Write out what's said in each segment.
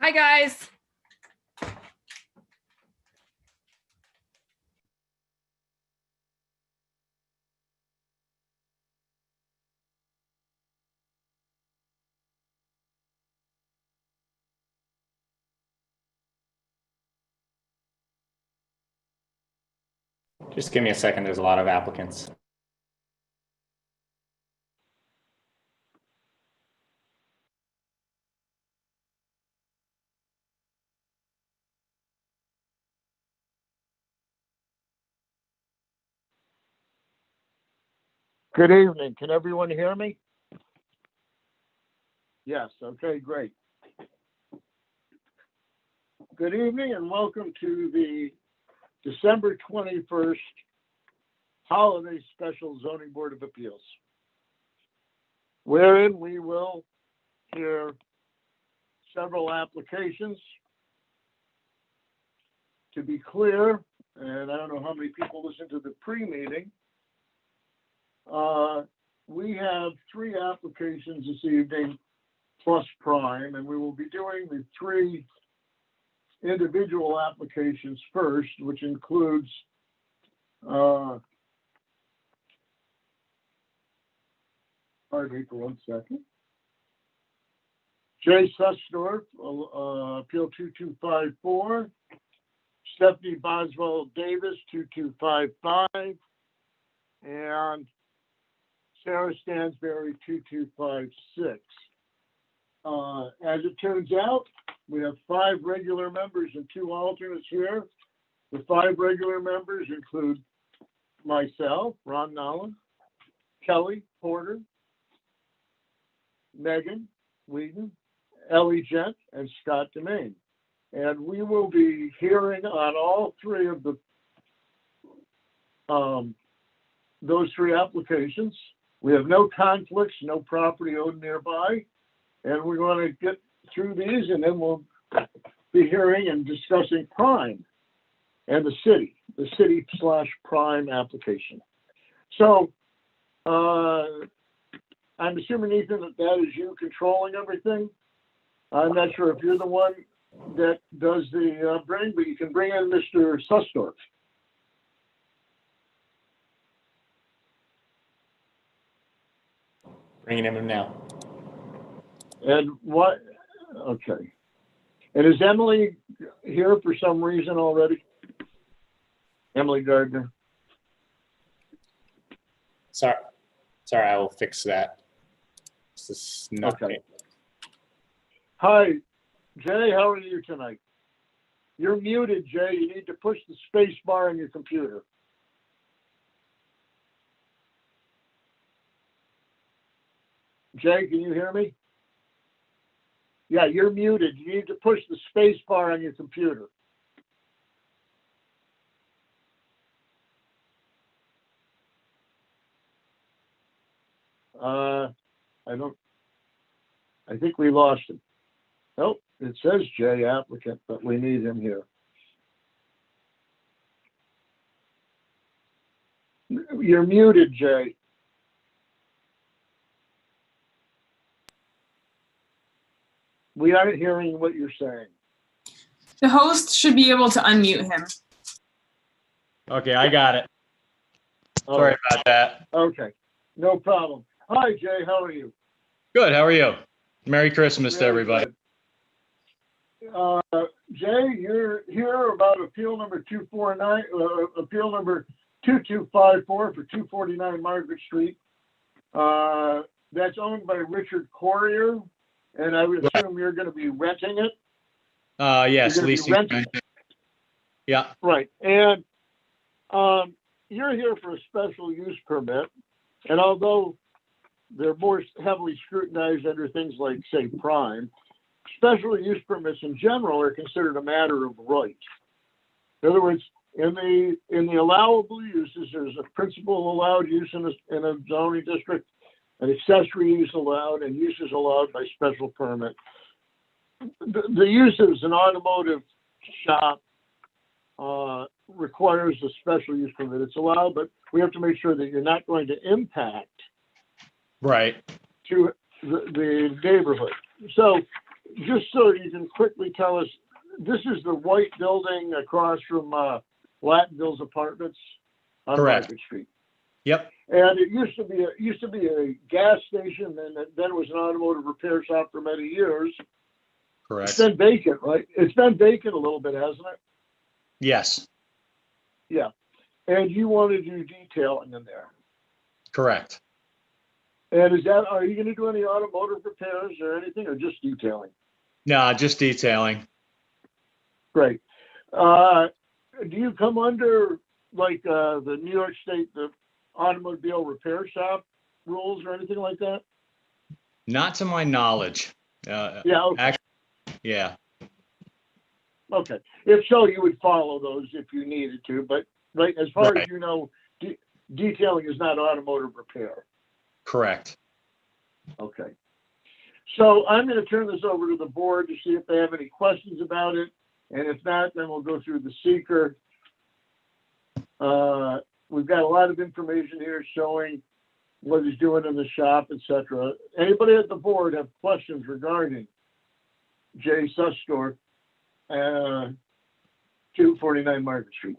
Hi, guys. Just give me a second. There's a lot of applicants. Good evening. Can everyone hear me? Yes. Okay, great. Good evening and welcome to the December 21st Holiday Special Zoning Board of Appeals, wherein we will hear several applications. To be clear, and I don't know how many people listen to the pre-meeting, we have 3 applications this evening plus prime, and we will be doing the 3 individual applications first, which includes pardon me for 1 second. Jay Sussdorf, Appeal 2254, Stephanie Boswell Davis, 2255, and Sarah Stansberry, 2256. As it turns out, we have 5 regular members and 2 alternates here. The 5 regular members include myself, Ron Nolan, Kelly Porter, Megan Whedon, Ellie Gent, and Scott Demain. And we will be hearing on all 3 of the those 3 applications. We have no conflicts, no property owned nearby, and we're going to get through these, and then we'll be hearing and discussing prime and the city/prime application. So I'm assuming, Ethan, that is you controlling everything. I'm not sure if you're the one that does the bring, but you can bring in Mr. Sussdorf. Bringing him in now. And what? Okay. And is Emily here for some reason already? Emily Gardner. Sorry, I will fix that. This is not okay. Hi, Jay. How are you tonight? You're muted, Jay. You need to push the space bar on your computer. Jay, can you hear me? Yeah, you're muted. You need to push the space bar on your computer. I think we lost him. Nope, it says Jay applicant, but we need him here. You're muted, Jay. We aren't hearing what you're saying. The host should be able to unmute him. Okay, I got it. Sorry about that. Okay, no problem. Hi, Jay. How are you? Good. How are you? Merry Christmas to everybody. Jay, you're here about appeal number 249, appeal number 2254 for 249 Margaret Street. That's owned by Richard Corrier, and I would assume you're going to be renting it. Yes, leasing. Yeah. Right, and you're here for a special use permit, and although they're more heavily scrutinized under things like, say, prime, special use permits in general are considered a matter of right. In other words, in the allowable uses, there's a principal allowed use in a zoning district, an accessory use allowed, and uses allowed by special permit. The use as an automotive shop requires a special use permit. It's allowed, but we have to make sure that you're not going to impact right to the neighborhood. So just so you can quickly tell us, this is the white building across from Latinville's apartments on Correct. Market Street. Yep. And it used to be a gas station, and then it was an automotive repair shop for many years. Correct. It's been vacant, right? It's been vacant a little bit, hasn't it? Yes. Yeah. And you want to do detailing in there. Correct. And are you going to do any automotive repairs or anything, or just detailing? No, just detailing. Great. Do you come under like the New York State, the automobile repair shop rules or anything like that? Not to my knowledge. Yeah. Okay. Yeah. Okay. If so, you would follow those if you needed to. But right, as far Right. as you know, detailing is not automotive repair. Correct. Okay. So I'm going to turn this over to the board to see if they have any questions about it. And if not, then we'll go through the seeker. We've got a lot of information here showing what he's doing in the shop, etc. Anybody at the board have questions regarding Jay Sustor, 249 Market Street?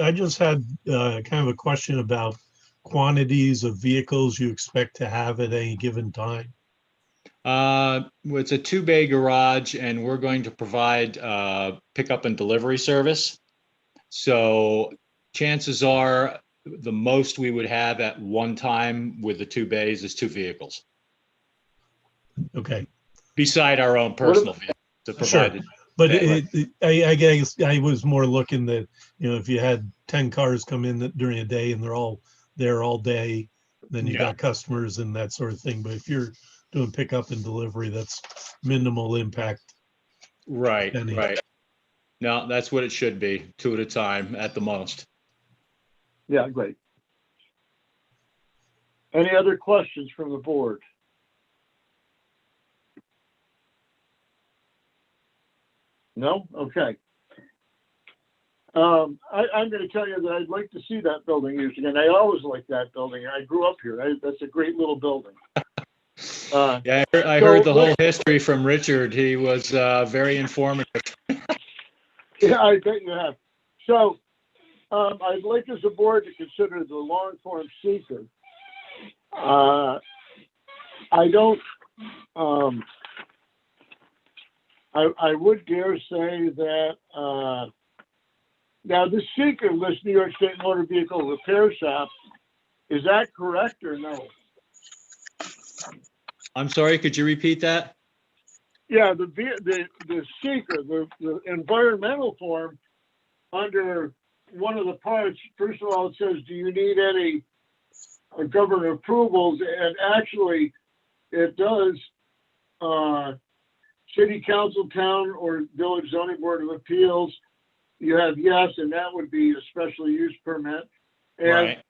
I just had kind of a question about quantities of vehicles you expect to have at any given time. It's a 2-bay garage, and we're going to provide pickup and delivery service. So chances are the most we would have at one time with the 2 bays is 2 vehicles, Okay, beside our own personal vehicles to provide it. but Right. I guess I was more looking that, if you had 10 cars come in during a day and they're all there all day, then you Yeah. got customers and that sort of thing. But if you're doing pickup and delivery, that's minimal impact. Right, Any. right. No, that's what it should be, 2 at a time at the most. Yeah, great. Any other questions from the board? No? Okay. I'm going to tell you that I'd like to see that building used again. I always liked that building. I grew up here. That's a great little building. Yeah, I heard the whole history from Richard. He was very informative. Yeah, I bet you have. So I'd like as a board to consider the long form seeker. I don't, I would dare say that, now the seeker lists New York State Motor Vehicle Repair Shop. Is that correct or no? I'm sorry, could you repeat that? Yeah, the seeker, the environmental form, under one of the parts, first of all, it says, do you need any government approvals? And actually, it does, city council, town, or village zoning board of appeals. You have yes, and that would be a special use permit. And, Right.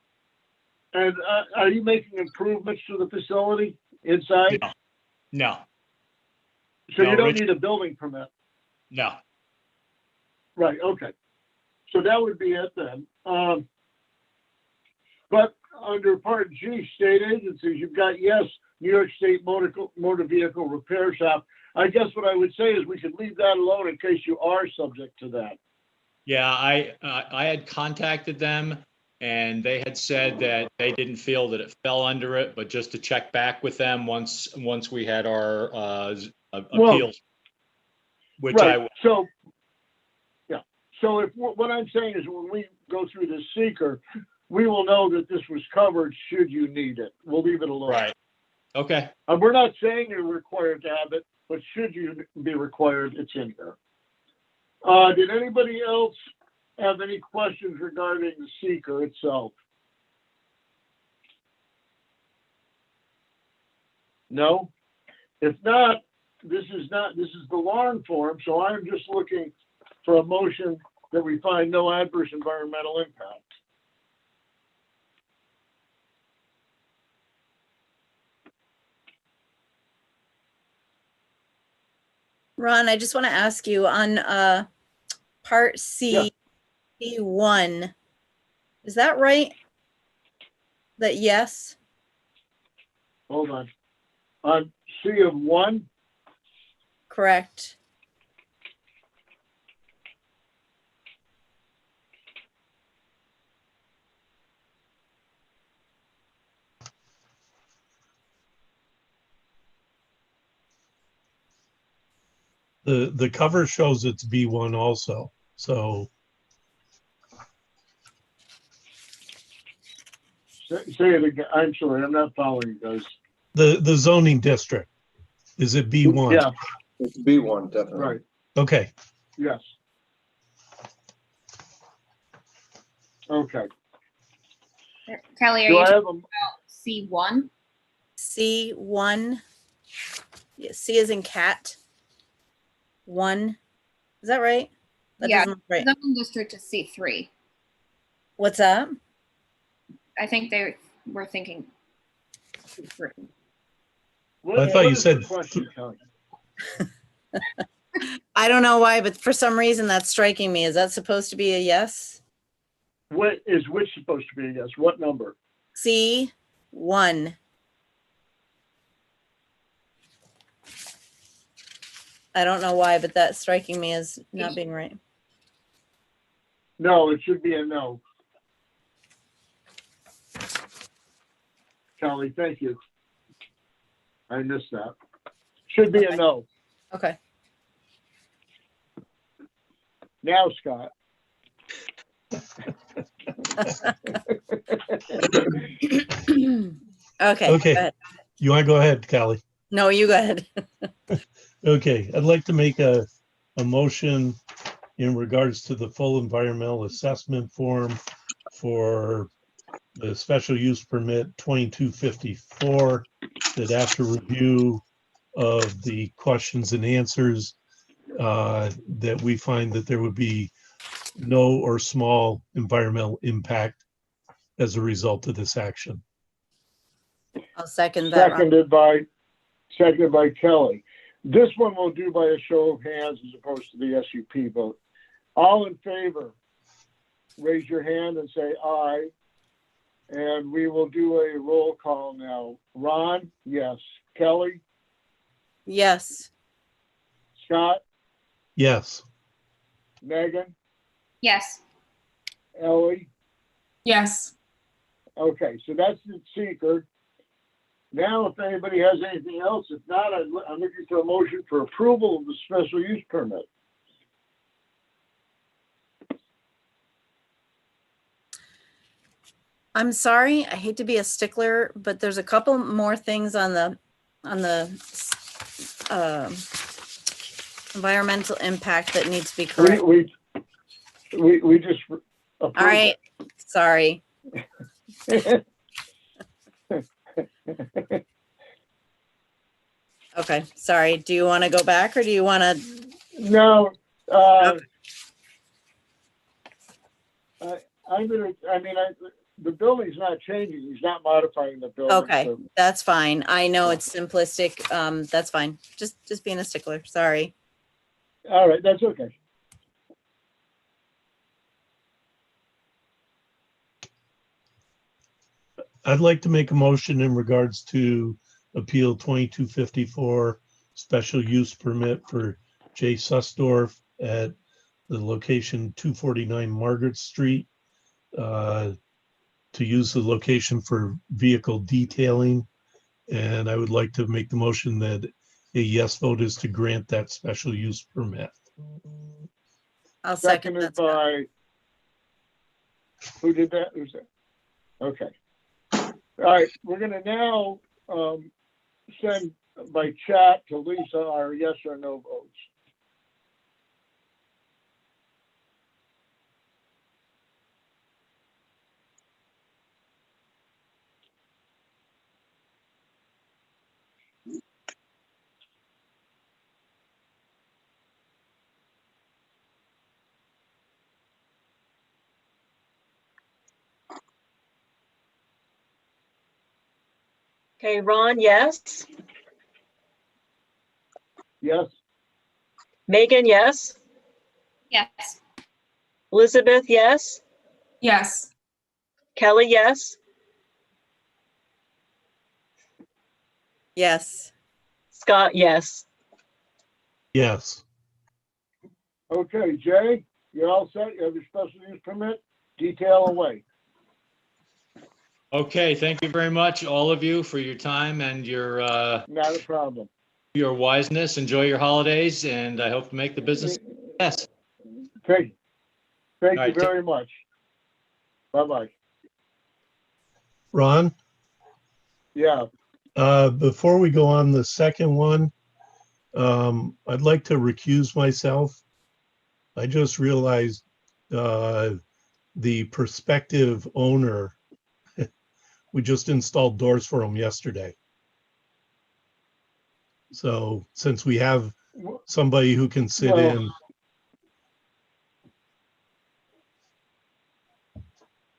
And are you making improvements to the facility inside? No, So No, you don't Rich- need a building permit. no. Right, okay. So that would be it then. But under Part G, state agencies, you've got yes, New York State Motor Vehicle Repair Shop. I guess what I would say is we should leave that alone in case you are subject to that. Yeah, I had contacted them, and they had said that they didn't feel that it fell under it, but just to check back with them once we had our appeals, which Right. I So, yeah. So if what I'm saying is when we go through this seeker, we will know that this was covered should you need it. We'll leave it alone. right. Okay. We're not saying you're required to have it, but should you be required, it's in here. Did anybody else have any questions regarding the seeker itself? No? If not, this is the long form, so I'm just looking for a motion that we find no adverse environmental impact. Ron, I just want to ask you on Part C, C1, is that right? That yes? Hold on. On C of 1? Correct. The cover shows it's B1 also. So Say it again. I'm sorry, I'm not following you guys. the zoning district, is it B1? Yeah, It's B1, definitely. right. Okay. Yes. Okay. Kelly, are Do you I talking have a, about C1? C1. Yeah, C is in cat. 1. Is that right? That Yeah, doesn't look right. Zoning district is C3. What's that? I think they were thinking C3. I thought you is said the question, Kelly? I don't know why, but for some reason that's striking me. Is that supposed to be a yes? What is which supposed to be a yes? What number? C1. I don't know why, but that's striking me as not being right. No, it should be a no. Kelly, thank you. I missed that. Should be a no. Okay. Now, Scott. Okay. Okay. Go ahead. You want to go ahead, Callie? No, you go ahead. Okay, I'd like to make a motion in regards to the full environmental assessment form for the special use permit 2254, that after review of the questions and answers, that we find that there would be no or small environmental impact as a result of this action. I'll second that. Ron. Seconded by Kelly. This one we'll do by a show of hands as opposed to the SUP vote. All in favor, raise your hand and say aye. And we will do a roll call now. Ron, yes. Kelly, Yes. Scott, Yes. Megan, Yes. Ellie. Yes. Okay, so that's the seeker. Now, if anybody has anything else, if not, I'm looking for a motion for approval of the special use permit. I'm sorry. I hate to be a stickler, but there's a couple more things on the environmental impact that needs to be corrected. We just approved All right. Sorry. it. Okay. Sorry. Do you want to go back or do you want to? No, Okay. the building's not changing. He's not modifying the building. Okay. so- That's fine. I know it's simplistic. That's fine. Just being a stickler. Sorry. All right, that's okay. I'd like to make a motion in regards to Appeal 2254, special use permit for Jay Sussdorf at the location 249 Margaret Street, to use the location for vehicle detailing. And I would like to make the motion that a yes vote is to grant that special use permit. I'll second Seconded that. Scott. by, who did that? Who's that? Okay. All right, we're gonna now send by chat to Lisa our yes or no votes. Okay, Ron, yes. Yes, Megan, yes. Yes. Elizabeth, yes. Yes. Kelly, yes. Yes. Scott, yes. Yes. Okay, Jay, you're all set? You have your special use permit? Detail away. Okay, thank you very much, all of you, for your time and Not a problem. your wiseness. Enjoy your holidays, and I hope to make the business. Yes. Thank All you right, very much. Bye-bye. Ron, Yeah, before we go on the second one, I'd like to recuse myself. I just realized the prospective owner, we just installed doors for him yesterday. So since we have somebody who can sit Well- in,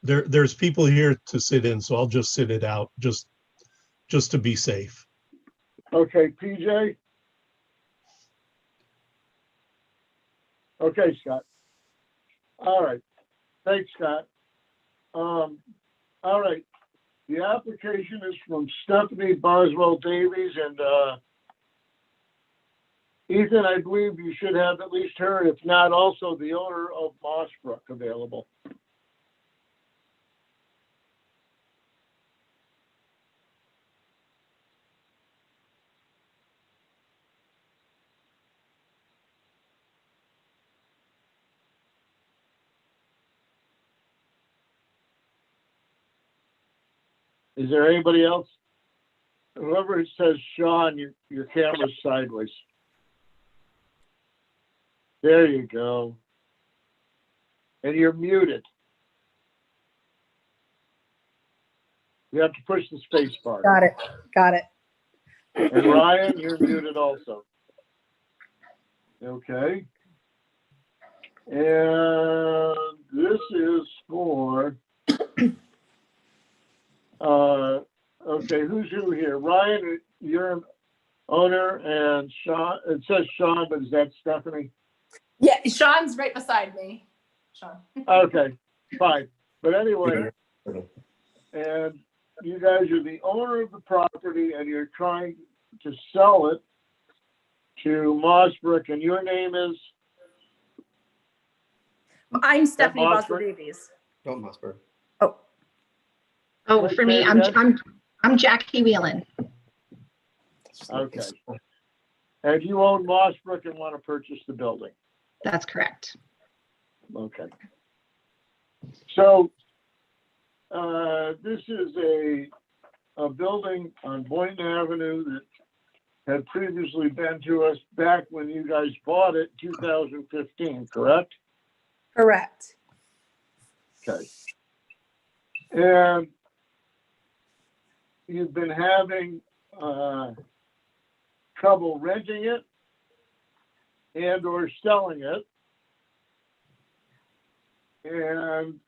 there's people here to sit in, so I'll just sit it out just to be safe. okay, PJ? Okay, Scott. All right. Thanks, Scott. All right. The application is from Stephanie Boswell Davies, and Ethan, I believe you should have at least her, if not also the owner of Mossbrook available. Is there anybody else? Whoever says Sean, your camera's sideways. There you go. And you're muted. You have to push the space bar. Got it. Got it. And Ryan, you're muted also. Okay. And this is for, okay, who's who here? Ryan, you're an owner, and Sean, it says Sean, but is that Stephanie? Yeah, Sean's right beside me. Sean. Okay, fine. But anyway, and you guys are the owner of the property and you're trying to sell it to Mossbrook, and your name is? I'm Stephanie Mossberg? Boswell Davies. Don't Mossberg. Oh, for me, I'm Jackie Whelan. Okay. And you own Mossbrook and want to purchase the building? That's correct. Okay. So, this is a building on Boynton Avenue that had previously been to us back when you guys bought it, 2015, correct? Correct. Okay. And you've been having trouble renting it and or selling it. And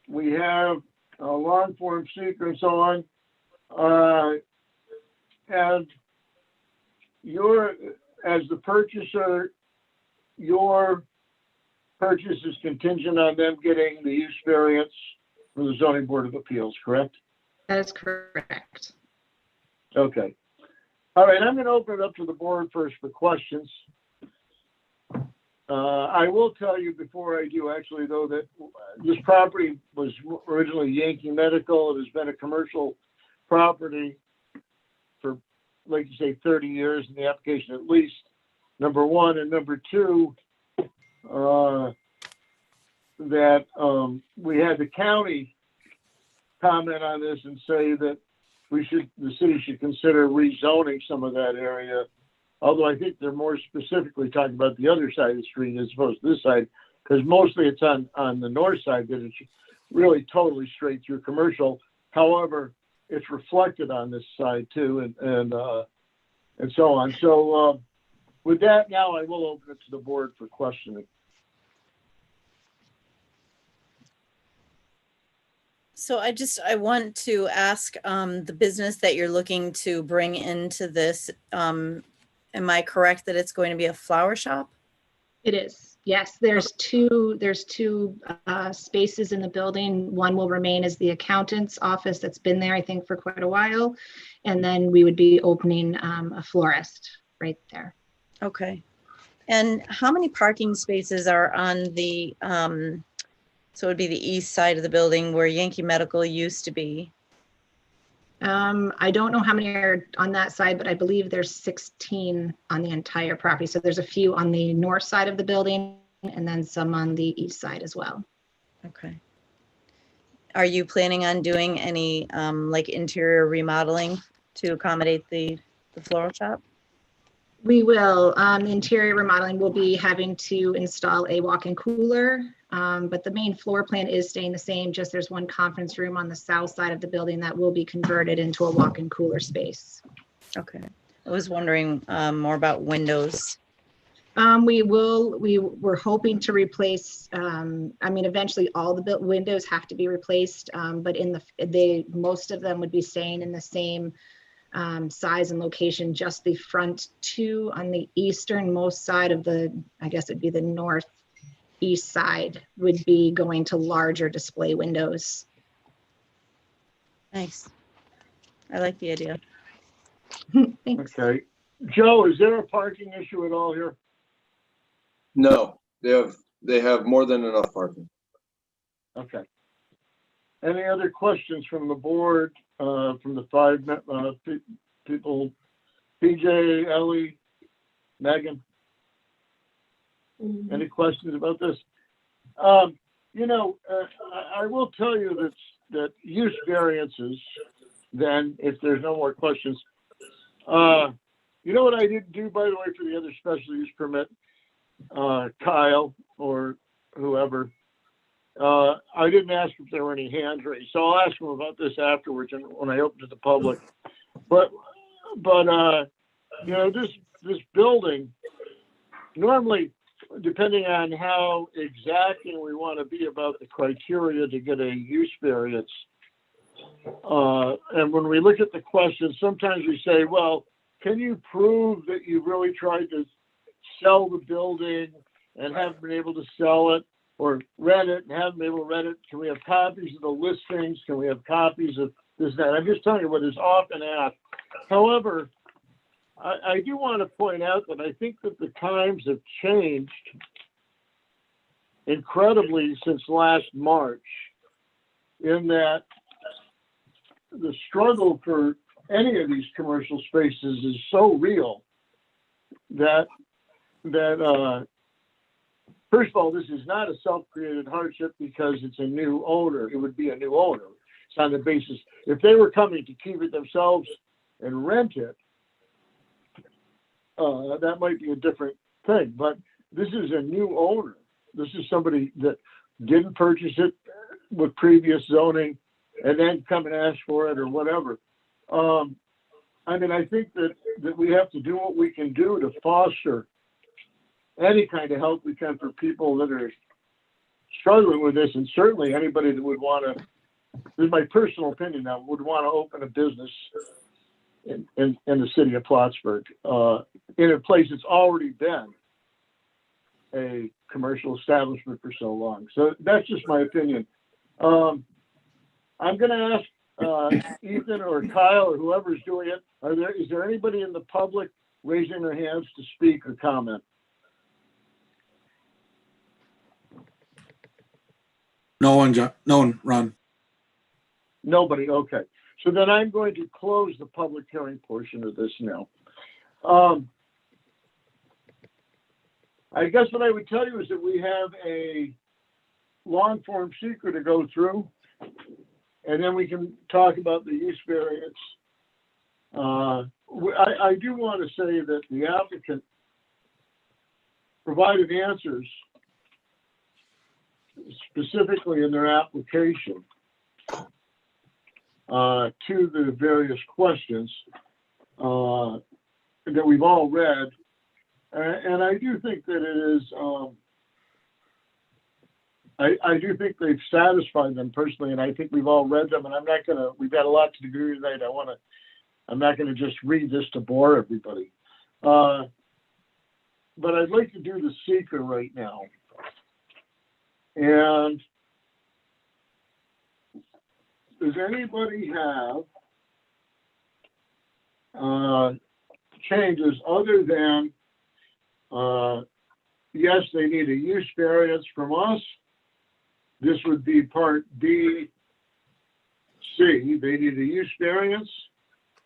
we have a long form seeker and so on. And you're, as the purchaser, your purchase is contingent on them getting the use variance from the Zoning Board of Appeals, correct? That is correct. Okay. All right, I'm going to open it up to the board first for questions. I will tell you before I do, actually, though, that this property was originally Yankee Medical. It has been a commercial property for, like you say, 30 years in the application at least, number one. And number two, that we had the county comment on this and say that the city should consider rezoning some of that area. Although I think they're more specifically talking about the other side of the street as opposed to this side, because mostly it's on the north side that it's really totally straight through commercial. However, it's reflected on this side too, and so on. So with that, now I will open it to the board for questioning. So I want to ask the business that you're looking to bring into this, am I correct that it's going to be a flower shop? It is. Yes, there's two spaces in the building. One will remain as the accountant's office that's been there, I think, for quite a while. And then we would be opening a florist right there. Okay. And how many parking spaces are on the, so it would be the east side of the building where Yankee Medical used to be? I don't know how many are on that side, but I believe there's 16 on the entire property. So there's a few on the north side of the building and then some on the east side as well. Okay. Are you planning on doing any like interior remodeling to accommodate the floral shop? We will. The interior remodeling will be having to install a walk-in cooler, but the main floor plan is staying the same. Just there's one conference room on the south side of the building that will be converted into a walk-in cooler space. Okay. I was wondering more about windows. We're hoping to replace, eventually all the windows have to be replaced, but most of them would be staying in the same size and location. Just the front two on the easternmost side of I guess it'd be the northeast side, would be going to larger display windows. Nice. I like the idea. Thanks. Okay. Joe, is there a parking issue at all here? No, they have more than enough parking. Okay. Any other questions from the board, from the five people? PJ, Ellie, Megan? Any questions about this? I will tell you that use variances, then, if there's no more questions, you know what I didn't do, by the way, for the other special use permit? Kyle or whoever, I didn't ask if there were any hands raised, so I'll ask them about this afterwards and when I open to the public. But this building, normally, depending on how exacting we want to be about the criteria to get a use variance, and when we look at the questions, sometimes we say, well, can you prove that you really tried to sell the building and haven't been able to sell it, or rent it and haven't been able to rent it? Can we have copies of the listings? Can we have copies of this, that? I'm just telling you what is often asked. However, I do want to point out that I think that the times have changed incredibly since last March, in that the struggle for any of these commercial spaces is so real that first of all, this is not a self-created hardship because it's a new owner. It would be a new owner. It's on the basis, if they were coming to keep it themselves and rent it, that might be a different thing. But this is a new owner. This is somebody that didn't purchase it with previous zoning and then come and ask for it or whatever. I think that we have to do what we can do to foster any kind of help we can for people that are struggling with this, and certainly anybody that would want to, this is my personal opinion now, would want to open a business in the city of Plattsburgh, in a place that's already been a commercial establishment for so long. So that's just my opinion. I'm going to ask Ethan or Kyle or whoever's doing it, is there anybody in the public raising their hands to speak or comment? No one, Ron. Nobody, okay. So then I'm going to close the public hearing portion of this now. I guess what I would tell you is that we have a long form secret to go through, and then we can talk about the use variance. I do want to say that the applicant provided answers specifically in their application to the various questions that we've all read. And I do think that it is, I do think they've satisfied them personally, and I think we've all read them, and we've got a lot to do tonight. I'm not gonna just read this to bore everybody. But I'd like to do the seeker right now. And does anybody have changes other than, yes, they need a use variance from us. This would be part B, C. They need a use variance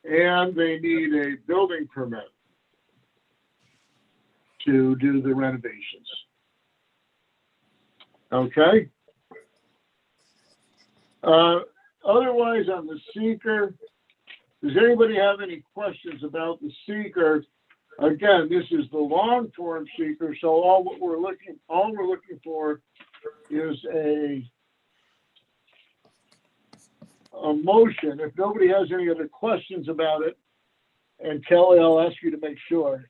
and they need a building permit to do the renovations. Okay. Otherwise, on the seeker, does anybody have any questions about the seeker? Again, this is the long form seeker, so all we're looking for is a motion. If nobody has any other questions about it, and Kelly, I'll ask you to make sure.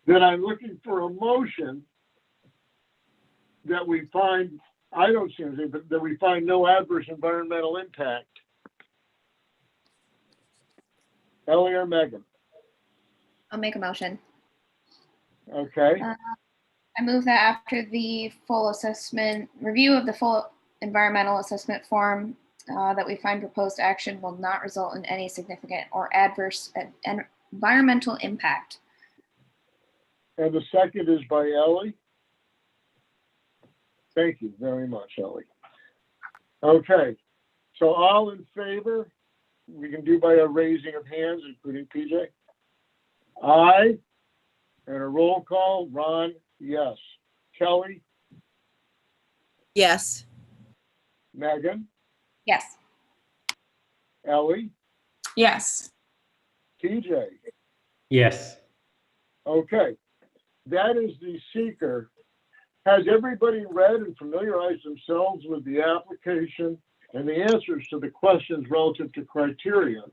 Then I'm looking for a motion that we find, I don't see anything, but that we find no adverse environmental impact. Ellie or Megan? I'll make a motion. Okay. I move that after the full assessment, review of the full environmental assessment form, that we find proposed action will not result in any significant or adverse environmental impact. And the second is by Ellie. Thank you very much, Ellie. Okay, so all in favor, we can do by a raising of hands, including PJ. Aye. And a roll call, Ron, yes. Kelly, Yes. Megan, Yes. Ellie, Yes. TJ. Yes. Okay, that is the seeker. Has everybody read and familiarized themselves with the application and the answers to the questions relative to criteria,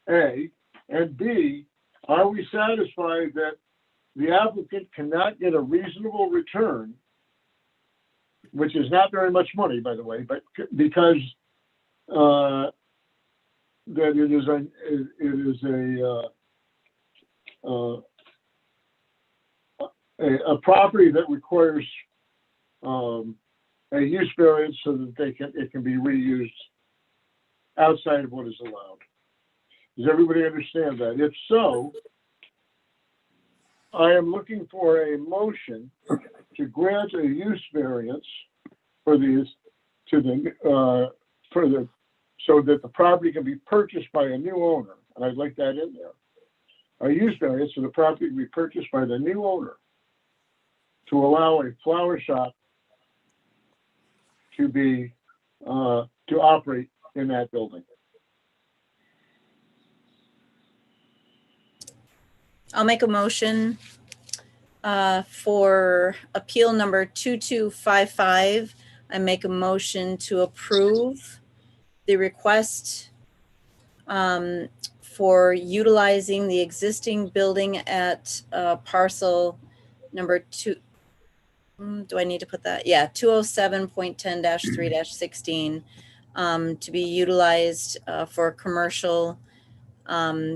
A? And B, are we satisfied that the applicant cannot get a reasonable return, which is not very much money, by the way, but because that it is a property that requires a use variance so that it can be reused outside of what is allowed. Does everybody understand that? If so, I am looking for a motion to grant a use variance for these so that the property can be purchased by a new owner. And I'd like that in there. A use variance so the property can be purchased by the new owner to allow a flower shop to be to operate in that building. I'll make a motion for appeal number 2255. I make a motion to approve the request for utilizing the existing building at parcel number 2. Do I need to put that? Yeah, 207.10-3-16 to be utilized for commercial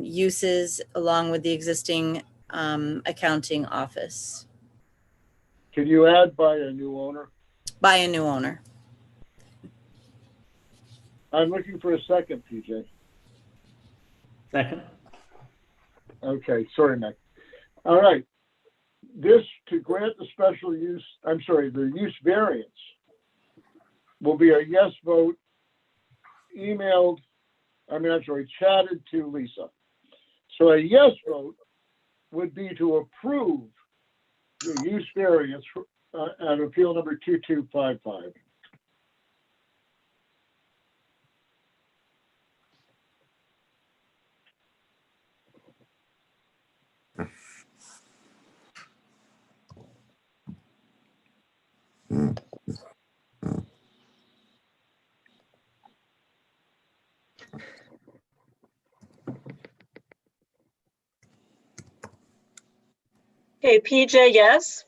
uses along with the existing accounting office Can you add by a new owner? by a new owner. I'm looking for a second, PJ. Second. Okay, sorry, Mike. All right. This to grant the special use, the use variance will be a yes vote chatted to Lisa. So a yes vote would be to approve the use variance on appeal number 2255. Okay, PJ, yes.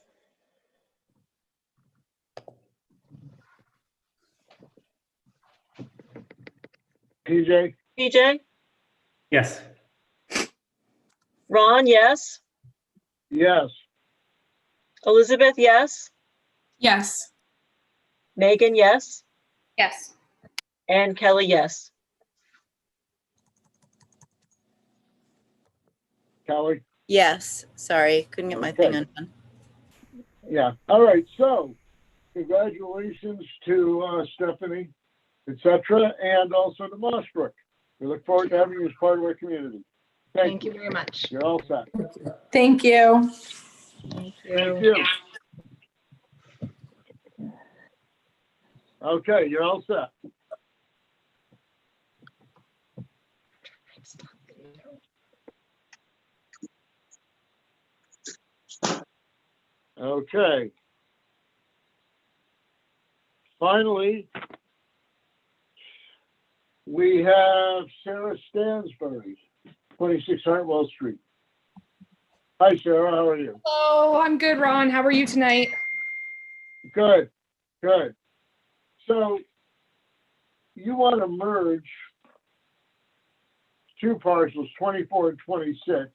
PJ, PJ, Yes. Ron, yes. yes. Elizabeth, yes. Yes. Megan, yes. Yes. And Kelly, yes. Kelly? Yes, sorry, couldn't get my thing Okay. undone. Yeah, all right, so congratulations to Stephanie, et cetera, and also to Mossbrook. We look forward to having you as part of our community. Thank you very much. You're all set. Thank you. Thank Thank you. you. Okay, you're all set. Okay. Finally, we have Sarah Stansberry, 26 Hartwell Street. Hi, Sarah, how are you? Oh, I'm good, Ron. How are you tonight? Good, good. So you want to merge two parcels, 24 and 26.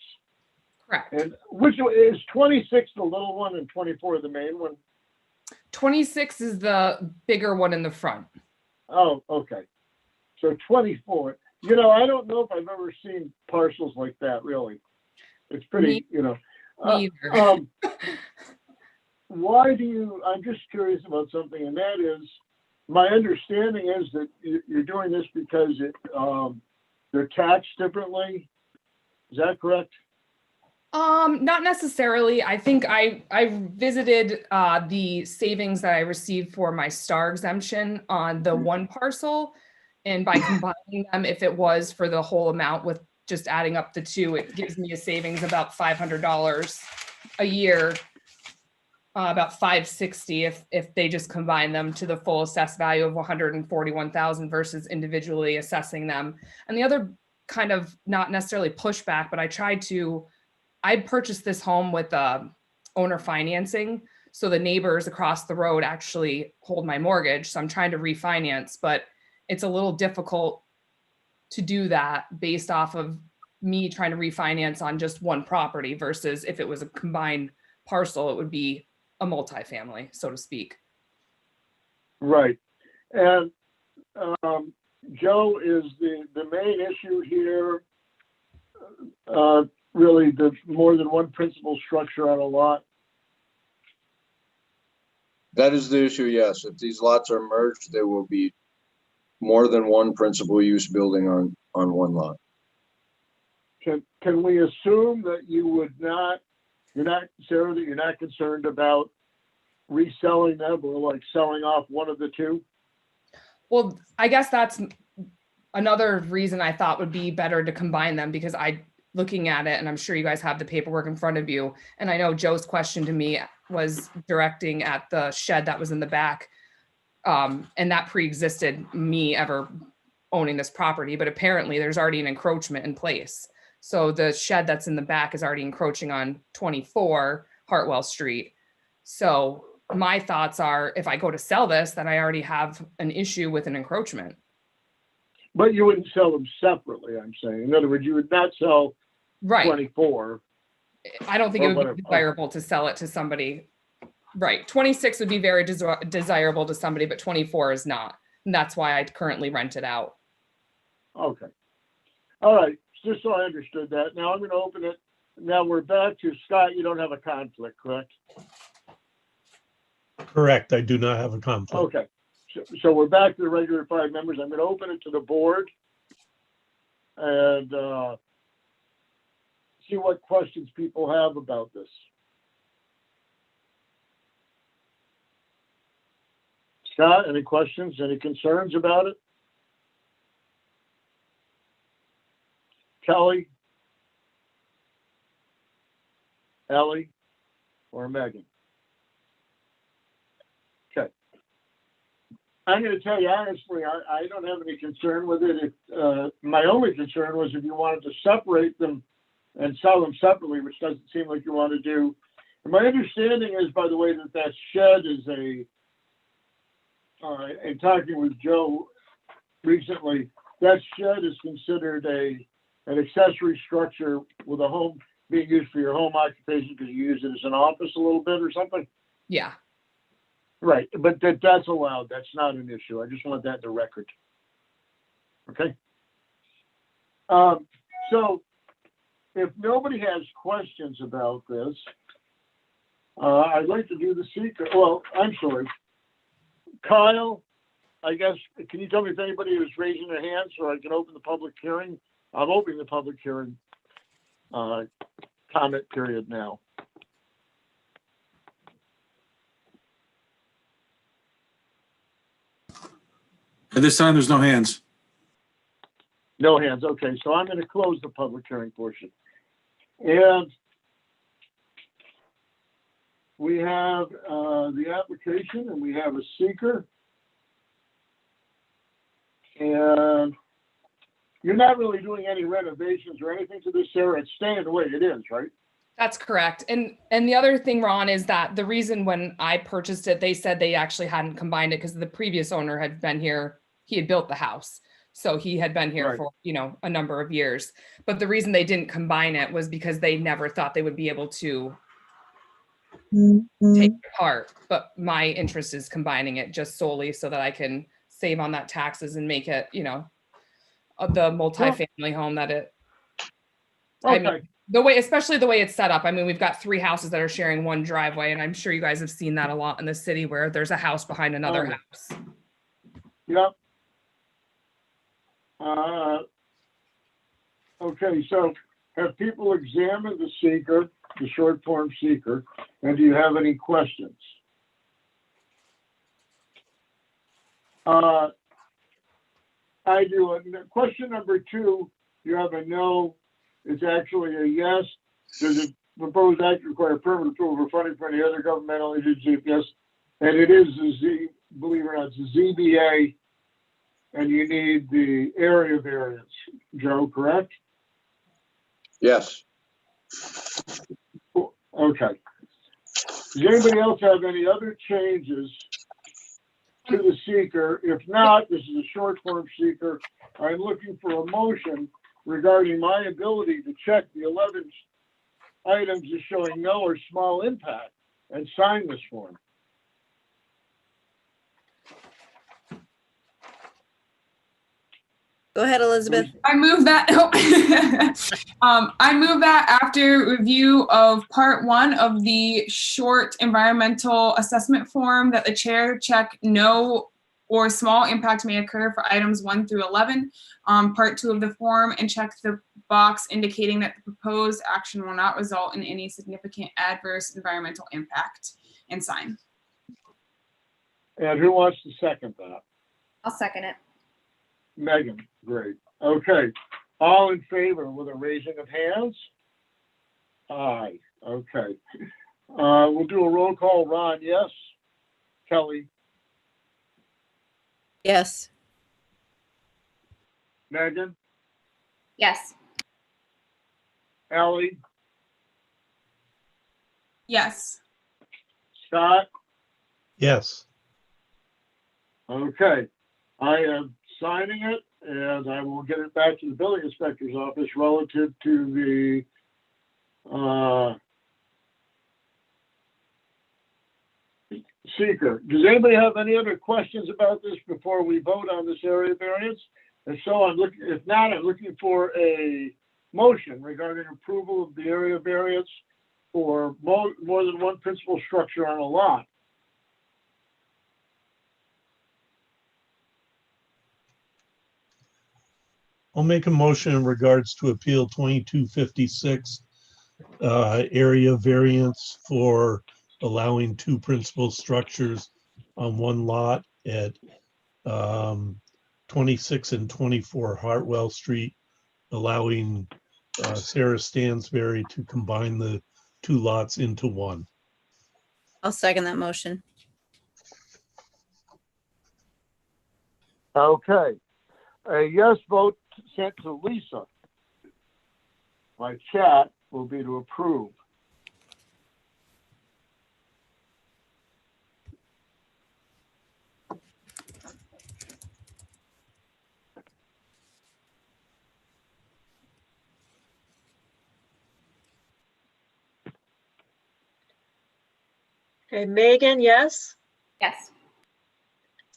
Correct. And which is 26 the little one and 24 the main one? 26 is the bigger one in the front. Oh, okay. So 24. You know, I don't know if I've ever seen parcels like that, really. It's pretty, you know. Me either. Why do you, I'm just curious about something, and that is, my understanding is that you're doing this because they're taxed differently. Is that correct? Not necessarily. I think I visited the savings that I received for my star exemption on the one parcel, and by combining them, if it was for the whole amount with just adding up the two, it gives me a savings about $500 a year, about $560 if they just combine them to the full assessed value of $141,000 versus individually assessing them. And the other kind of not necessarily pushback, but I purchased this home with owner financing. So the neighbors across the road actually hold my mortgage. So I'm trying to refinance, but it's a little difficult to do that based off of me trying to refinance on just one property versus if it was a combined parcel, it would be a multifamily, so to speak. Right. And Joe, is the main issue here really the more than one principal structure on a lot? That is the issue, yes. If these lots are merged, there will be more than one principal use building on one lot. Can we assume that you're not, Sarah, that you're not concerned about reselling them or like selling off one of the two? Well, I guess that's another reason I thought would be better to combine them, because looking at it, and I'm sure you guys have the paperwork in front of you, and I know Joe's question to me was directing at the shed that was in the back, and that pre-existed me ever owning this property, but apparently there's already an encroachment in place. So the shed that's in the back is already encroaching on 24 Hartwell Street. So my thoughts are, if I go to sell this, then I already have an issue with an encroachment. But you wouldn't sell them separately, I'm saying. In other words, you would not sell 24. I don't think it would be desirable to sell it to somebody. Right. 26 would be very desirable to somebody, but 24 is not. And that's why I currently rent it out. Okay. All right. Just so I understood that. Now I'm going to open it. Now we're back to Scott. You don't have a conflict, correct? Correct. I do not have a conflict. Okay. So we're back to the regular 5 members. I'm going to open it to the board and see what questions people have about this. Scott, any questions, any concerns about it? Kelly? Ellie? Or Megan? Okay. I'm going to tell you honestly, I don't have any concern with it. My only concern was if you wanted to separate them and sell them separately, which doesn't seem like you want to do. And my understanding is, by the way, that shed is and talking with Joe recently, that shed is considered an accessory structure with a home being used for your home occupation because you use it as an office a little bit or something? Yeah. Right, but that's allowed. That's not an issue. I just want that in the record. Okay? So if nobody has questions about this, I'd like to do the seeker. Well, I'm sorry. Kyle, I guess, can you tell me if anybody is raising their hands so I can open the public hearing? I'm opening the public hearing comment period now. At this time, there's no hands. No hands. Okay, so I'm going to close the public hearing portion. And we have the application and we have a seeker. And you're not really doing any renovations or anything to this area. It's staying the way it is, right? That's correct. And the other thing, Ron, is that the reason when I purchased it, they said they actually hadn't combined it because the previous owner had been here. He had built the house. So he had been here Right. for, a number of years. But the reason they didn't combine it was because they never thought they would be able to take it apart. But my interest is combining it just solely so that I can save on that taxes and make it, the multifamily home that it, Okay. I mean, the way, especially the way it's set up. I mean, we've got 3 houses that are sharing one driveway, and I'm sure you guys have seen that a lot in the city where there's a house behind another house. Yep. Okay, so have people examined the seeker, the short form seeker, and do you have any questions? I do. Question number 2, you have a no. It's actually a yes. Does the proposed act require permit approval for funding for any other governmental agency? Yes. And it is believe it or not, it's a ZBA, and you need the area variance. Joe, correct? Yes. Okay. Does anybody else have any other changes to the seeker? If not, this is a short form seeker. I'm looking for a motion regarding my ability to check the 11 items as showing no or small impact and sign this form. Go ahead, Elizabeth. I move that. I move that after review of part 1 of the short environmental assessment form that the chair check no or small impact may occur for items 1 through 11. Part 2 of the form, and check the box indicating that the proposed action will not result in any significant adverse environmental impact, and sign. And who wants to second that? I'll second it. Megan, great. Okay, all in favor with a raising of hands? Aye, okay. We'll do a roll call. Ron, yes? Kelly? Yes. Megan? Yes. Ellie? Yes. Scott? Yes. Okay, I am signing it, and I will get it back to the building inspector's office relative to the seeker. Does anybody have any other questions about this before we vote on this area variance? And so if not, I'm looking for a motion regarding approval of the area variance for more than one principal structure on a lot. I'll make a motion in regards to Appeal 2256, area variance for allowing 2 principal structures on one lot at 26 and 24 Hartwell Street, allowing Sarah Stansberry to combine the 2 lots into one. I'll second that motion. Okay. A yes vote sent to Lisa by chat will be to approve. Okay, Megan, yes. Yes.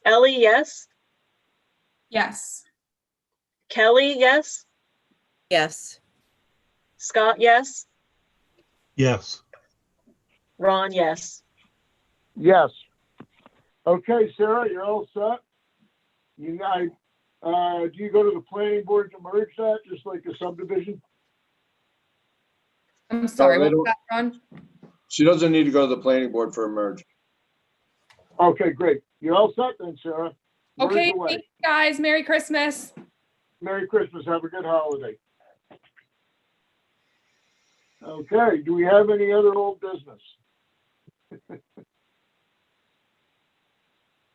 Ellie, yes. Yes. Kelly, yes. Yes. Scott, yes. Yes. Ron, yes. Yes. Okay, Sarah, you're all set? You guys, do you go to the planning board to merge that, just like a subdivision? I'm sorry, they what was don't- that, Ron? She doesn't need to go to the planning board for a merge. Okay, great. You're all set then, Sarah. Merge Okay, away. thank you guys. Merry Christmas. Merry Christmas. Have a good holiday. Okay, do we have any other old business?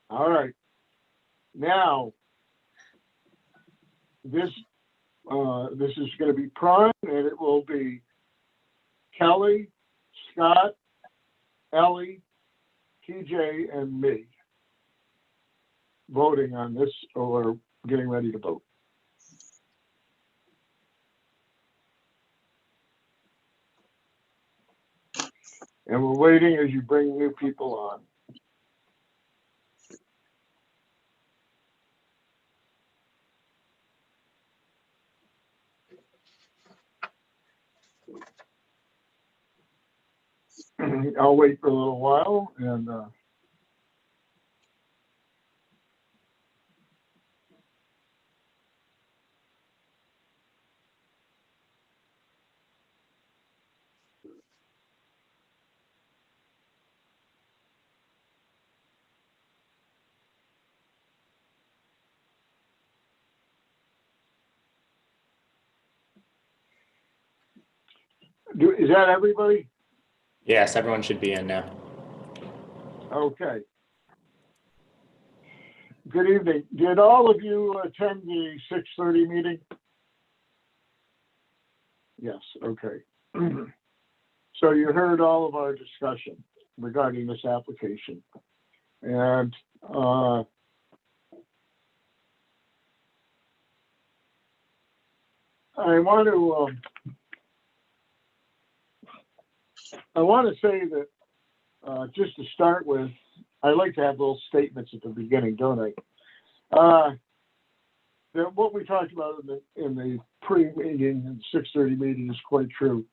All right. Now, this is going to be prime, and it will be Kelly, Scott, Ellie, TJ, and me voting on this, or getting ready to vote. And we're waiting as you bring new people on. I'll wait for a little while and is that everybody? Yes, everyone should be in now. Okay. Good evening. Did all of you attend the 6:30 meeting? Yes, okay. So you heard all of our discussion regarding this application. And I want to say that just to start with, I like to have little statements at the beginning, don't I? That what we talked about in the pre-meeting and 6:30 meeting is quite true.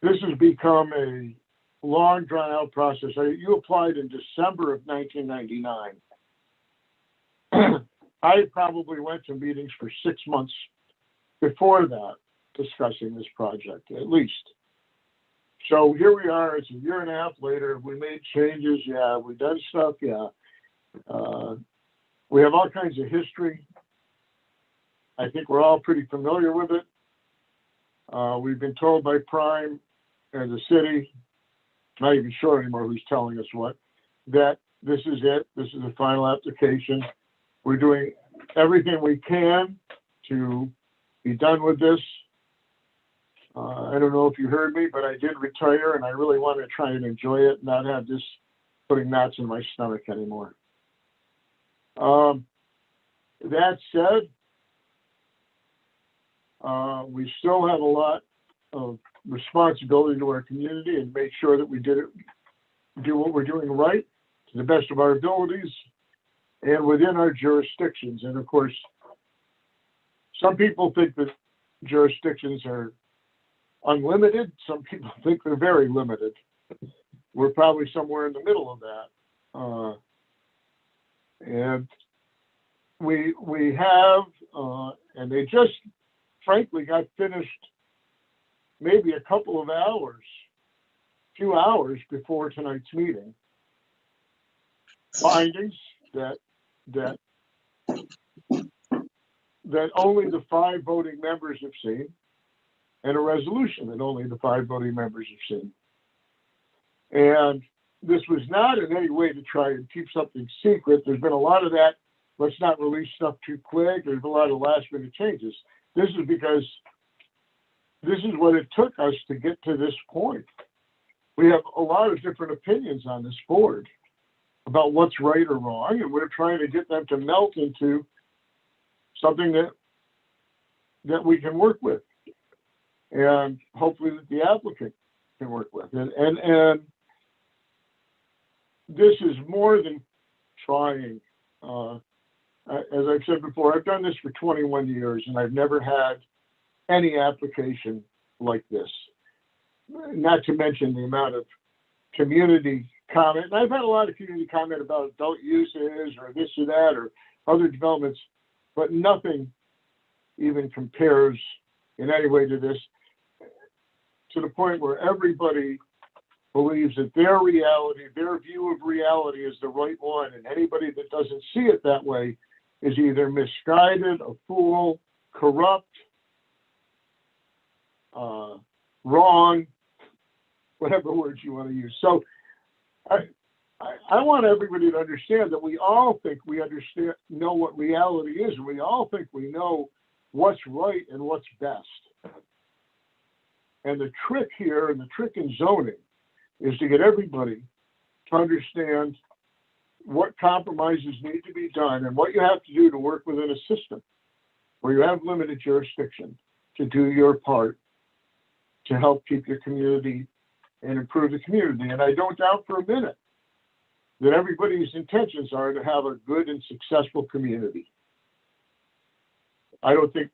This has become a long, drawn-out process. You applied in December of 1999. I probably went to meetings for 6 months before that, discussing this project, at least. So here we are, it's a year and a half later, we made changes, yeah, we've done stuff, yeah. We have all kinds of history. I think we're all pretty familiar with it. We've been told by Prime and the city, not even sure anymore who's telling us what, that this is it, this is the final application. We're doing everything we can to be done with this. I don't know if you heard me, but I did retire and I really want to try and enjoy it, not have this putting knots in my stomach anymore. That said, we still have a lot of responsibility to our community and make sure that we do what we're doing right to the best of our abilities and within our jurisdictions. And of course, some people think that jurisdictions are unlimited. Some people think they're very limited. We're probably somewhere in the middle of that. And we have, and they just frankly got finished maybe a couple of hours, few hours before tonight's meeting. Findings that only the 5 voting members have seen, and a resolution that only the 5 voting members have seen. And this was not in any way to try and keep something secret. There's been a lot of that, let's not release stuff too quick. There's a lot of last minute changes. This is because this is what it took us to get to this point. We have a lot of different opinions on this board about what's right or wrong, and we're trying to get them to melt into something that we can work with, and hopefully that the applicant can work with. And this is more than trying. As I've said before, I've done this for 21 years and I've never had any application like this. Not to mention the amount of community comment. And I've had a lot of community comment about adult uses or this or that or other developments, but nothing even compares in any way to this, to the point where everybody believes that their reality, their view of reality is the right one, and anybody that doesn't see it that way is either misguided, a fool, corrupt, wrong, whatever words you want to use. So I want everybody to understand that we all think we know what reality is, and we all think we know what's right and what's best. And the trick here, and the trick in zoning, is to get everybody to understand what compromises need to be done and what you have to do to work within a system where you have limited jurisdiction to do your part to help keep your community and improve the community. And I don't doubt for a minute that everybody's intentions are to have a good and successful community. I don't think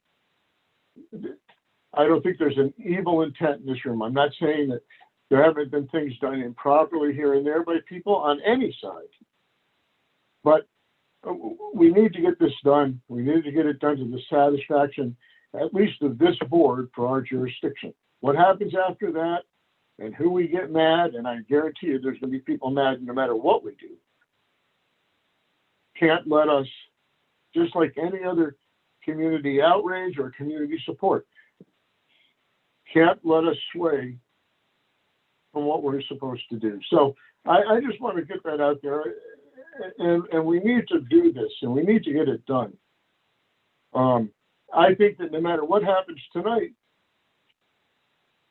there's an evil intent in this room. I'm not saying that there haven't been things done improperly here and there by people on any side. But we need to get this done. We need to get it done to the satisfaction, at least of this board, for our jurisdiction. What happens after that and who we get mad, and I guarantee you there's going to be people mad no matter what we do, can't let us, just like any other community outrage or community support, can't let us sway from what we're supposed to do. So I just want to get that out there. And we need to do this, and we need to get it done. I think that no matter what happens tonight,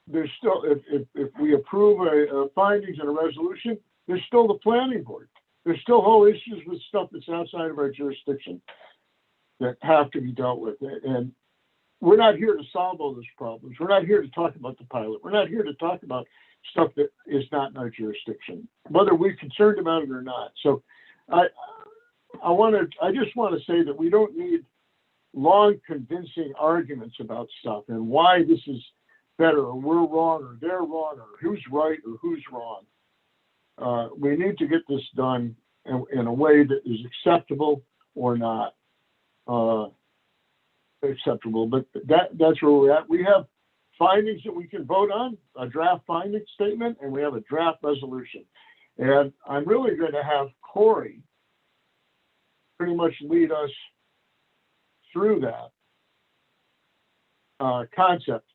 there's still, if we approve a findings and a resolution, there's still the planning board. There's still whole issues with stuff that's outside of our jurisdiction that have to be dealt with. And we're not here to solve all those problems. We're not here to talk about the pilot. We're not here to talk about stuff that is not in our jurisdiction, whether we're concerned about it or not. So I just want to say that we don't need long, convincing arguments about stuff and why this is better, or we're wrong, or they're wrong, or who's right, or who's wrong. We need to get this done in a way that is acceptable or not acceptable. But that's where we're at. We have findings that we can vote on, a draft finding statement, and we have a draft resolution. And I'm really going to have Corey pretty much lead us through that concept.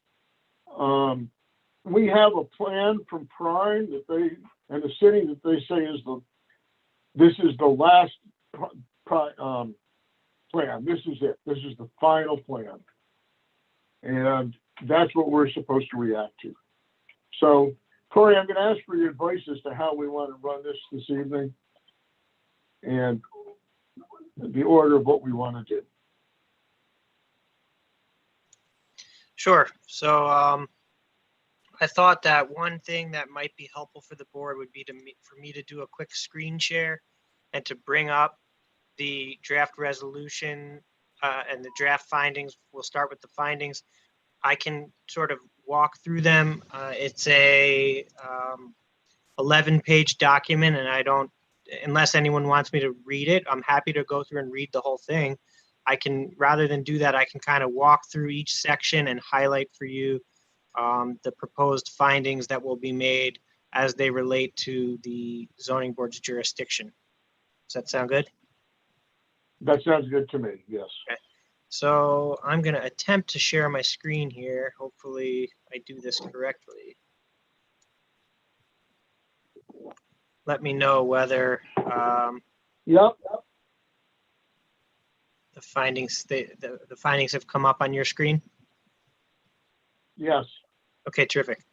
We have a plan from Prime that they, and the city, that they say is this is the last plan. This is it. This is the final plan. And that's what we're supposed to react to. So, Corey, I'm going to ask for your advice as to how we want to run this evening and the order of what we want to do. Sure. So I thought that one thing that might be helpful for the board would be for me to do a quick screen share and to bring up the draft resolution and the draft findings. We'll start with the findings. I can sort of walk through them. It's a 11-page document, and I don't, unless anyone wants me to read it, I'm happy to go through and read the whole thing. I can, rather than do that, I can kind of walk through each section and highlight for you the proposed findings that will be made as they relate to the zoning board's jurisdiction. Does that sound good? That sounds good to me, yes. Okay. So I'm going to attempt to share my screen here. Hopefully I do this correctly. Let me know whether Yep. the findings the findings have come up on your screen. Yes. Okay, terrific.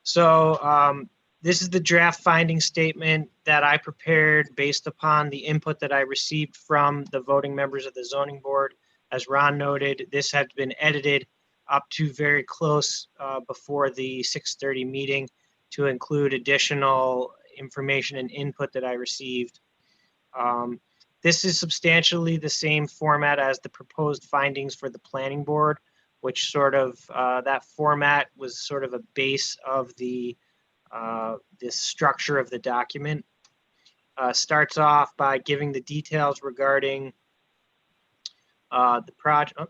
So this is the draft finding statement that I prepared based upon the input that I received from the voting members of the zoning board. As Ron noted, this had been edited up to very close before the 6:30 meeting to include additional information and input that I received. This is substantially the same format as the proposed findings for the planning board, which sort of, that format was sort of a base of the structure of the document. Starts off by giving the details regarding the project. Oh,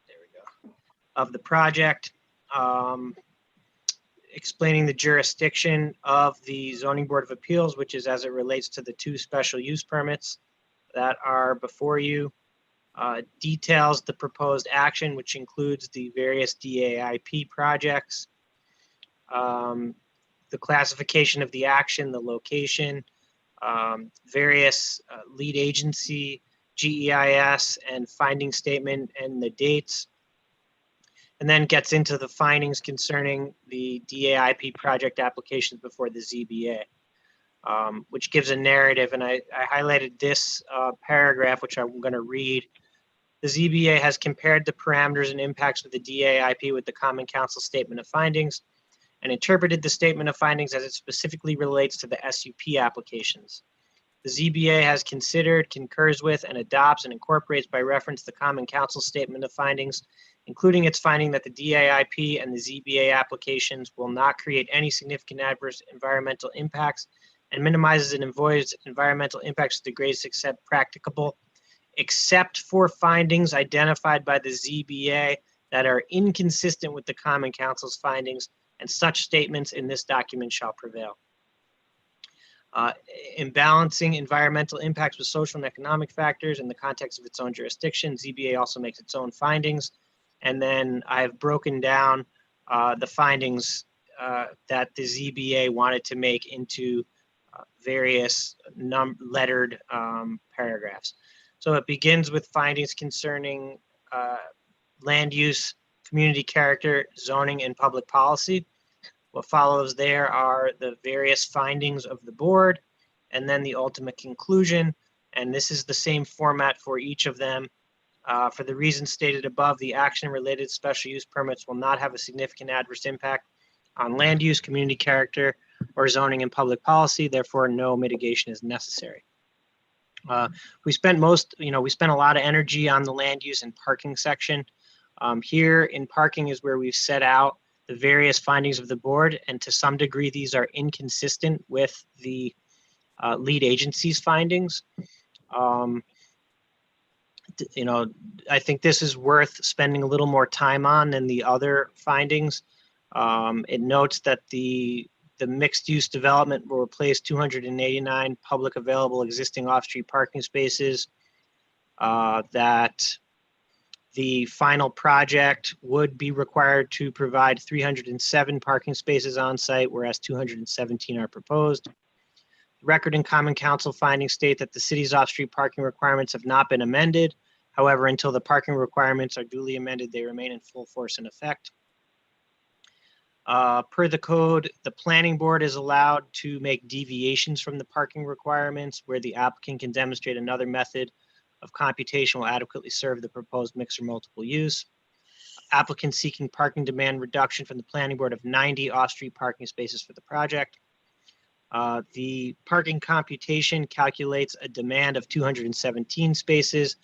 there we go. Of the project, explaining the jurisdiction of the Zoning Board of Appeals, which is as it relates to the 2 special use permits that are before you. Details the proposed action, which includes the various DAIP projects, the classification of the action, the location, various lead agency, GEIS, and finding statement, and the dates. And then gets into the findings concerning the DAIP project applications before the ZBA, which gives a narrative. And I highlighted this paragraph, which I'm going to read. The ZBA has compared the parameters and impacts of the DAIP with the Common Council Statement of Findings and interpreted the Statement of Findings as it specifically relates to the SUP applications. The ZBA has considered, concurs with, and adopts and incorporates by reference the Common Council Statement of Findings, including its finding that the DAIP and the ZBA applications will not create any significant adverse environmental impacts and minimizes and avoids environmental impacts to the greatest extent practicable, except for findings identified by the ZBA that are inconsistent with the Common Council's findings, and such statements in this document shall prevail. In balancing environmental impacts with social and economic factors in the context of its own jurisdiction, ZBA also makes its own findings. And then I've broken down the findings that the ZBA wanted to make into various lettered paragraphs. So it begins with findings concerning land use, community character, zoning, and public policy. What follows there are the various findings of the board, and then the ultimate conclusion. And this is the same format for each of them. For the reasons stated above, the action-related special use permits will not have a significant adverse impact on land use, community character, or zoning and public policy. Therefore, no mitigation is necessary. We spent a lot of energy on the land use and parking section. Here in parking is where we've set out the various findings of the board, and to some degree, these are inconsistent with the lead agency's findings. I think this is worth spending a little more time on than the other findings. It notes that the mixed-use development will replace 289 public available existing off-street parking spaces, that the final project would be required to provide 307 parking spaces on site, whereas 217 are proposed. The record and Common Council findings state that the city's off-street parking requirements have not been amended. However, until the parking requirements are duly amended, they remain in full force and effect. Per the code, the planning board is allowed to make deviations from the parking requirements where the applicant can demonstrate another method of computation will adequately serve the proposed mixed or multiple use. Applicant seeking parking demand reduction from the planning board of 90 off-street parking spaces for the project. The parking computation calculates a demand of 217 spaces.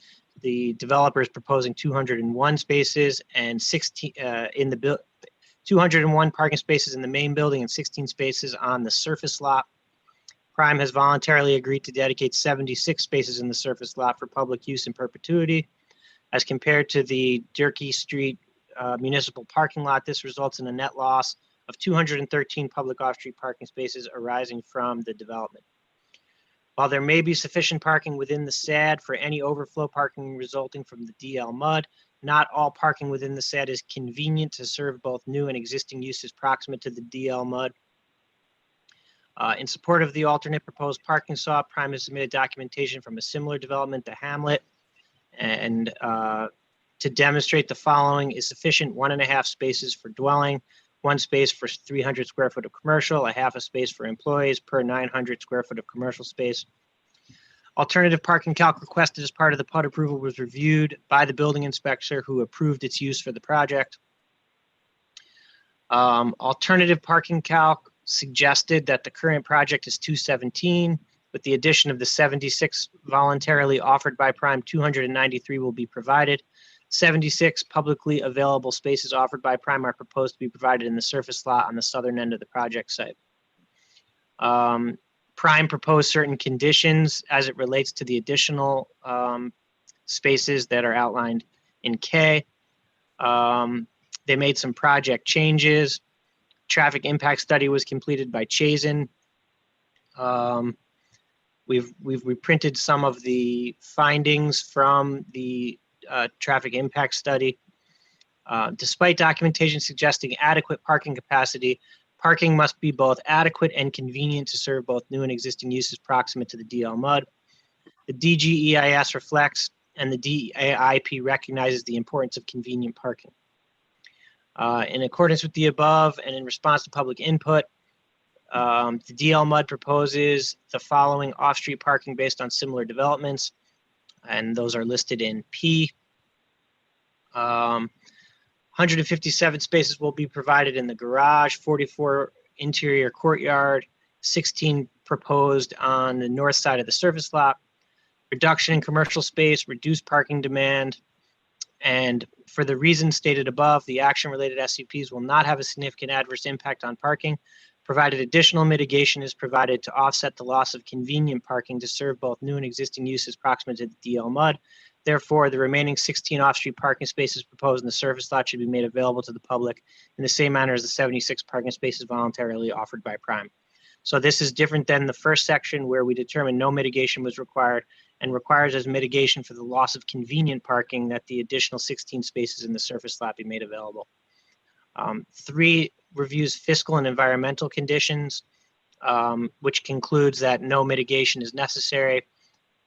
The developer is proposing 201 spaces and 201 parking spaces in the main building and 16 spaces on the surface lot. Prime has voluntarily agreed to dedicate 76 spaces in the surface lot for public use in perpetuity. As compared to the Durkee Street municipal parking lot, this results in a net loss of 213 public off-street parking spaces arising from the development. While there may be sufficient parking within the SAD for any overflow parking resulting from the DL mud, not all parking within the SAD is convenient to serve both new and existing uses proximate to the DL mud. In support of the alternate proposed parking saw, Prime has submitted documentation from a similar development to Hamlet. And to demonstrate the following is sufficient: 1.5 spaces for dwelling, 1 space for 300 square foot of commercial, a half a space for employees per 900 square foot of commercial space. Alternative parking calc requested as part of the PUD approval was reviewed by the building inspector who approved its use for the project. Alternative parking calc suggested that the current project is 217. With the addition of the 76 voluntarily offered by Prime, 293 will be provided. 76 publicly available spaces offered by Prime are proposed to be provided in the surface lot on the southern end of the project site. Prime proposed certain conditions as it relates to the additional spaces that are outlined in K. They made some project changes. Traffic impact study was completed by Chazen. We've reprinted some of the findings from the traffic impact study. Despite documentation suggesting adequate parking capacity, parking must be both adequate and convenient to serve both new and existing uses proximate to the DL MUD. The DGEIS reflects and the DAIP recognizes the importance of convenient parking. In accordance with the above and in response to public input, the DL MUD proposes the following off-street parking based on similar developments, and those are listed in P. 157 spaces will be provided in the garage, 44 interior courtyard, 16 proposed on the north side of the surface lot. Reduction in commercial space, reduced parking demand, and for the reasons stated above, the action-related SCPs will not have a significant adverse impact on parking, provided additional mitigation is provided to offset the loss of convenient parking to serve both new and existing uses proximate to the DL MUD. Therefore, the remaining 16 off-street parking spaces proposed in the surface lot should be made available to the public in the same manner as the 76 parking spaces voluntarily offered by Prime. So this is different than the first section where we determined no mitigation was required and requires as mitigation for the loss of convenient parking that the additional 16 spaces in the surface lot be made available. 3 reviews fiscal and environmental conditions, which concludes that no mitigation is necessary.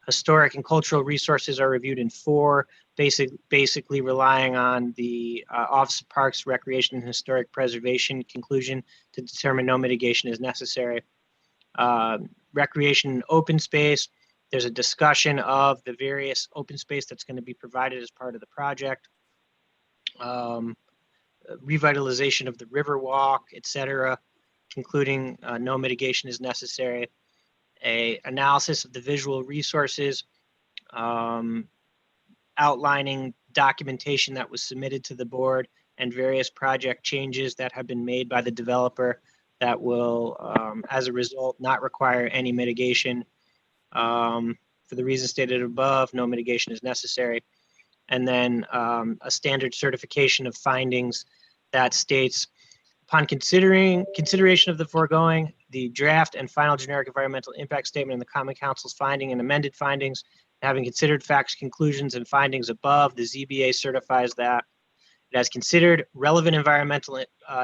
Historic and cultural resources are reviewed in 4, basically relying on the Office of Parks, Recreation, and Historic Preservation conclusion to determine no mitigation is necessary. Recreation and open space, there's a discussion of the various open space that's going to be provided as part of the project. Revitalization of the river walk, etc., concluding no mitigation is necessary. A analysis of the visual resources, outlining documentation that was submitted to the board and various project changes that have been made by the developer that will, as a result, not require any mitigation. For the reasons stated above, no mitigation is necessary. And then a standard certification of findings that states, upon consideration of the foregoing, the draft and final generic environmental impact statement and the Common Council's finding and amended findings, having considered facts, conclusions, and findings above, the ZBA certifies that it has considered relevant environmental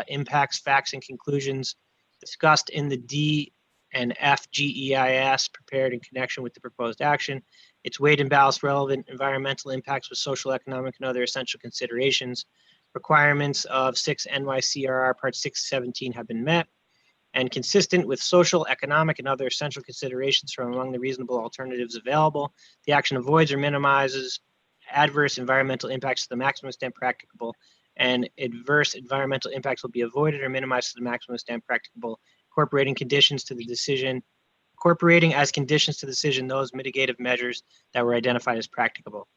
impacts, facts, and conclusions discussed in the D and F GEIS prepared in connection with the proposed action. It's weighed and balanced relevant environmental impacts with social, economic, and other essential considerations. Requirements of 6 NYCRR Part 617 have been met, and consistent with social, economic, and other essential considerations from among the reasonable alternatives available, the action avoids or minimizes adverse environmental impacts to the maximum extent practicable, and adverse environmental impacts will be avoided or minimized to the maximum extent practicable, incorporating conditions to the decision, incorporating as conditions to the decision those mitigative measures that were identified as practicable.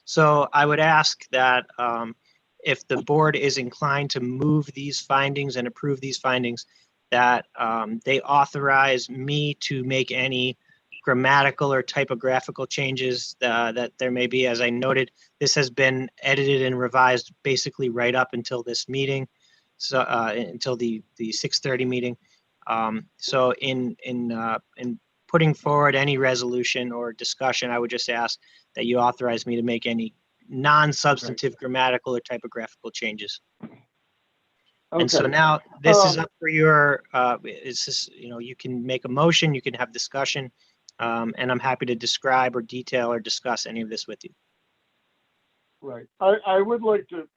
So I would ask that if the board is inclined to move these findings and approve these findings, that they authorize me to make any grammatical or typographical changes that there may be. As I noted, this has been edited and revised basically right up until this meeting, so until the 6:30 meeting. So in putting forward any resolution or discussion, I would just ask that you authorize me to make any non-substantive grammatical or typographical changes. Okay. And so now this is up for your, it's just, you can make a motion, you can have discussion, and I'm happy to describe or detail or discuss any of this with you. Right. I would like to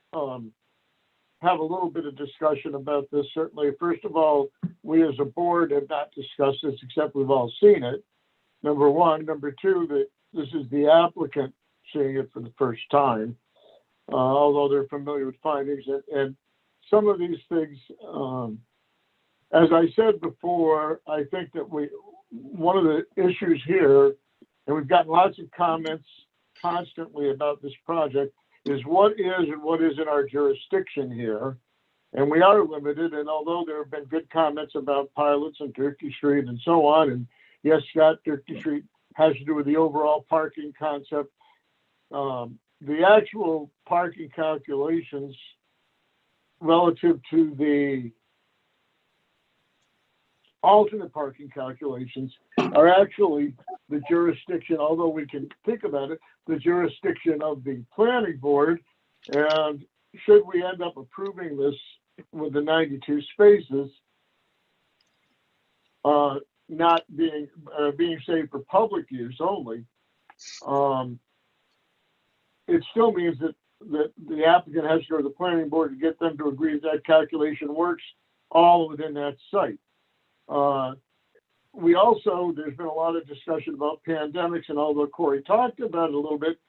have a little bit of discussion about this. Certainly, first of all, we as a board have not discussed this, except we've all seen it. Number one. Number two, that this is the applicant seeing it for the first time, although they're familiar with findings. And some of these things as I said before, I think that one of the issues here, and we've gotten lots of comments constantly about this project, is what is and what isn't our jurisdiction here. And we are limited, and although there have been good comments about pilots and Turkey Street and so on, and yes, Scott, Turkey Street has to do with the overall parking concept. The actual parking calculations relative to the alternate parking calculations are actually the jurisdiction, although we can think about it, the jurisdiction of the planning board. And should we end up approving this with the 92 spaces, not being saved for public use only, it still means that the applicant has to go to the planning board to get them to agree that calculation works all within that site. We also, there's been a lot of discussion about pandemics, and although Corey talked about it a little bit,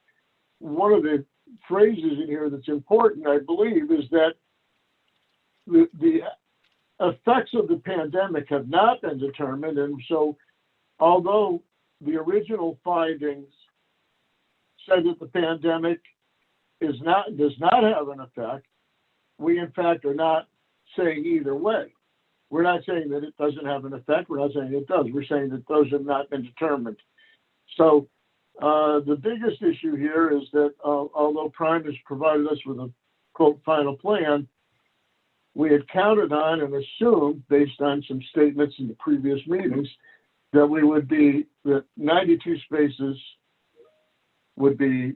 one of the phrases in here that's important, I believe, is that the effects of the pandemic have not been determined. And so although the original findings said that the pandemic does not have an effect, we in fact are not saying either way. We're not saying that it doesn't have an effect. We're not saying it does. We're saying that those have not been determined. So the biggest issue here is that although Prime has provided us with a quote final plan, we had counted on and assumed, based on some statements in the previous meetings, that 92 spaces would be,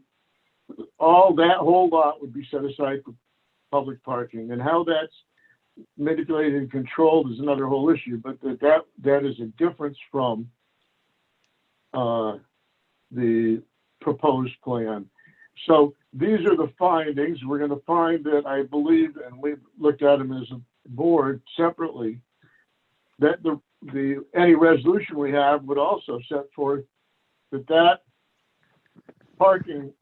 all that whole lot would be set aside for public parking. And how that's manipulated and controlled is another whole issue, but that is a difference from the proposed plan. So these are the findings. We're going to find that, I believe, and we've looked at them as a board separately, that any resolution we have would also set forth that parking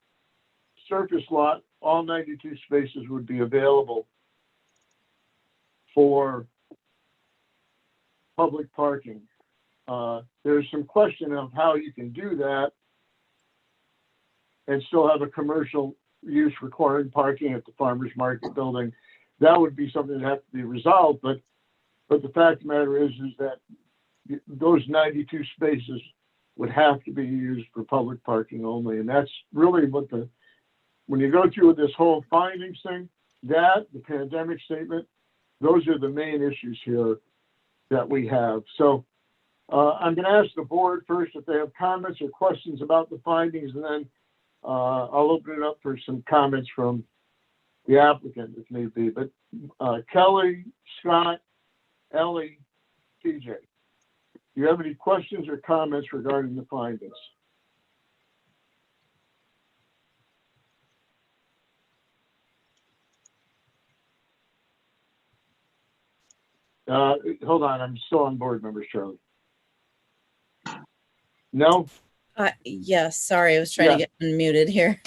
surface lot, all 92 spaces would be available for public parking. There's some question of how you can do that and still have a commercial use requiring parking at the farmer's market building. That would be something that has to be resolved, but the fact of the matter is that those 92 spaces would have to be used for public parking only. And that's really what when you go through this whole findings thing, the pandemic statement, those are the main issues here that we have. So I'm going to ask the board first if they have comments or questions about the findings, and then I'll open it up for some comments from the applicant if need be. But Kelly, Scott, Ellie, TJ, do you have any questions or comments regarding the findings? Hold on, I'm still on board members, Charlie. No? Yes, sorry, I was trying to get unmuted here.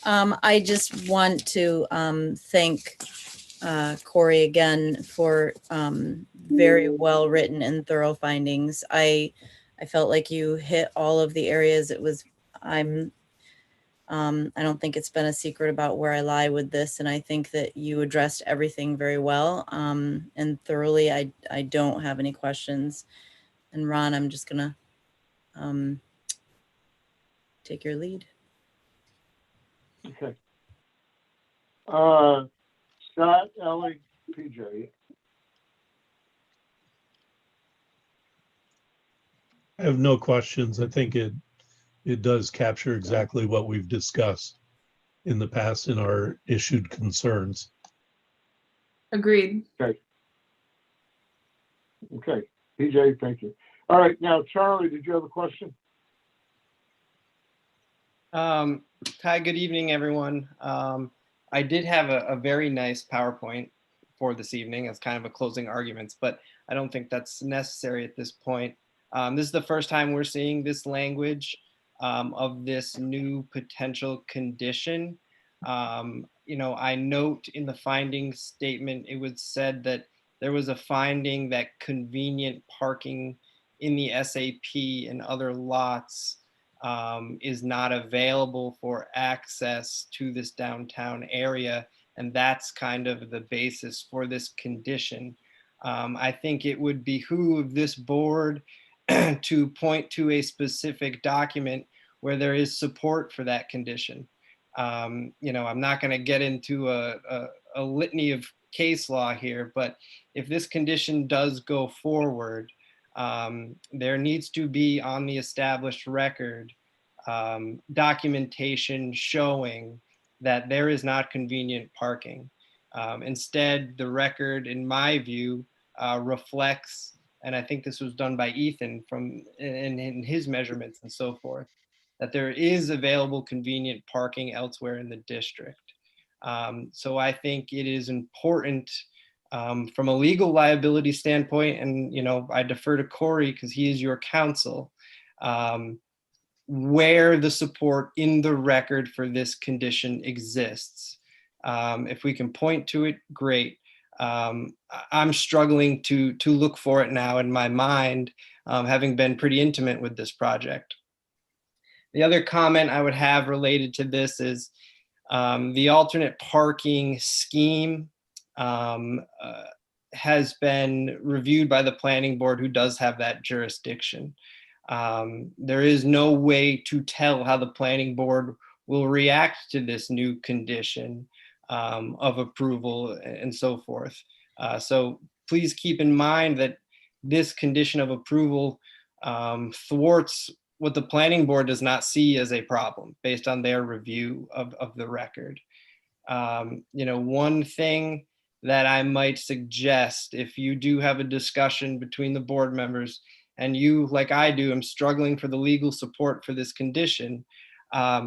I just want to thank Corey again for very well written and thorough findings. I felt like you hit all of the areas. I don't think it's been a secret about where I lie with this, and I think that you addressed everything very well and thoroughly. I don't have any questions. And Ron, I'm just gonna take your lead. Okay. Scott, Ellie, PJ. I have no questions. I think it does capture exactly what we've discussed in the past in our issued concerns. Agreed. Okay. Okay. PJ, thank you. All right. Now, Charlie, did you have a question? Hi, good evening, everyone. I did have a very nice PowerPoint for this evening as kind of a closing arguments, but I don't think that's necessary at this point. This is the first time we're seeing this language of this new potential condition. I note in the findings statement, it was said that there was a finding that convenient parking in the SAP and other lots is not available for access to this downtown area. And that's kind of the basis for this condition. I think it would behoove this board to point to a specific document where there is support for that condition. You know, I'm not going to get into a litany of case law here, but if this condition does go forward, there needs to be on the established record documentation showing that there is not convenient parking. Instead, the record, in my view, reflects, and I think this was done by Ethan in his measurements and so forth, that there is available convenient parking elsewhere in the district. So I think it is important from a legal liability standpoint, and you know, I defer to Corey because he is your counsel, where the support in the record for this condition exists. If we can point to it, great. I'm struggling to look for it now in my mind, having been pretty intimate with this project. The other comment I would have related to this is the alternate parking scheme has been reviewed by the planning board, who does have that jurisdiction. There is no way to tell how the planning board will react to this new condition of approval and so forth. So please keep in mind that this condition of approval thwarts what the planning board does not see as a problem based on their review of the record. You know, one thing that I might suggest, if you do have a discussion between the board members and you, like I do, am struggling for the legal support for this condition,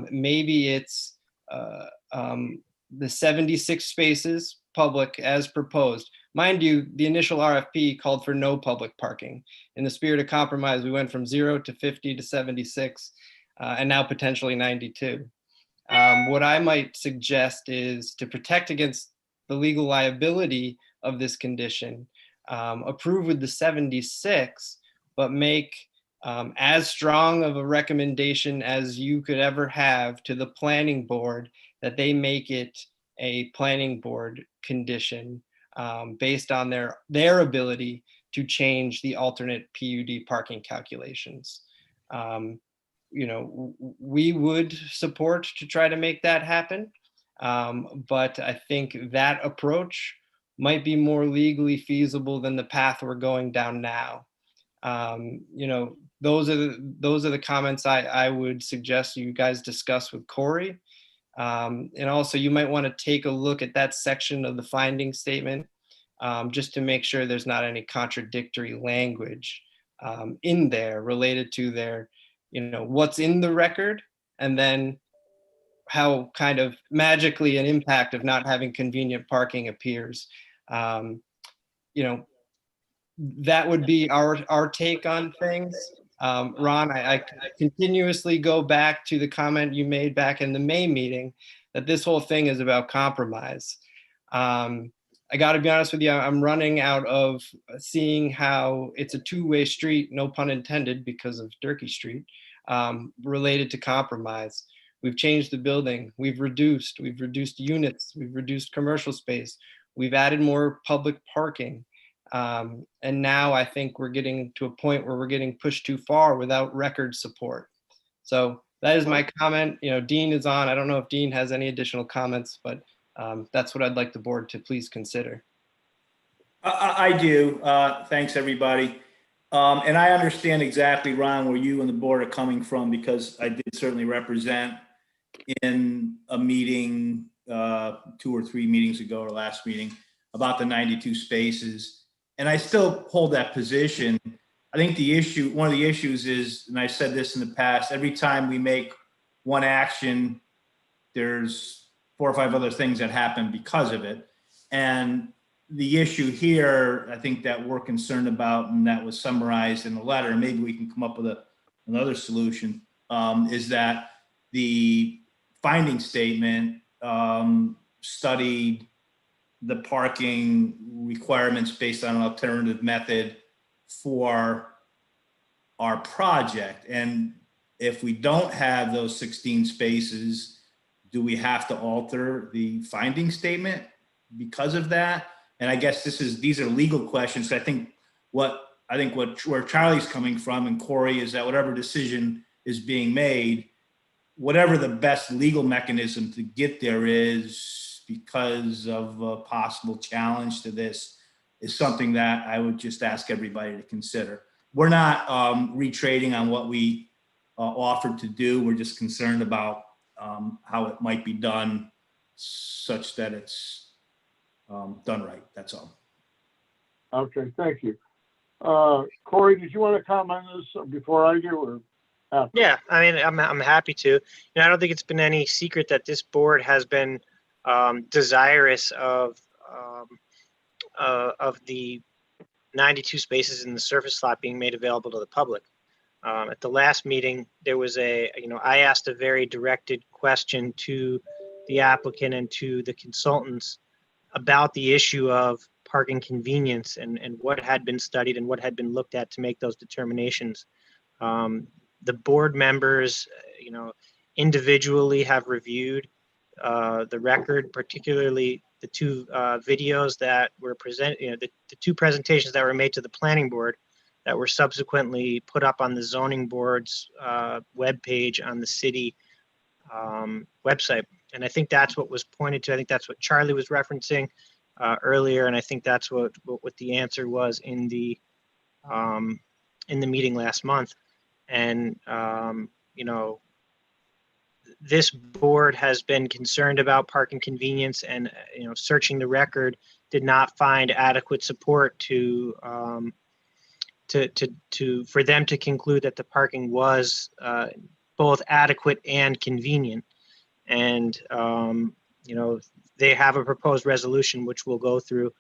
maybe it's the 76 spaces public as proposed. Mind you, the initial RFP called for no public parking. In the spirit of compromise, we went from 0 to 50 to 76, and now potentially 92. What I might suggest is, to protect against the legal liability of this condition, approve with the 76, but make as strong of a recommendation as you could ever have to the planning board, that they make it a planning board condition based on their ability to change the alternate PUD parking calculations. You know, we would support to try to make that happen, but I think that approach might be more legally feasible than the path we're going down now. You know, those are the comments I would suggest you guys discuss with Corey. And also, you might want to take a look at that section of the finding statement just to make sure there's not any contradictory language in there related to their, you know, what's in the record, and then how kind of magically an impact of not having convenient parking appears. You know, that would be our take on things. Ron, I continuously go back to the comment you made back in the May meeting that this whole thing is about compromise. I got to be honest with you, I'm running out of seeing how it's a two-way street, no pun intended, because of Durkee Street, related to compromise. We've changed the building, we've reduced units, we've reduced commercial space, we've added more public parking. And now I think we're getting to a point where we're getting pushed too far without record support. So that is my comment. You know, Dean is on. I don't know if Dean has any additional comments, but that's what I'd like the board to please consider. I do. Thanks, everybody. And I understand exactly, Ron, where you and the board are coming from, because I did certainly represent in a meeting 2 or 3 meetings ago, or last meeting, about the 92 spaces. And I still hold that position. I think one of the issues is, and I've said this in the past, every time we make one action, there's 4 or 5 other things that happen because of it. And the issue here, I think that we're concerned about, and that was summarized in the letter, and maybe we can come up with another solution, is that the finding statement studied the parking requirements based on an alternative method for our project. And if we don't have those 16 spaces, do we have to alter the finding statement because of that? And I guess these are legal questions. I think where Charlie's coming from and Corey is that whatever decision is being made, whatever the best legal mechanism to get there is, because of a possible challenge to this, is something that I would just ask everybody to consider. We're not retrading on what we offered to do. We're just concerned about how it might be done such that it's done right. That's all. Okay, thank you. Corey, did you want to comment on this before I do, or after? Yeah, I mean, I'm happy to. I don't think it's been any secret that this board has been desirous of the 92 spaces in the surface lot being made available to the public. At the last meeting, there was I asked a very directed question to the applicant and to the consultants about the issue of parking convenience and what had been studied and what had been looked at to make those determinations. The board members, individually have reviewed the record, particularly the two videos that were presented, the two presentations that were made to the planning board that were subsequently put up on the zoning board's webpage on the city website. And I think that's what was pointed to. I think that's what Charlie was referencing earlier. And I think that's what the answer was in the meeting last month. And, this board has been concerned about parking convenience and, searching the record did not find adequate support for them to conclude that the parking was both adequate and convenient. And, they have a proposed resolution which we'll go through,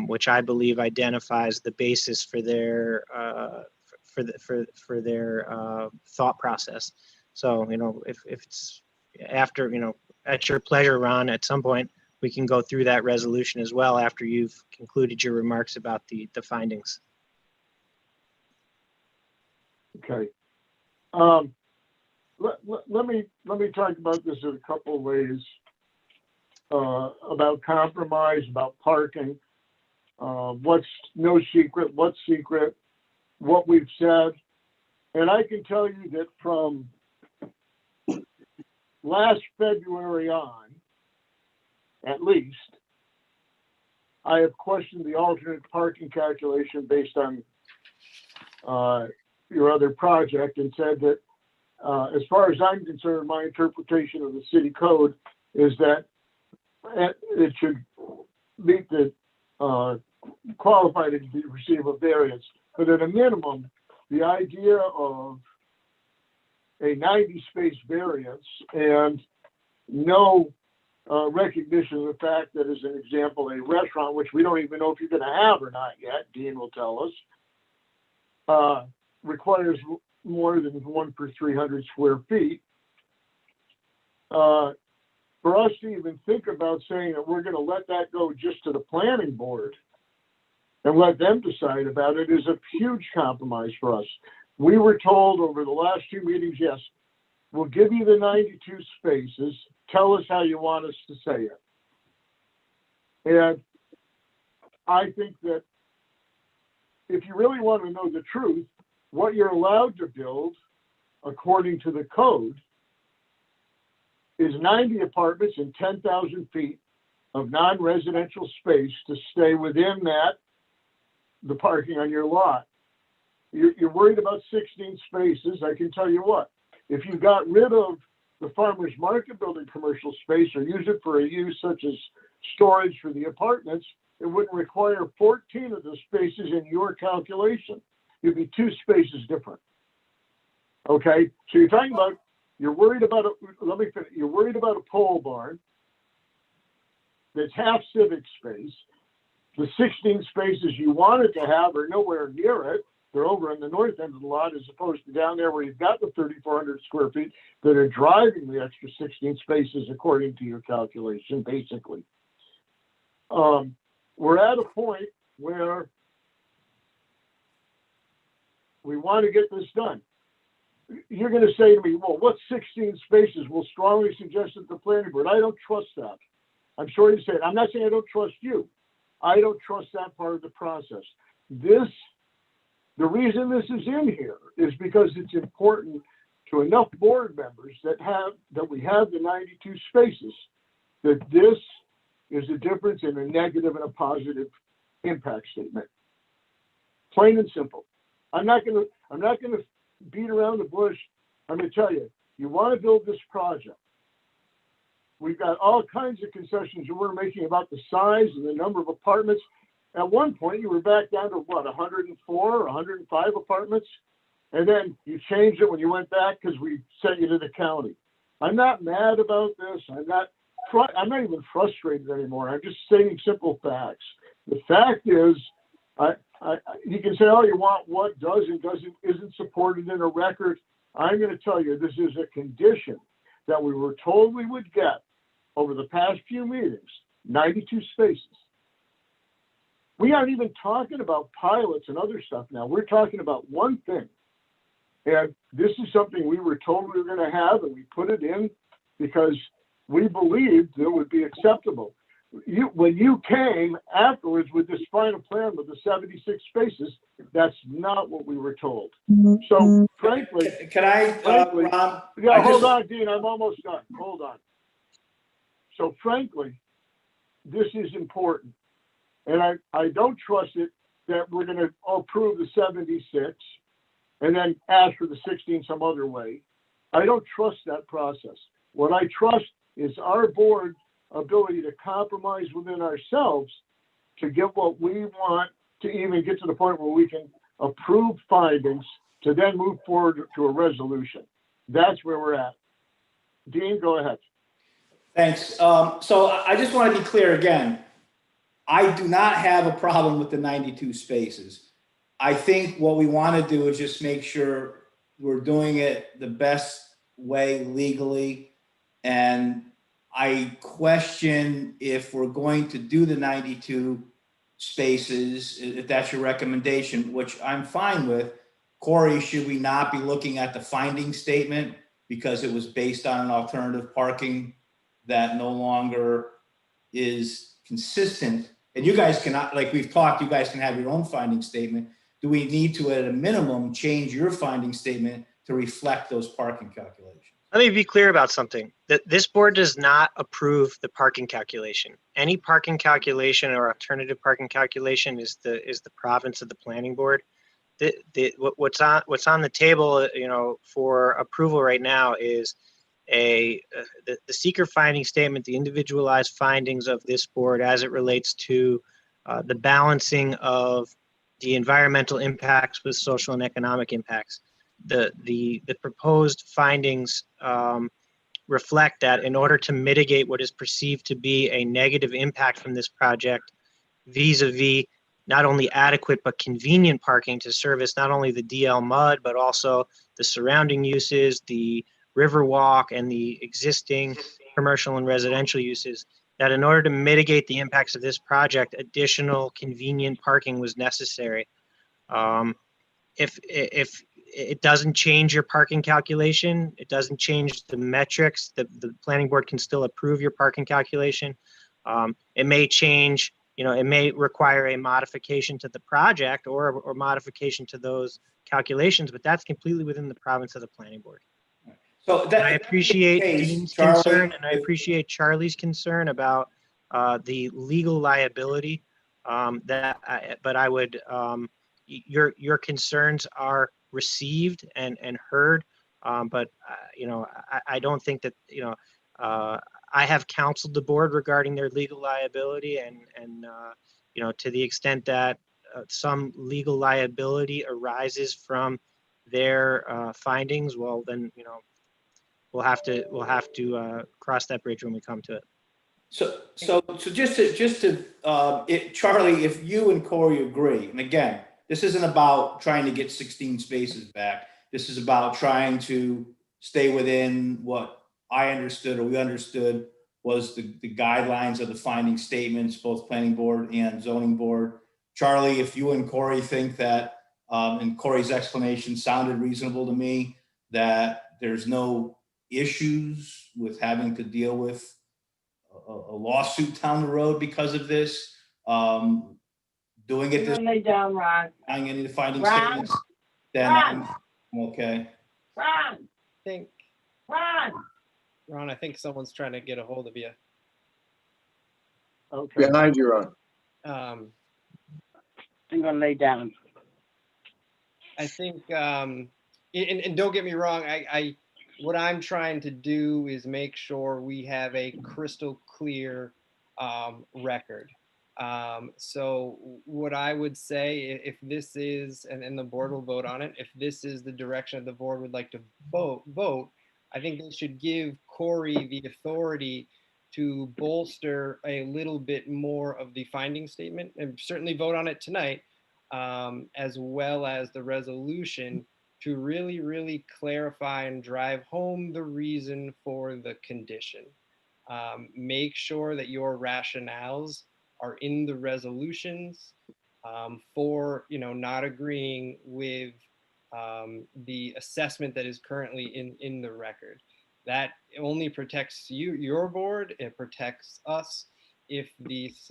which I believe identifies the basis for their thought process. So, if it's after, at your pleasure, Ron, at some point, we can go through that resolution as well after you've concluded your remarks about the findings. Okay. Let me talk about this in a couple of ways, about compromise, about parking, what's no secret, what's secret, what we've said. And I can tell you that from last February on, at least, I have questioned the alternate parking calculation based on your other project and said that as far as I'm concerned, my interpretation of the city code is that it should meet the qualify to receive a variance. But at a minimum, the idea of a 90 space variance and no recognition of the fact that, as an example, a restaurant, which we don't even know if you're going to have or not yet, Dean will tell us, requires more than 1 per 300 square feet. For us to even think about saying that we're going to let that go just to the planning board and let them decide about it is a huge compromise for us. We were told over the last 2 meetings, yes, we'll give you the 92 spaces. Tell us how you want us to say it. And I think that if you really want to know the truth, what you're allowed to build, according to the code, is 90 apartments and 10,000 feet of non-residential space to stay within that, the parking on your lot. You're worried about 16 spaces. I can tell you what, if you got rid of the farmer's market building commercial space or use it for a use such as storage for the apartments, it wouldn't require 14 of the spaces in your calculation. It'd be 2 spaces different. Okay, so you're talking about, you're worried about you're worried about a pole barn that's half civic space. The 16 spaces you wanted to have are nowhere near it. They're over on the north end of the lot as opposed to down there where you've got the 3,400 square feet that are driving the extra 16 spaces according to your calculation, basically. We're at a point where we want to get this done. You're going to say to me, well, what's 16 spaces? Will strongly suggest that the planning board. I don't trust that. I'm sorry to say it. I'm not saying I don't trust you. I don't trust that part of the process. The reason this is in here is because it's important to enough board members that we have the 92 spaces, that this is a difference in a negative and a positive impact statement. Plain and simple. I'm not gonna beat around the bush. I'm gonna tell you, you want to build this project. We've got all kinds of concessions that we're making about the size and the number of apartments. At one point, you were back down to what, 104 or 105 apartments? And then you changed it when you went back because we sent you to the county. I'm not mad about this. I'm not even frustrated anymore. I'm just stating simple facts. The fact is, you can say all you want, what does and isn't supported in a record. I'm going to tell you, this is a condition that we were told we would get over the past few meetings, 92 spaces. We aren't even talking about pilots and other stuff now. We're talking about one thing. And this is something we were told we were going to have, and we put it in because we believed it would be acceptable. When you came afterwards with this final plan with the 76 spaces, that's not what we were told. So frankly, Ron, yeah, hold on, Dean, I'm almost done. Hold on. So frankly, this is important. And I don't trust it that we're going to approve the 76 and then ask for the 16 some other way. I don't trust that process. What I trust is our board's ability to compromise within ourselves to get what we want, to even get to the point where we can approve findings to then move forward to a resolution. That's where we're at. Dean, go ahead. Thanks. So I just want to be clear again. I do not have a problem with the 92 spaces. I think what we want to do is just make sure we're doing it the best way legally. And I question if we're going to do the 92 spaces, if that's your recommendation, which I'm fine with. Corey, should we not be looking at the finding statement because it was based on an alternative parking that no longer is consistent? And you guys cannot, like we've talked, you guys can have your own finding statement. Do we need to, at a minimum, change your finding statement to reflect those parking calculations? Let me be clear about something. That this board does not approve the parking calculation. Any parking calculation or alternative parking calculation is the province of the planning board. What's on the table, for approval right now is the seeker finding statement, the individualized findings of this board as it relates to the balancing of the environmental impacts with social and economic impacts. The proposed findings reflect that in order to mitigate what is perceived to be a negative impact from this project, vis-a-vis not only adequate but convenient parking to service not only the DL mud, but also the surrounding uses, the Riverwalk, and the existing commercial and residential uses, that in order to mitigate the impacts of this project, additional convenient parking was necessary. If it doesn't change your parking calculation, it doesn't change the metrics, the planning board can still approve your parking calculation. It may change, it may require a modification to the project or modification to those calculations, but that's completely within the province of the planning board. So I appreciate Dean's concern, and I appreciate Charlie's concern about the legal liability. But I would, your concerns are received and heard, but I don't think that I have counseled the board regarding their legal liability, and to the extent that some legal liability arises from their findings, well then we'll have to cross that bridge when we come to it. So just to Charlie, if you and Corey agree, and again, this isn't about trying to get 16 spaces back. This is about trying to stay within what I understood or we understood was the guidelines of the finding statements, both planning board and zoning board. Charlie, if you and Corey think that, and Corey's explanation sounded reasonable to me, that there's no issues with having to deal with a lawsuit down the road because of this, doing it this, Lay down, Ron. any of the finding Ron. statements, then Ron. I'm okay. Ron. think, Ron. Ron, I think someone's trying to get a hold of you. Okay. Behind you, Ron. Um, I'm gonna lay down. I think, and don't get me wrong, what I'm trying to do is make sure we have a crystal clear record. So what I would say, if this is, and the board will vote on it, if this is the direction the board would like to vote, I think they should give Corey the authority to bolster a little bit more of the finding statement, and certainly vote on it tonight, as well as the resolution, to really, really clarify and drive home the reason for the condition. Make sure that your rationales are in the resolutions for, not agreeing with the assessment that is currently in the record. That only protects your board. It protects us if this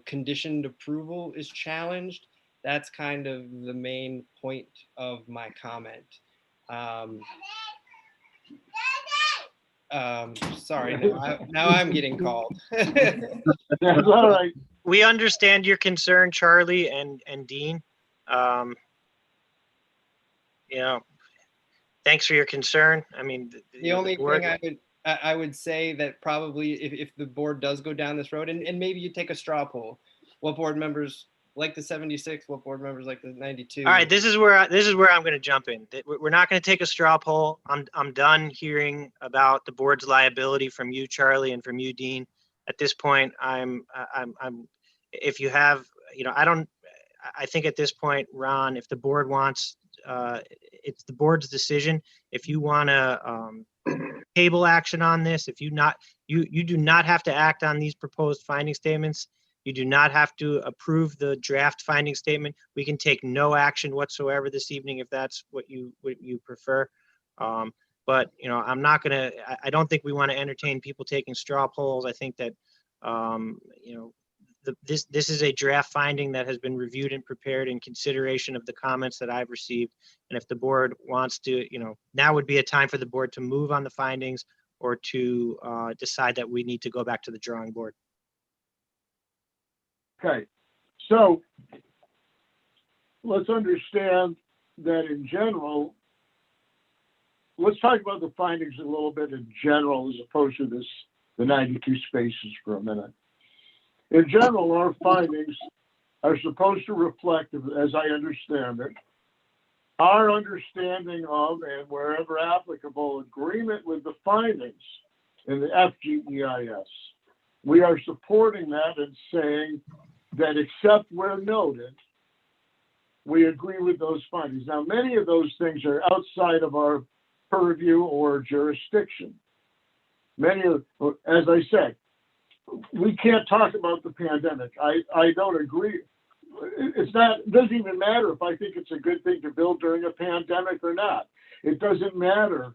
conditioned approval is challenged. That's kind of the main point of my comment. Sorry, now I'm getting called. That's all right. We understand your concern, Charlie and Dean. Thanks for your concern. I mean, the only thing I would say that probably if the board does go down this road, and maybe you take a straw poll, what board members like the 76, what board members like the 92? All right, this is where I'm going to jump in. We're not going to take a straw poll. I'm done hearing about the board's liability from you, Charlie, and from you, Dean. At this point, if you have, I think at this point, Ron, if the board wants, it's the board's decision. If you want to table action on this, if you do not have to act on these proposed finding statements. You do not have to approve the draft finding statement. We can take no action whatsoever this evening if that's what you prefer. But I'm not gonna. I don't think we want to entertain people taking straw polls. I think that this is a draft finding that has been reviewed and prepared in consideration of the comments that I've received. And if the board wants to, now would be a time for the board to move on the findings or to decide that we need to go back to the drawing board. Okay, so let's understand that in general, let's talk about the findings a little bit in general as opposed to the 92 spaces for a minute. In general, our findings are supposed to reflect, as I understand it, our understanding of, and wherever applicable, agreement with the findings in the FGEIS. We are supporting that and saying that except where noted, we agree with those findings. Now, many of those things are outside of our purview or jurisdiction. Many of, as I said, we can't talk about the pandemic. I don't agree. It doesn't even matter if I think it's a good thing to build during a pandemic or not. It doesn't matter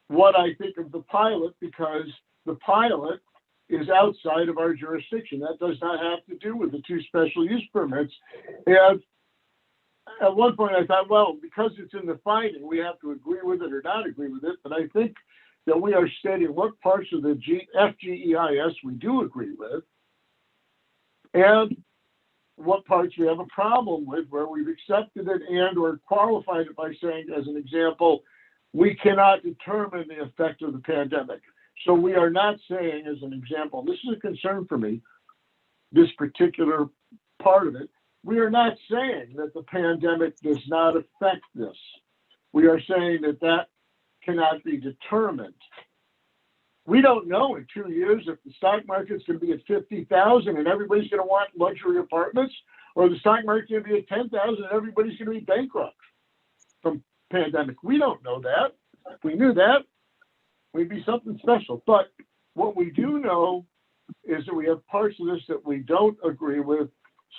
what I think of the pilot because the pilot is outside of our jurisdiction. That does not have to do with the two special use permits. And at one point I thought, well, because it's in the finding, we have to agree with it or not agree with it. But I think that we are stating what parts of the FGEIS we do agree with and what parts we have a problem with where we've accepted it and or qualified it by saying, as an example, we cannot determine the effect of the pandemic. So we are not saying, as an example, this is a concern for me, this particular part of it, we are not saying that the pandemic does not affect this. We are saying that that cannot be determined. We don't know in 2 years if the stock market's going to be at 50,000 and everybody's going to want luxury apartments, or the stock market's going to be at 10,000 and everybody's going to be bankrupt from pandemic. We don't know that. If we knew that, we'd be something special. But What we do know is that we have parts of this that we don't agree with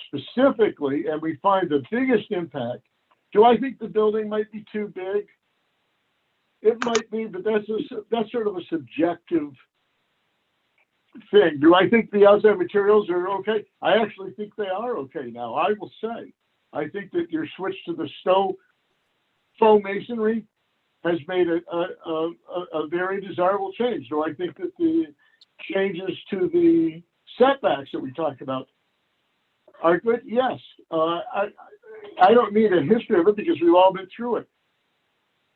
specifically, and we find the biggest impact. Do I think the building might be too big? It might be, but that's sort of a subjective thing. Do I think the outside materials are okay? I actually think they are okay now. I will say, I think that your switch to the faux masonry has made a very desirable change. Do I think that the changes to the setbacks that we talked about are good? Yes. I don't need a history of it because we've all been through it.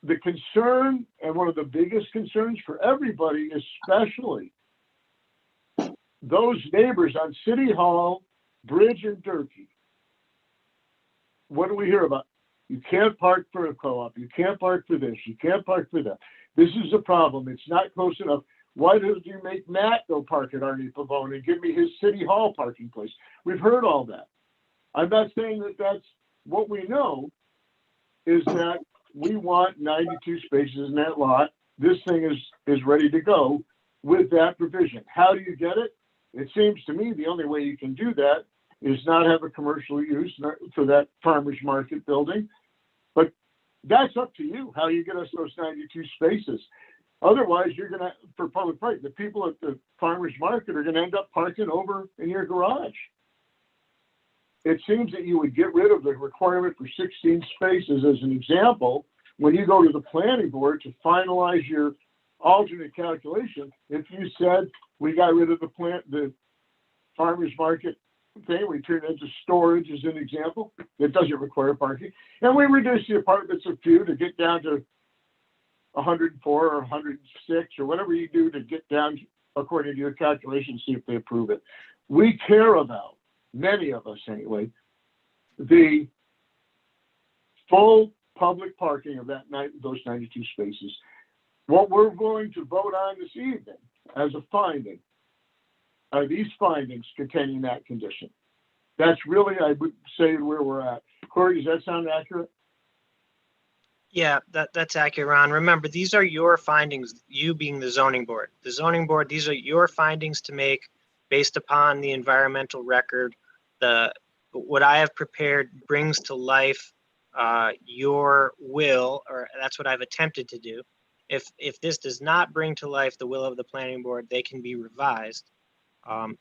The concern, and one of the biggest concerns for everybody, especially those neighbors on City Hall, Bridge, and Durkee. What do we hear about? You can't park for a co-op. You can't park for this. You can't park for that. This is a problem. It's not close enough. Why don't you make Matt go park at Arnie Pavone and give me his City Hall parking place? We've heard all that. I'm not saying that that's what we know, is that we want 92 spaces in that lot. This thing is ready to go with that provision. How do you get it? It seems to me the only way you can do that is not have a commercial use for that farmer's market building. But that's up to you, how you get us those 92 spaces. Otherwise, you're going to, for public parking, the people at the farmer's market are going to end up parking over in your garage. It seems that you would get rid of the requirement for 16 spaces as an example when you go to the planning board to finalize your alternate calculation. If you said we got rid of the farmer's market thing, we turn it into storage as an example, it doesn't require parking, and we reduce the apartments a few to get down to 104 or 106 or whatever you do to get down according to your calculation, see if they approve it. We care about, many of us anyway, the full public parking of those 92 spaces. What we're going to vote on this evening as a finding are these findings containing that condition. That's really, I would say, where we're at. Corey, does that sound accurate? Yeah, that's accurate, Ron. Remember, these are your findings, you being the zoning board. The zoning board, these are your findings to make based upon the environmental record. What I have prepared brings to life your will, or that's what I've attempted to do. If this does not bring to life the will of the planning board, they can be revised.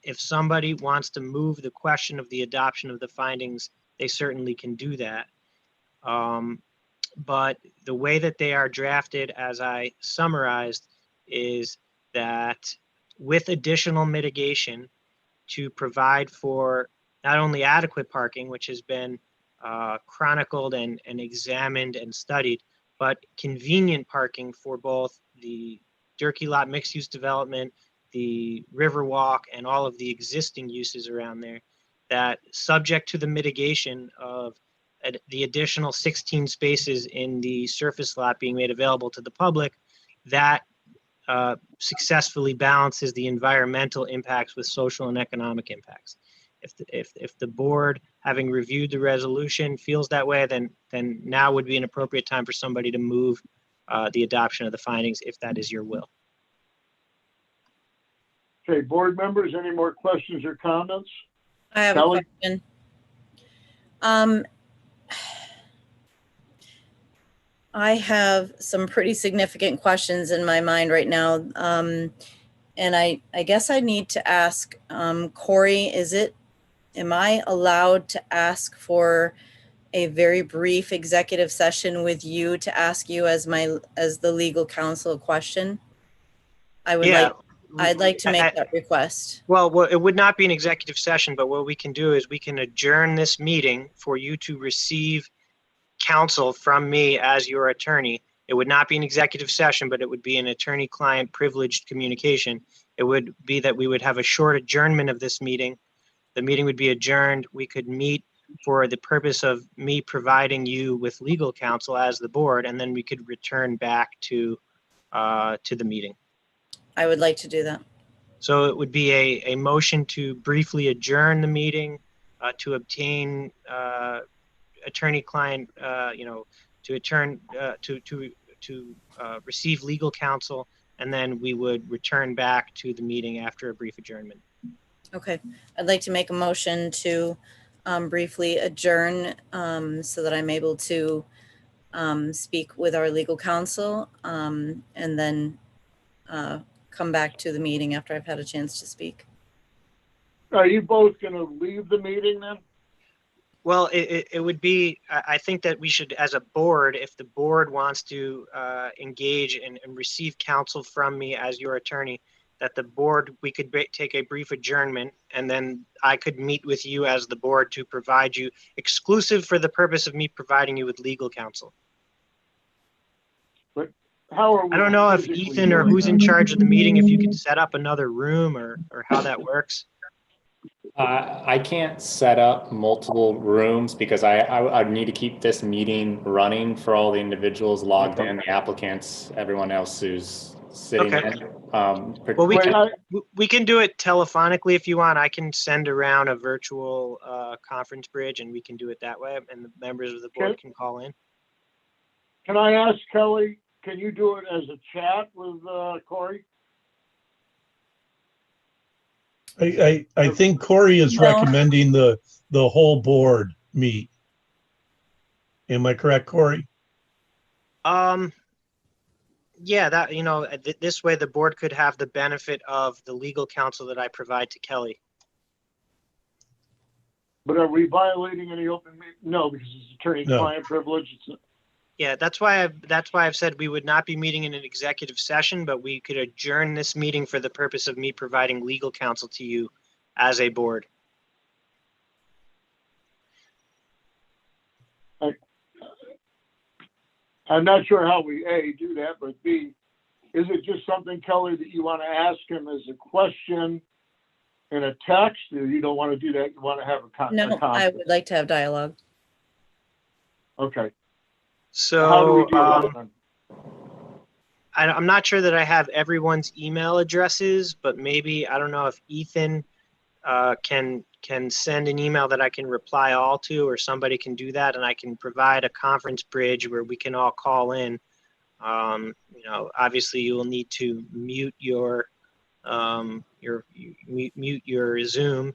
If somebody wants to move the question of the adoption of the findings, they certainly can do that. But the way that they are drafted, as I summarized, is that with additional mitigation to provide for not only adequate parking, which has been chronicled and examined and studied, but convenient parking for both the Durkee Lot mixed-use development, the Riverwalk, and all of the existing uses around there, that subject to the mitigation of the additional 16 spaces in the surface lot being made available to the public, that successfully balances the environmental impacts with social and economic impacts. If the board, having reviewed the resolution, feels that way, then now would be an appropriate time for somebody to move the adoption of the findings, if that is your will. Okay, board members, any more questions or comments? I have Kelly? a question. I have some pretty significant questions in my mind right now. And I guess I need to ask, Corey, am I allowed to ask for a very brief executive session with you to ask you as the legal counsel a question? I'd like to make that request. Well, it would not be an executive session, but what we can do is we can adjourn this meeting for you to receive counsel from me as your attorney. It would not be an executive session, but it would be an attorney-client privileged communication. It would be that we would have a short adjournment of this meeting. The meeting would be adjourned. We could meet for the purpose of me providing you with legal counsel as the board, and then we could return back to the meeting. I would like to do that. So it would be a motion to briefly adjourn the meeting, to obtain attorney-client, to receive legal counsel and then we would return back to the meeting after a brief adjournment. Okay, I'd like to make a motion to briefly adjourn so that I'm able to speak with our legal counsel and then come back to the meeting after I've had a chance to speak. Are you both going to leave the meeting then? Well, it would be, I think that we should, as a board, if the board wants to engage and receive counsel from me as your attorney, that the board, we could take a brief adjournment, and then I could meet with you as the board to provide you exclusive for the purpose of me providing you with legal counsel. But how are we? I don't know if physically Ethan or doing who's that? in charge of the meeting, if you could set up another room or how that works. I can't set up multiple rooms because I need to keep this meeting running for all the individuals logged in, the applicants, everyone else who's sitting Okay. in. Well, we can do it telephonically if you want. I can send around a virtual conference bridge, and we can do it that way, and the members of the board can call in. Can I ask Kelly, can you do it as a chat with Corey? I think Corey is recommending the whole board meet. Am I correct, Corey? Yeah, that, this way the board could have the benefit of the legal counsel that I provide to Kelly. But are we violating any open meeting? No, because it's attorney-client privilege. Yeah, that's why I've said we would not be meeting in an executive session, but we could adjourn this meeting for the purpose of me providing legal counsel to you as a board. I'm not sure how we, A, do that, but B, is it just something, Kelly, that you want to ask him as a question in a text, or you don't want to do that? You want to have a conference? No, I would like to have dialogue. Okay. So how do we do that then? I'm not sure that I have everyone's email addresses, but maybe, I don't know if Ethan can send an email that I can reply all to, or somebody can do that, and I can provide a conference bridge where we can all call in. Obviously you will need to mute your mute your Zoom.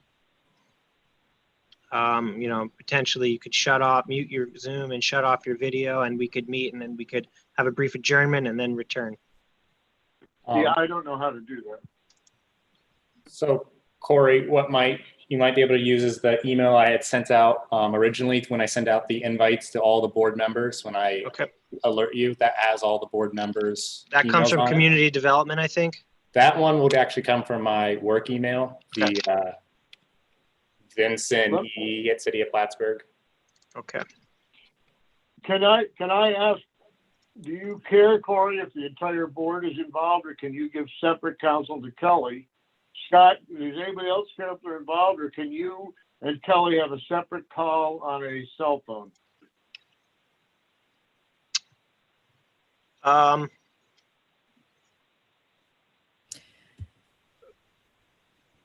Potentially you could mute your Zoom and shut off your video, and we could meet, and then we could have a brief adjournment and then return. Yeah, I don't know how to do that. So Corey, you might be able to use is the email I had sent out originally when I send out the invites to all the board members, when I alert you, that has all the board members. That comes from community development, I think. That one would actually come from my work email, the Vincent E at City of Plattsburgh. Okay. Can I ask, do you care, Corey, if the entire board is involved, or can you give separate counsel to Kelly? Scott, does anybody else care if they're involved, or can you and Kelly have a separate call on a cell phone?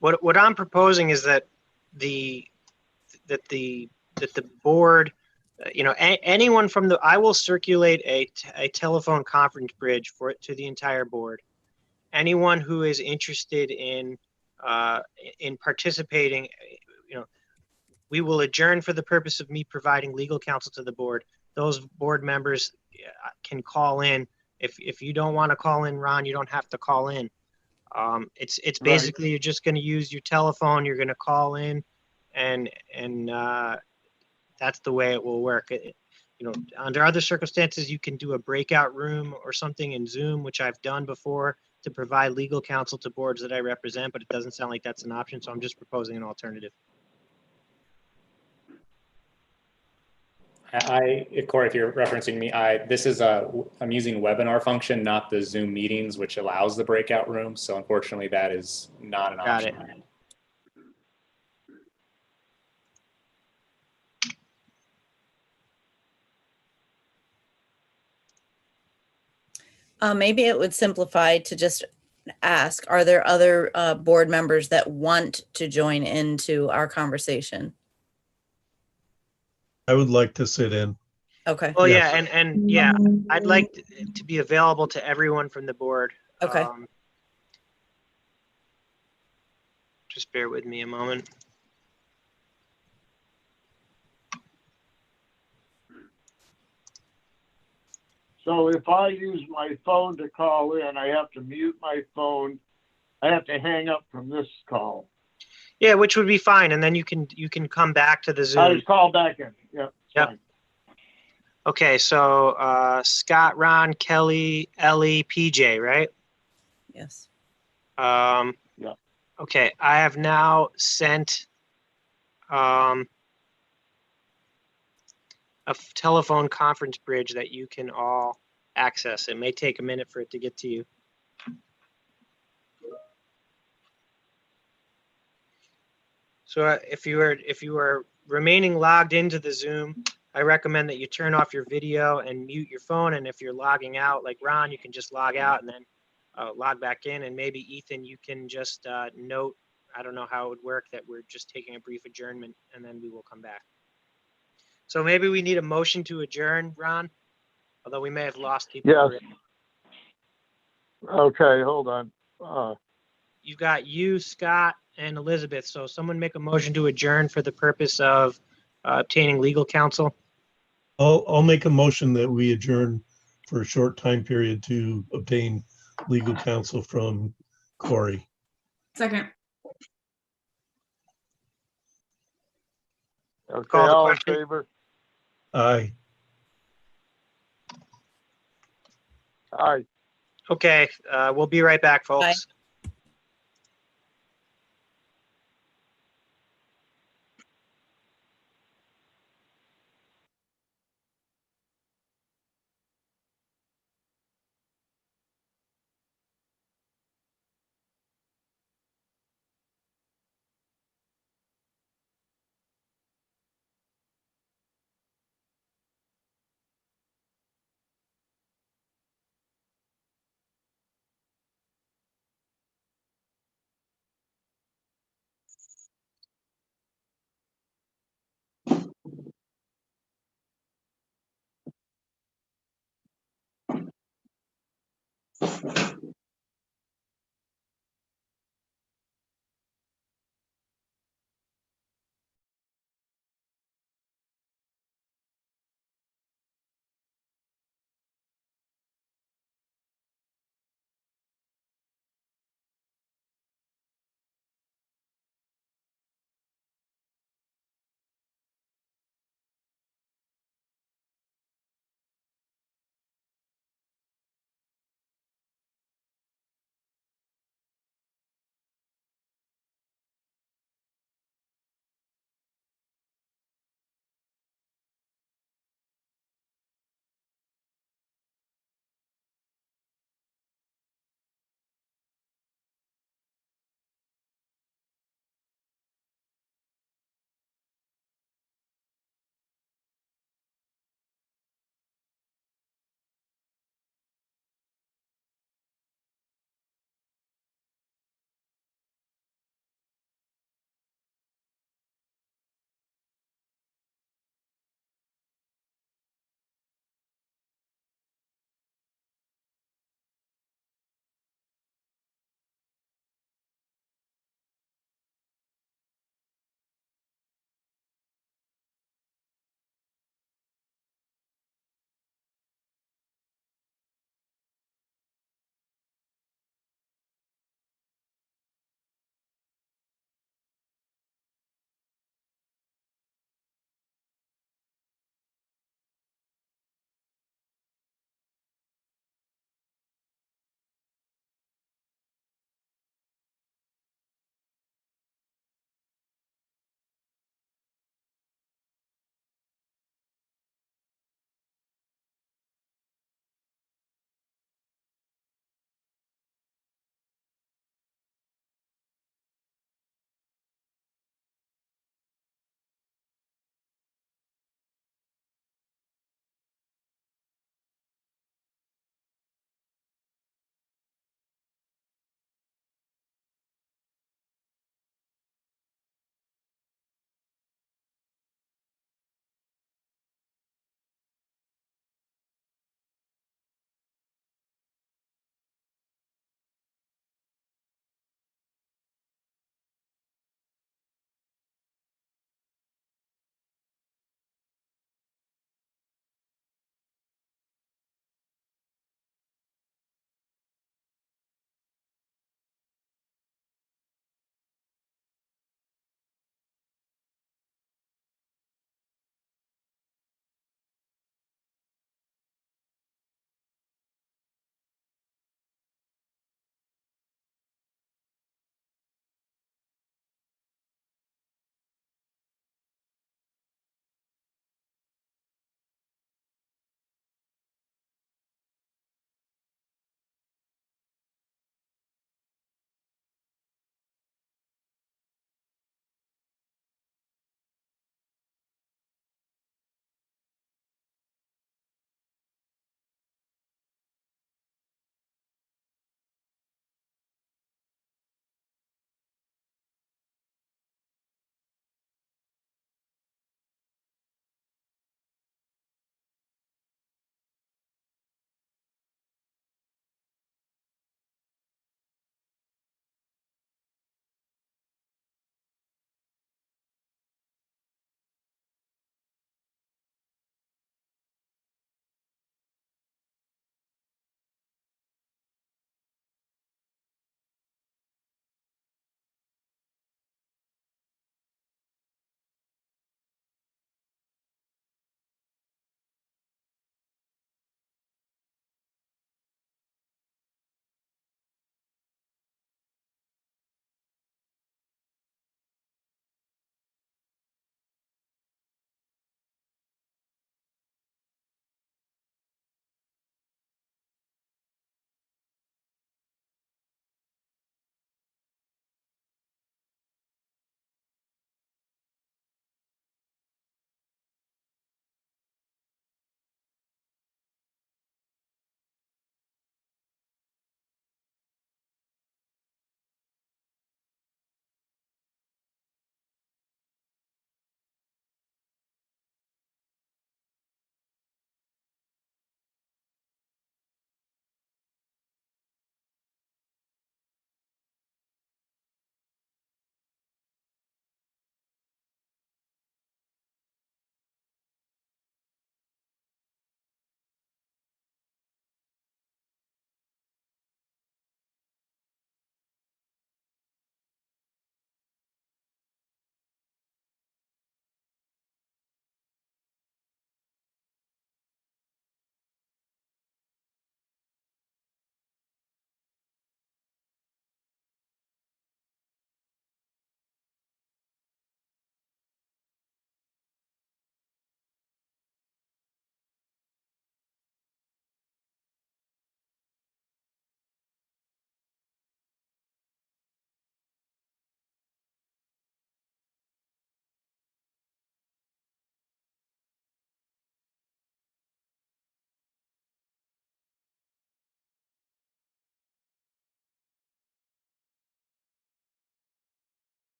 What I'm proposing is that the board, anyone from I will circulate a telephone conference bridge to the entire board. Anyone who is interested in participating, we will adjourn for the purpose of me providing legal counsel to the board. Those board members can call in. If you don't want to call in, Ron, you don't have to call in. It's basically, you're just going to use your telephone. You're going to call in, and that's the way it will work. Under other circumstances, you can do a breakout room or something in Zoom, which I've done before, to provide legal counsel to boards that I represent, but it doesn't sound like that's an option, so I'm just proposing an alternative. Corey, if you're referencing me, I'm using webinar function, not the Zoom meetings, which allows the breakout room. So unfortunately, that is not an option. Got it. Maybe it would simplify to just ask, are there other board members that want to join into our conversation? I would like to sit in. Okay. Well, Yes. yeah, and yeah, I'd like to be available to everyone from the board. Okay. Just bear with me a moment. So if I use my phone to call in, I have to mute my phone. I have to hang up from this call. Yeah, which would be fine, and then you can come back to the I Zoom. just call back in. Yep. Yep. Fine. Okay, so Scott, Ron, Kelly, Ellie, PJ, right? Yes. Yeah. Okay, I have now sent a telephone conference bridge that you can all access. It may take a minute for it to get to you. So if you are remaining logged into the Zoom, I recommend that you turn off your video and mute your phone. And if you're logging out, like Ron, you can just log out and then log back in. And maybe Ethan, you can just note, I don't know how it would work, that we're just taking a brief adjournment and then we will come back. So maybe we need a motion to adjourn, Ron, although we may have lost people. Yes. already. Okay, hold on. You've got you, Scott, and Elizabeth. So someone make a motion to adjourn for the purpose of obtaining legal counsel. I'll make a motion that we adjourn for a short time period to obtain legal counsel from Corey. Second. Okay, Call the all in question. favor? Aye. Aye. Okay, we'll be right back, folks.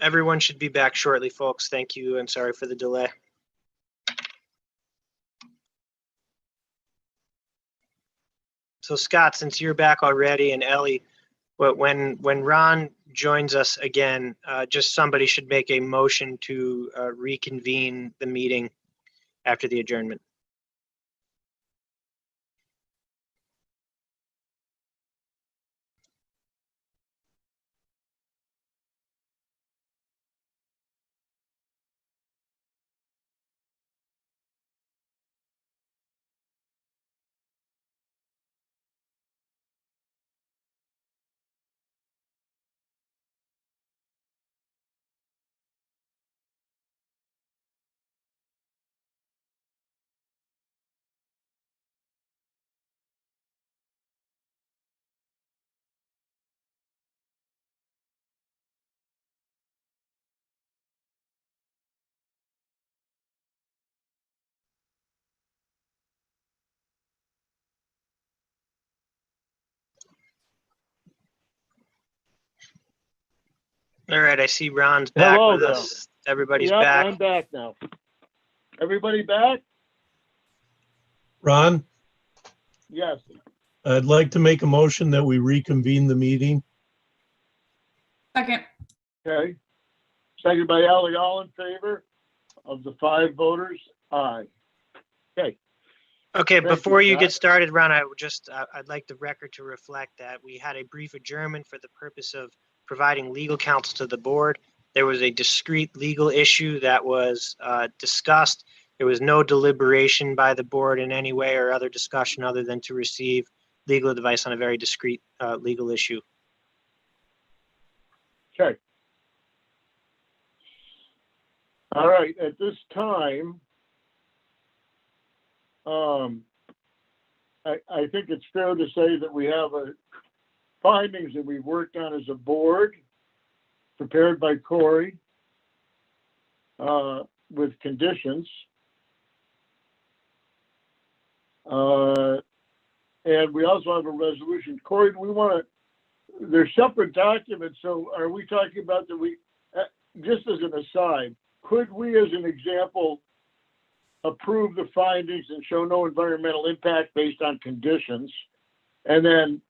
Everyone should be back shortly, folks. Thank you and sorry for the delay. So Scott, since you're back already, and Ellie, when Ron joins us again, just somebody should make a motion to reconvene the meeting after the adjournment. All right, I see Ron's back Hello with there. us. Everybody's Yep, back. I'm back now. Everybody back? Ron, Yes. I'd like to make a motion that we reconvene the meeting. Second. Okay. Seconded by Ellie. All in favor of the 5 voters? Aye. Okay. Okay, Thank before you, you get Scott. started, Ron, I'd like the record to reflect that we had a brief adjournment for the purpose of providing legal counsel to the board. There was a discrete legal issue that was discussed. There was no deliberation by the board in any way or other discussion other than to receive legal advice on a very discrete legal issue. Okay. All right, at this time, I think it's fair to say that we have findings that we've worked on as a board, prepared by Corey, with conditions. And we also have a resolution. Corey, do we want to, they're separate documents, so are we talking about that we, just as an aside, could we, as an example, approve the findings and show no environmental impact based on conditions? And then,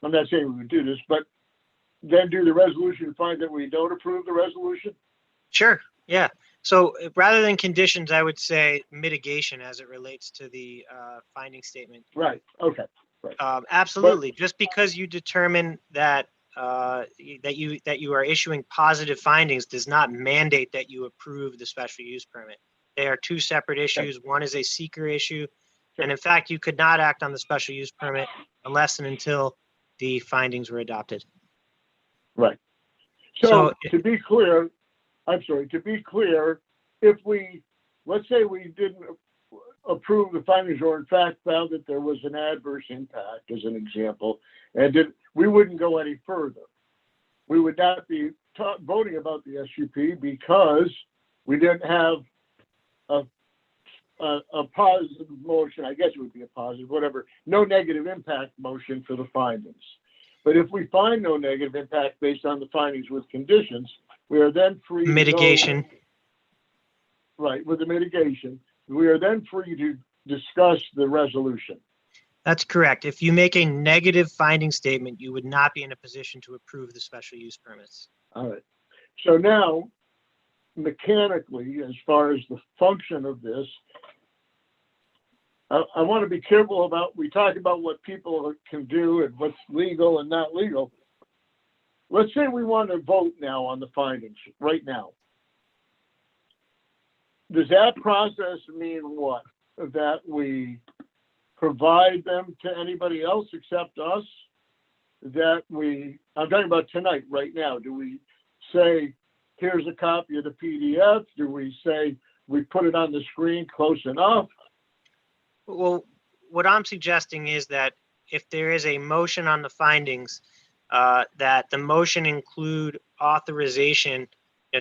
I'm not saying we would do this, but then do the resolution and find that we don't approve the resolution? Sure, yeah. So rather than conditions, I would say mitigation as it relates to the finding statement. Right, okay. Right. Absolutely. Just because you determine that that you are issuing positive findings does not mandate that you approve the special use permit. They are 2 separate issues. Okay. One is a seeker issue, and in fact, you could not act on the special use permit unless and until the findings were adopted. Right. So to be clear, I'm sorry, to be clear, if we, let's say we didn't approve the findings or in fact found that there was an adverse impact as an example, and we wouldn't go any further. We would not be voting about the SUP because we didn't have a positive motion. I guess it would be a positive, whatever, no negative impact motion for the findings. But if we find no negative impact based on the findings with conditions, we are then free mitigation. to go, right, with the mitigation, we are then free to discuss the resolution. That's correct. If you make a negative finding statement, you would not be in a position to approve the special use permits. All right. So now, mechanically, as far as the function of this, I want to be careful about, we talk about what people can do and what's legal and not legal. Let's say we want to vote now on the findings right now. Does that process mean what? That we provide them to anybody else except us? That I'm talking about tonight, right now. Do we say, here's a copy of the PDF? Do we say we put it on the screen close enough? Well, what I'm suggesting is that if there is a motion on the findings, that the motion include authorization,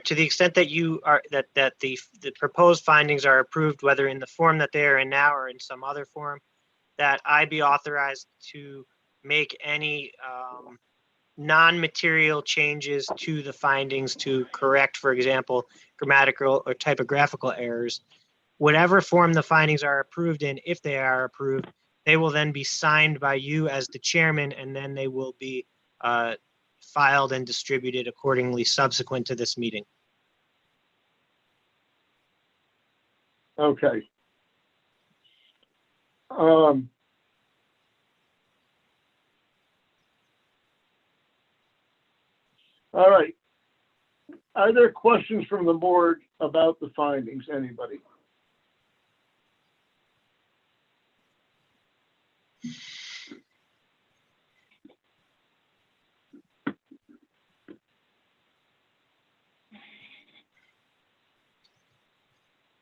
to the extent that the proposed findings are approved, whether in the form that they are in now or in some other form, that I be authorized to make any non-material changes to the findings to correct, for example, grammatical or typographical errors. Whatever form the findings are approved in, if they are approved, they will then be signed by you as the chairman, and then they will be filed and distributed accordingly subsequent to this meeting. Okay. All right. Are there questions from the board about the findings? Anybody?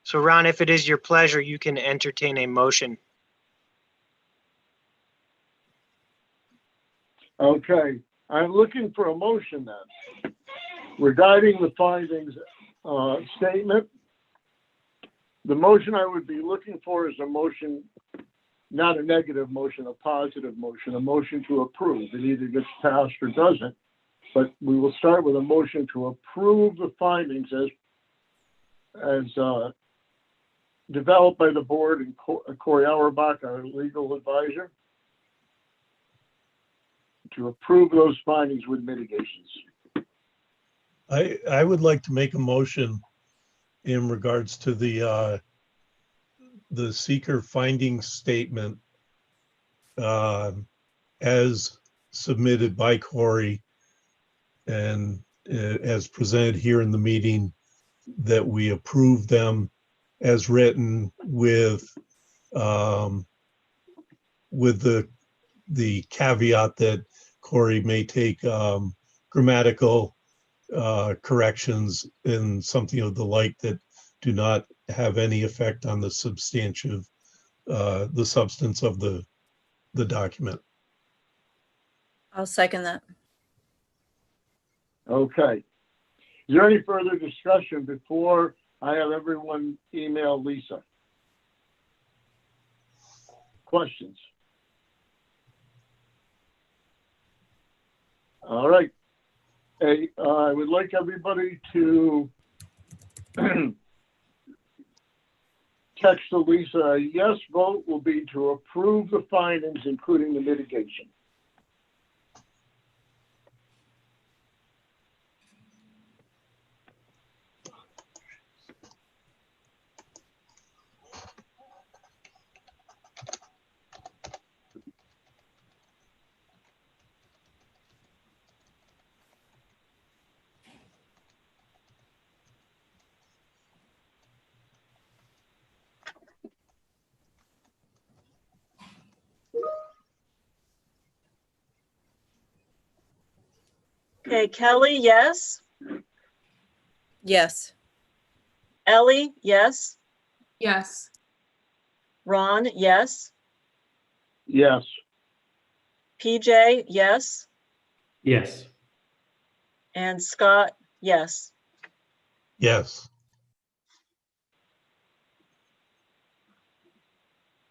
So Ron, if it is your pleasure, you can entertain a motion. Okay. I'm looking for a motion then regarding the findings statement. The motion I would be looking for is a motion, not a negative motion, a positive motion, a motion to approve. It either gets passed or doesn't, but we will start with a motion to approve the findings as developed by the board and Corey Auerbach, our legal advisor, to approve those findings with mitigations. I would like to make a motion in regards to the seeker findings statement as submitted by Corey and as presented here in the meeting, that we approve them as written with the caveat that Corey may take grammatical corrections and something of the like that do not have any effect on the substantive, the substance of the document. I'll second that. Okay. Is there any further discussion before I have everyone email Lisa? Questions? All right. Hey, I would like everybody to text to Lisa. A yes vote will be to approve the findings, including the mitigation. Okay, Kelly, yes. Yes. Ellie, yes. Yes. Ron, yes. Yes. PJ, yes. Yes. And Scott, yes. Yes.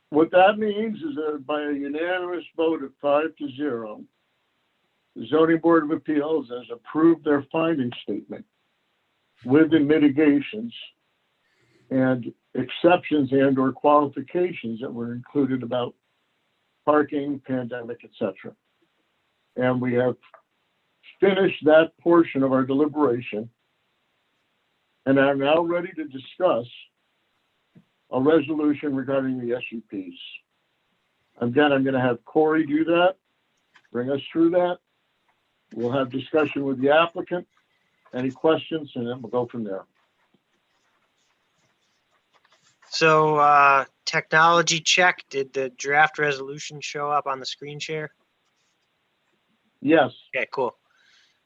What that means is that by a unanimous vote of 5-0, the Zoning Board of Appeals has approved their finding statement with the mitigations and exceptions and or qualifications that were included about parking, pandemic, etc. And we have finished that portion of our deliberation and are now ready to discuss a resolution regarding the SUPs. Again, I'm going to have Corey do that, bring us through that. We'll have discussion with the applicant, any questions, and then we'll go from there. So technology check, did the draft resolution show up on the screen share? Yes. Okay, cool.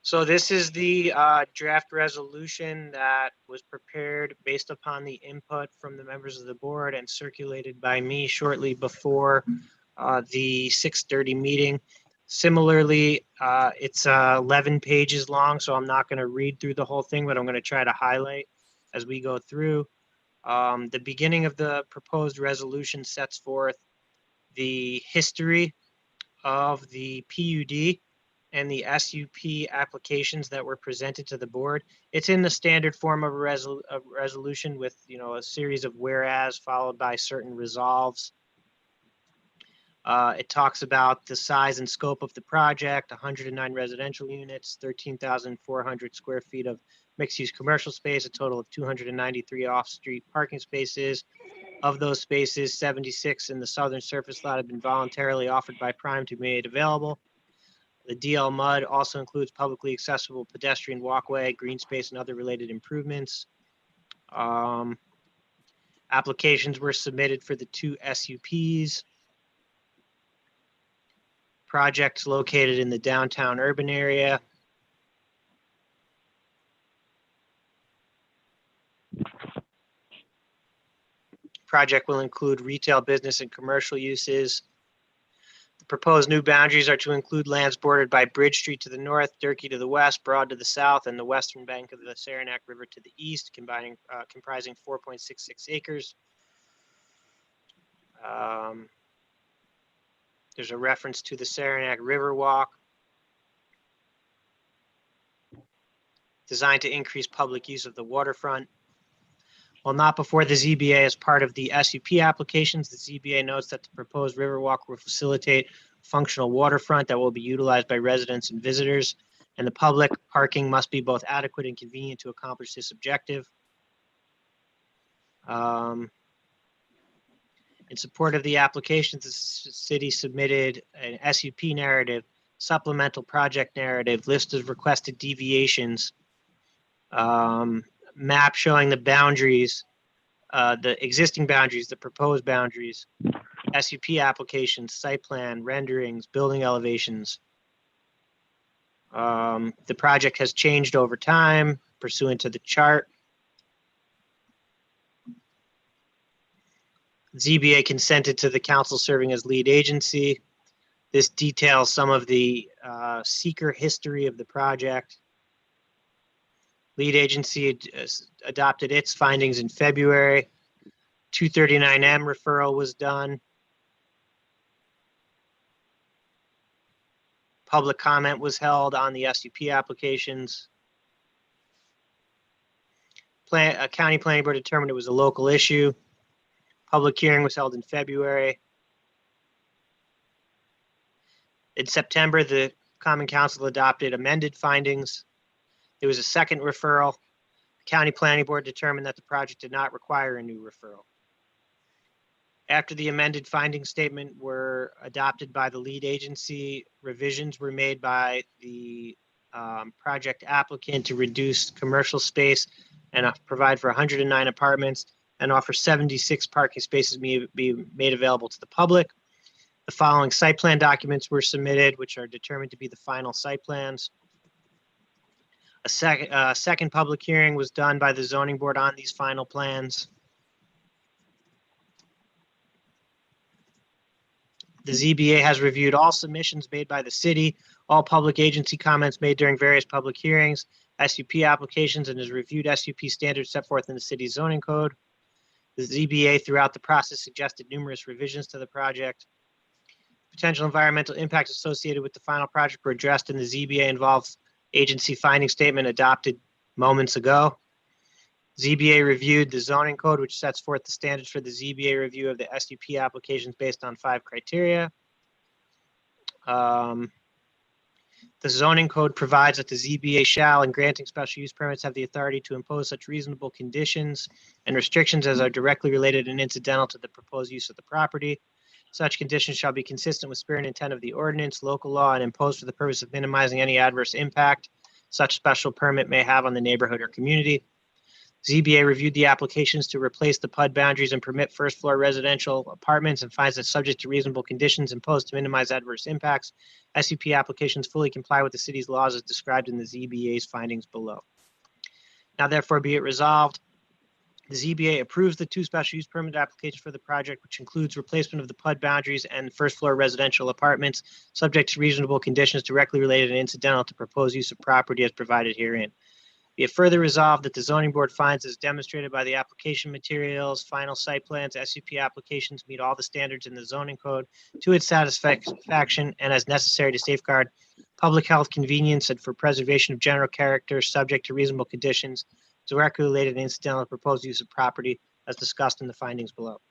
So this is the draft resolution that was prepared based upon the input from the members of the board and circulated by me shortly before the 6:30 meeting. Similarly, it's 11 pages long, so I'm not going to read through the whole thing, but I'm going to try to highlight as we go through. The beginning of the proposed resolution sets forth the history of the PUD and the SUP applications that were presented to the board. It's in the standard form of a resolution with, a series of whereas followed by certain resolves. It talks about the size and scope of the project, 109 residential units, 13,400 square feet of mixed-use commercial space, a total of 293 off-street parking spaces. Of those spaces, 76 in the southern surface lot have been voluntarily offered by Prime to be made available. The DL MUD also includes publicly accessible pedestrian walkway, green space, and other related improvements. Applications were submitted for the 2 SUPs. Projects located in the downtown urban area. Project will include retail, business, and commercial uses. The proposed new boundaries are to include lands bordered by Bridge Street to the north, Durkee to the west, Broad to the south, and the western bank of the Saranac River to the east, comprising 4.66 acres. There's a reference to the Saranac River Walk, designed to increase public use of the waterfront. While not before the ZBA as part of the SUP applications, the ZBA notes that the proposed Riverwalk will facilitate functional waterfront that will be utilized by residents and visitors, and the public parking must be both adequate and convenient to accomplish this objective. In support of the applications, the city submitted an SUP narrative, supplemental project narrative, list of requested deviations, map showing the boundaries, the existing boundaries, the proposed boundaries, SUP applications, site plan, renderings, building elevations. The project has changed over time pursuant to the chart. ZBA consented to the council serving as lead agency. This details some of the seeker history of the project. Lead agency adopted its findings in February. 239M referral was done. Public comment was held on the SUP applications. County Planning Board determined it was a local issue. Public hearing was held in February. In September, the Common Council adopted amended findings. There was a second referral. The County Planning Board determined that the project did not require a new referral. After the amended finding statement were adopted by the lead agency, revisions were made by the project applicant to reduce commercial space and provide for 109 apartments and offer 76 parking spaces be made available to the public. The following site plan documents were submitted, which are determined to be the final site plans. A second public hearing was done by the zoning board on these final plans. The ZBA has reviewed all submissions made by the city, all public agency comments made during various public hearings, SUP applications, and has reviewed SUP standards set forth in the city's zoning code. The ZBA throughout the process suggested numerous revisions to the project. Potential environmental impacts associated with the final project were addressed in the ZBA involved agency finding statement adopted moments ago. ZBA reviewed the zoning code, which sets forth the standards for the ZBA review of the SUP applications based on 5 criteria. The zoning code provides that the ZBA shall, in granting special use permits, have the authority to impose such reasonable conditions and restrictions as are directly related and incidental to the proposed use of the property. Such conditions shall be consistent with spirit and intent of the ordinance, local law, and imposed for the purpose of minimizing any adverse impact such special permit may have on the neighborhood or community. ZBA reviewed the applications to replace the PUD boundaries and permit first floor residential apartments and finds that subject to reasonable conditions imposed to minimize adverse impacts, SUP applications fully comply with the city's laws as described in the ZBA's findings below. Now therefore be it resolved, the ZBA approves the 2 special use permit applications for the project, which includes replacement of the PUD boundaries and first floor residential apartments, subject to reasonable conditions directly related and incidental to proposed use of property as provided herein. Be it further resolved that the zoning board finds as demonstrated by the application materials, final site plans, SUP applications meet all the standards in the zoning code to its satisfaction and as necessary to safeguard public health, convenience, and for preservation of general character, subject to reasonable conditions, directly related and incidental to proposed use of property, as discussed in the findings below.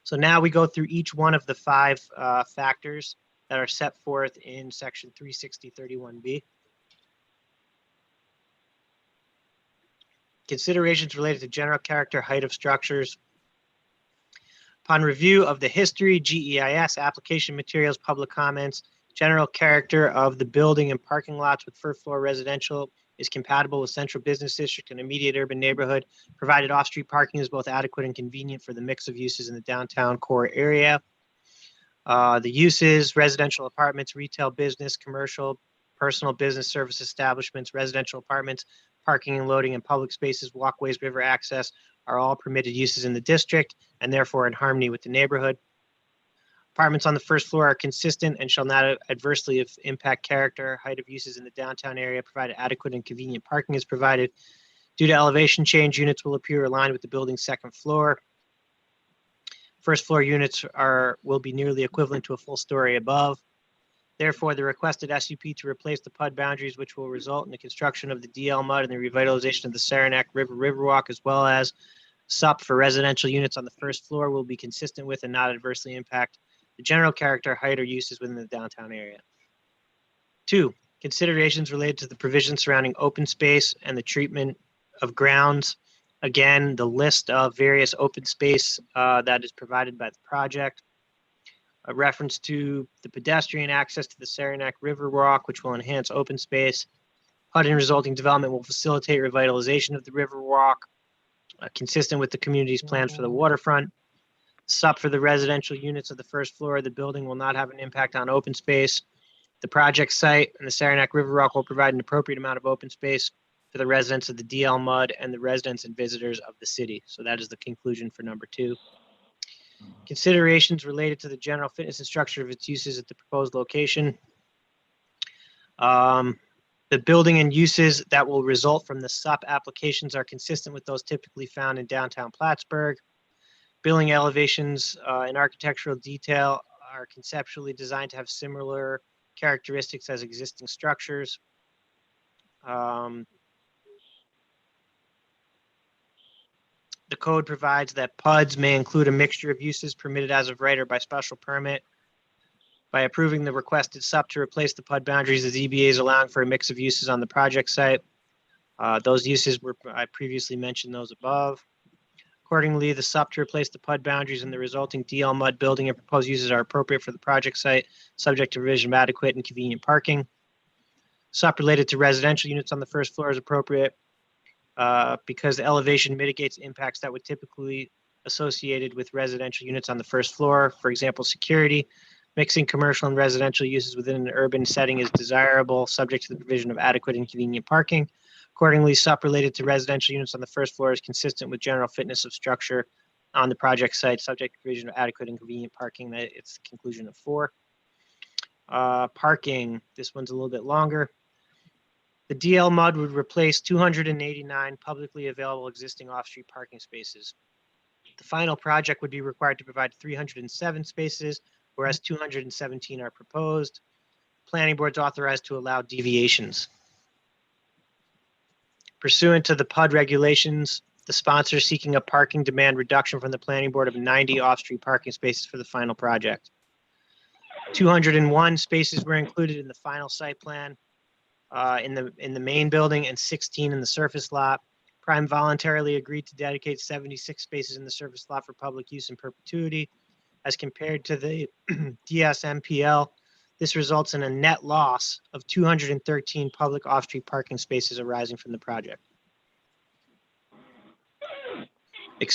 So now we go through each one of the 5 factors that are set forth in section 360.31B. Considerations related to general character, height of structures. Upon review of the history, GEIS, application materials, public comments, general character of the building and parking lots with first floor residential is compatible with central business district and immediate urban neighborhood, provided off-street parking is both adequate and convenient for the mix of uses in the downtown core area. The uses, residential apartments, retail business, commercial, personal business service establishments, residential apartments, parking and loading in public spaces, walkways, river access are all permitted uses in the district and therefore in harmony with the neighborhood. Apartments on the first floor are consistent and shall not adversely impact character, height of uses in the downtown area, provided adequate and convenient parking is provided. Due to elevation change, units will appear aligned with the building's second floor. First floor units will be nearly equivalent to a full story above. Therefore, the requested SUP to replace the PUD boundaries, which will result in the construction of the DL mud and the revitalization of the Saranac River Riverwalk, as well as SUP for residential units on the first floor, will be consistent with and not adversely impact the general character, height, or uses within the downtown area. 2, considerations related to the provisions surrounding open space and the treatment of grounds. Again, the list of various open space that is provided by the project. A reference to the pedestrian access to the Saranac River Walk, which will enhance open space. HUD and resulting development will facilitate revitalization of the River Walk, consistent with the community's plans for the waterfront. SUP for the residential units of the first floor of the building will not have an impact on open space. The project site and the Saranac River Walk will provide an appropriate amount of open space for the residents of the DL Mud and the residents and visitors of the city. So that is the conclusion for number 2. Considerations related to the general fitness and structure of its uses at the proposed location. The building and uses that will result from the SUP applications are consistent with those typically found in downtown Plattsburgh. Building elevations and architectural detail are conceptually designed to have similar characteristics as existing structures. The code provides that PUDs may include a mixture of uses permitted as of right or by special permit. By approving the requested SUP to replace the PUD boundaries, the ZBA is allowing for a mix of uses on the project site. Those uses I previously mentioned those above. Accordingly, the SUP to replace the PUD boundaries and the resulting DL mud building and proposed uses are appropriate for the project site, subject to provision of adequate and convenient parking. SUP related to residential units on the first floor is appropriate because the elevation mitigates impacts that would typically associated with residential units on the first floor. For example, security. Mixing commercial and residential uses within an urban setting is desirable, subject to the provision of adequate and convenient parking. Accordingly, SUP related to residential units on the first floor is consistent with general fitness of structure on the project site, subject to provision of adequate and convenient parking. It's the conclusion of 4. Parking, this one's a little bit longer. The DL MUD would replace 289 publicly available existing off-street parking spaces. The final project would be required to provide 307 spaces, whereas 217 are proposed. Planning board's authorized to allow deviations. Pursuant to the PUD regulations, the sponsor is seeking a parking demand reduction from the planning board of 90 off-street parking spaces for the final project. 201 spaces were included in the final site plan in the main building and 16 in the surface lot. Prime voluntarily agreed to dedicate 76 spaces in the surface lot for public use in perpetuity. As compared to the DSMPL, this results in a net loss of 213 public off-street parking spaces arising from the project. It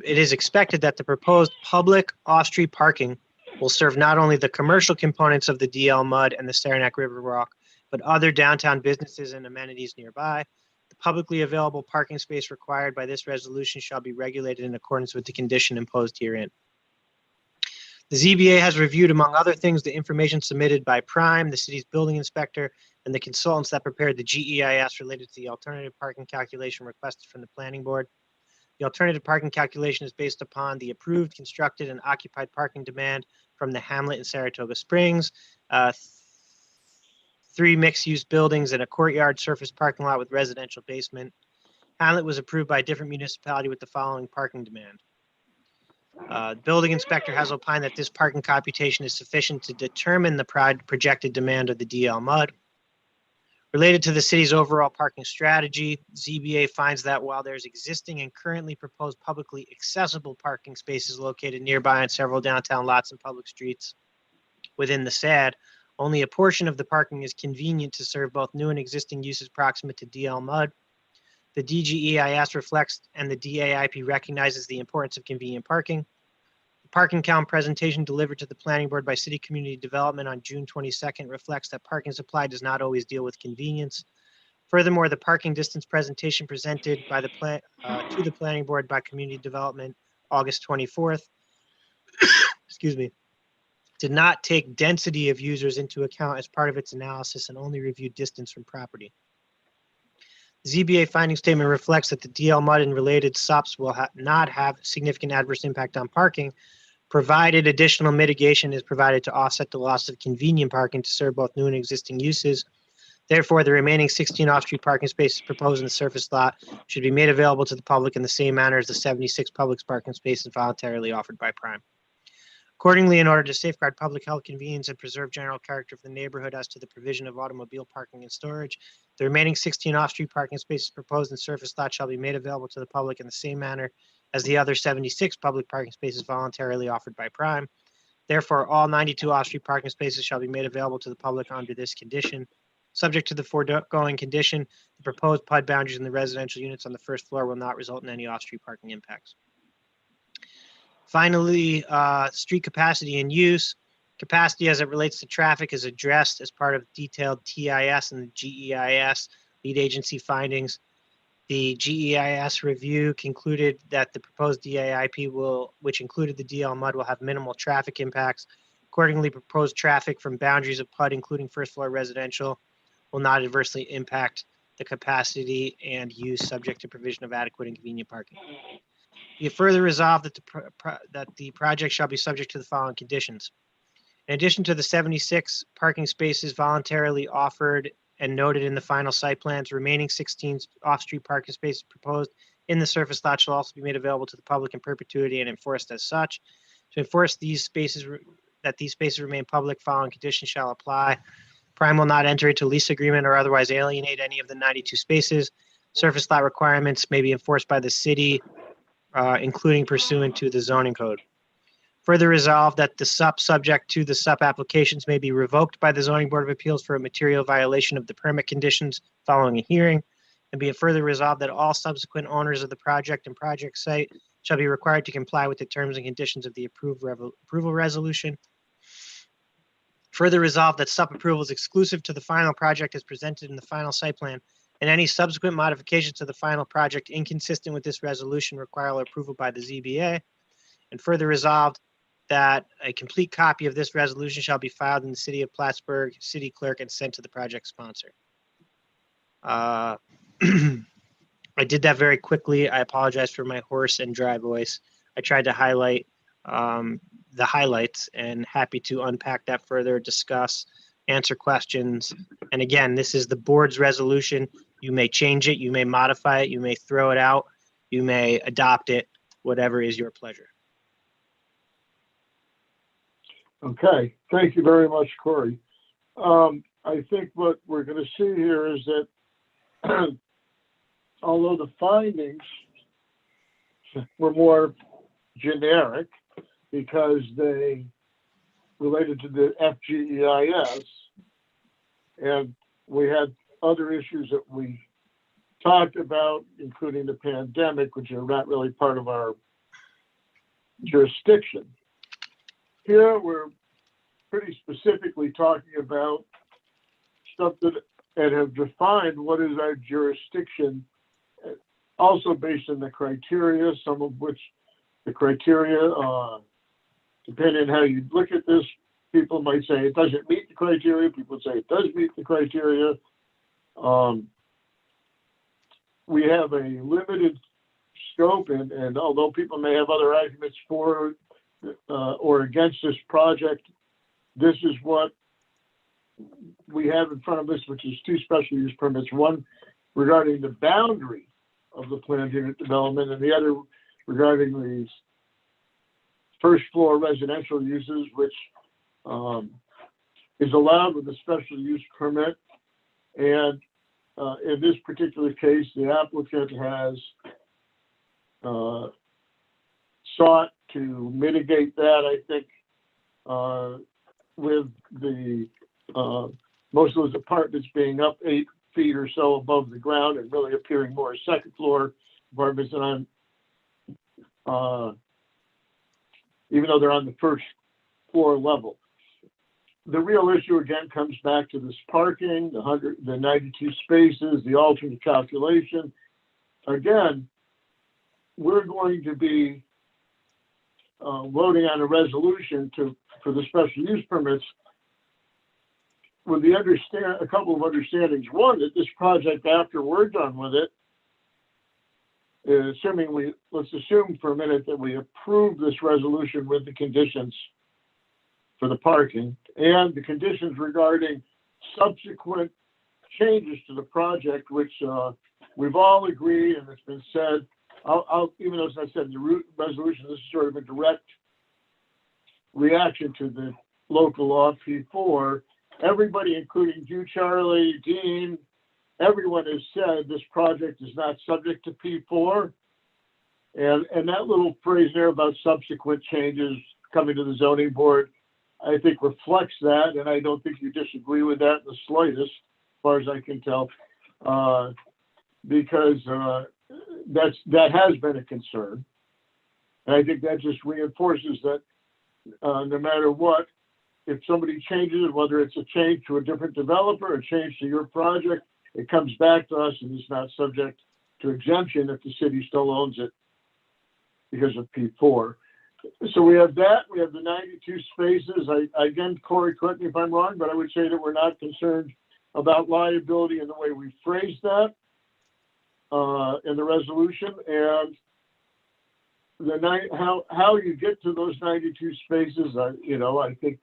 is expected that the proposed public off-street parking will serve not only the commercial components of the DL Mud and the Saranac River Walk, but other downtown businesses and amenities nearby. The publicly available parking space required by this resolution shall be regulated in accordance with the condition imposed herein. The ZBA has reviewed, among other things, the information submitted by Prime, the city's building inspector, and the consultants that prepared the GEIS related to the alternative parking calculation requested from the planning board. The alternative parking calculation is based upon the approved, constructed, and occupied parking demand from the Hamlet in Saratoga Springs, 3 mixed-use buildings and a courtyard surface parking lot with residential basement. Hamlet was approved by a different municipality with the following parking demand. Building inspector has opined that this parking computation is sufficient to determine the projected demand of the DL MUD. Related to the city's overall parking strategy, ZBA finds that while there's existing and currently proposed publicly accessible parking spaces located nearby on several downtown lots and public streets within the SAD, only a portion of the parking is convenient to serve both new and existing uses proximate to DL MUD. The DGEIS reflects and the DAIP recognizes the importance of convenient parking. The parking count presentation delivered to the planning board by City Community Development on June 22nd reflects that parking supply does not always deal with convenience. Furthermore, the parking distance presentation presented by the to the planning board by Community Development August 24th, excuse me, did not take density of users into account as part of its analysis and only reviewed distance from property. The ZBA finding statement reflects that the DL MUD and related SUPs will not have significant adverse impact on parking, provided additional mitigation is provided to offset the loss of convenient parking to serve both new and existing uses. Therefore, the remaining 16 off-street parking spaces proposed in the surface lot should be made available to the public in the same manner as the 76 public parking spaces voluntarily offered by Prime. Accordingly, in order to safeguard public health, convenience, and preserve general character of the neighborhood as to the provision of automobile parking and storage, the remaining 16 off-street parking spaces proposed in the surface lot shall be made available to the public in the same manner as the other 76 public parking spaces voluntarily offered by Prime. Therefore, all 92 off-street parking spaces shall be made available to the public under this condition. Subject to the foregoing condition, the proposed PUD boundaries in the residential units on the first floor will not result in any off-street parking impacts. Finally, street capacity and use. Capacity as it relates to traffic is addressed as part of detailed TIS and the GEIS lead agency findings. The GEIS review concluded that the proposed DAIP which included the DL MUD, will have minimal traffic impacts. Accordingly, proposed traffic from boundaries of PUD, including first floor residential, will not adversely impact the capacity and use subject to provision of adequate and convenient parking. Be it further resolved that the project shall be subject to the following conditions. In addition to the 76 parking spaces voluntarily offered and noted in the final site plans, remaining 16 off-street parking spaces proposed in the surface lot shall also be made available to the public in perpetuity and enforced as such. To enforce these spaces, that these spaces remain public, following conditions shall apply. Prime will not enter into lease agreement or otherwise alienate any of the 92 spaces. Surface lot requirements may be enforced by the city, including pursuant to the zoning code. Further resolved that the SUP subject to the SUP applications may be revoked by the Zoning Board of Appeals for a material violation of the permit conditions following a hearing. And be it further resolved that all subsequent owners of the project and project site shall be required to comply with the terms and conditions of the approval resolution. Further resolved that SUP approval is exclusive to the final project as presented in the final site plan, and any subsequent modifications to the final project inconsistent with this resolution require approval by the ZBA. And further resolved that a complete copy of this resolution shall be filed in the city of Plattsburgh, city clerk, and sent to the project sponsor. I did that very quickly. I apologize for my hoarse and dry voice. I tried to highlight the highlights, and happy to unpack that further, discuss, answer questions. And again, this is the board's resolution. You may change it, you may modify it, you may throw it out, you may adopt it, whatever is your pleasure. Okay, thank you very much, Corey. I think what we're going to see here is that although the findings were more generic because they related to the FGEIS, and we had other issues that we talked about, including the pandemic, which are not really part of our jurisdiction. Here, we're pretty specifically talking about stuff that and have defined what is our jurisdiction, also based on the criteria, some of which the criteria, depending on how you look at this, people might say it doesn't meet the criteria, people say it does meet the criteria. We have a limited scope, and although people may have other arguments for or against this project, this is what we have in front of us, which is two special use permits, one regarding the boundary of the planned unit development and the other regarding the first floor residential uses, which is allowed with a special use permit. And in this particular case, the applicant has sought to mitigate that, I think, with the most of those apartments being up 8 feet or so above the ground and really appearing more as second floor apartments than on, even though they're on the first floor level. The real issue again comes back to this parking, the 92 spaces, the alternate calculation. Again, we're going to be voting on a resolution for the special use permits with a couple of understandings. One, that this project, after we're done with it, let's assume for a minute that we approve this resolution with the conditions for the parking and the conditions regarding subsequent changes to the project, which we've all agreed and it's been said. Even though, as I said in the resolution, this is sort of a direct reaction to the local law P4. Everybody, including you, Charlie, Dean, everyone has said this project is not subject to P4. And that little phrase there about subsequent changes coming to the zoning board, I think reflects that. And I don't think you disagree with that in the slightest, as far as I can tell, because that has been a concern. And I think that just reinforces that no matter what, if somebody changes it, whether it's a change to a different developer, a change to your project, it comes back to us and is not subject to exemption if the city still owns it because of P4. So we have that. We have the 92 spaces. Again, Corey, correct me if I'm wrong, but I would say that we're not concerned about liability in the way we phrase that in the resolution. And how you get to those 92 spaces, I think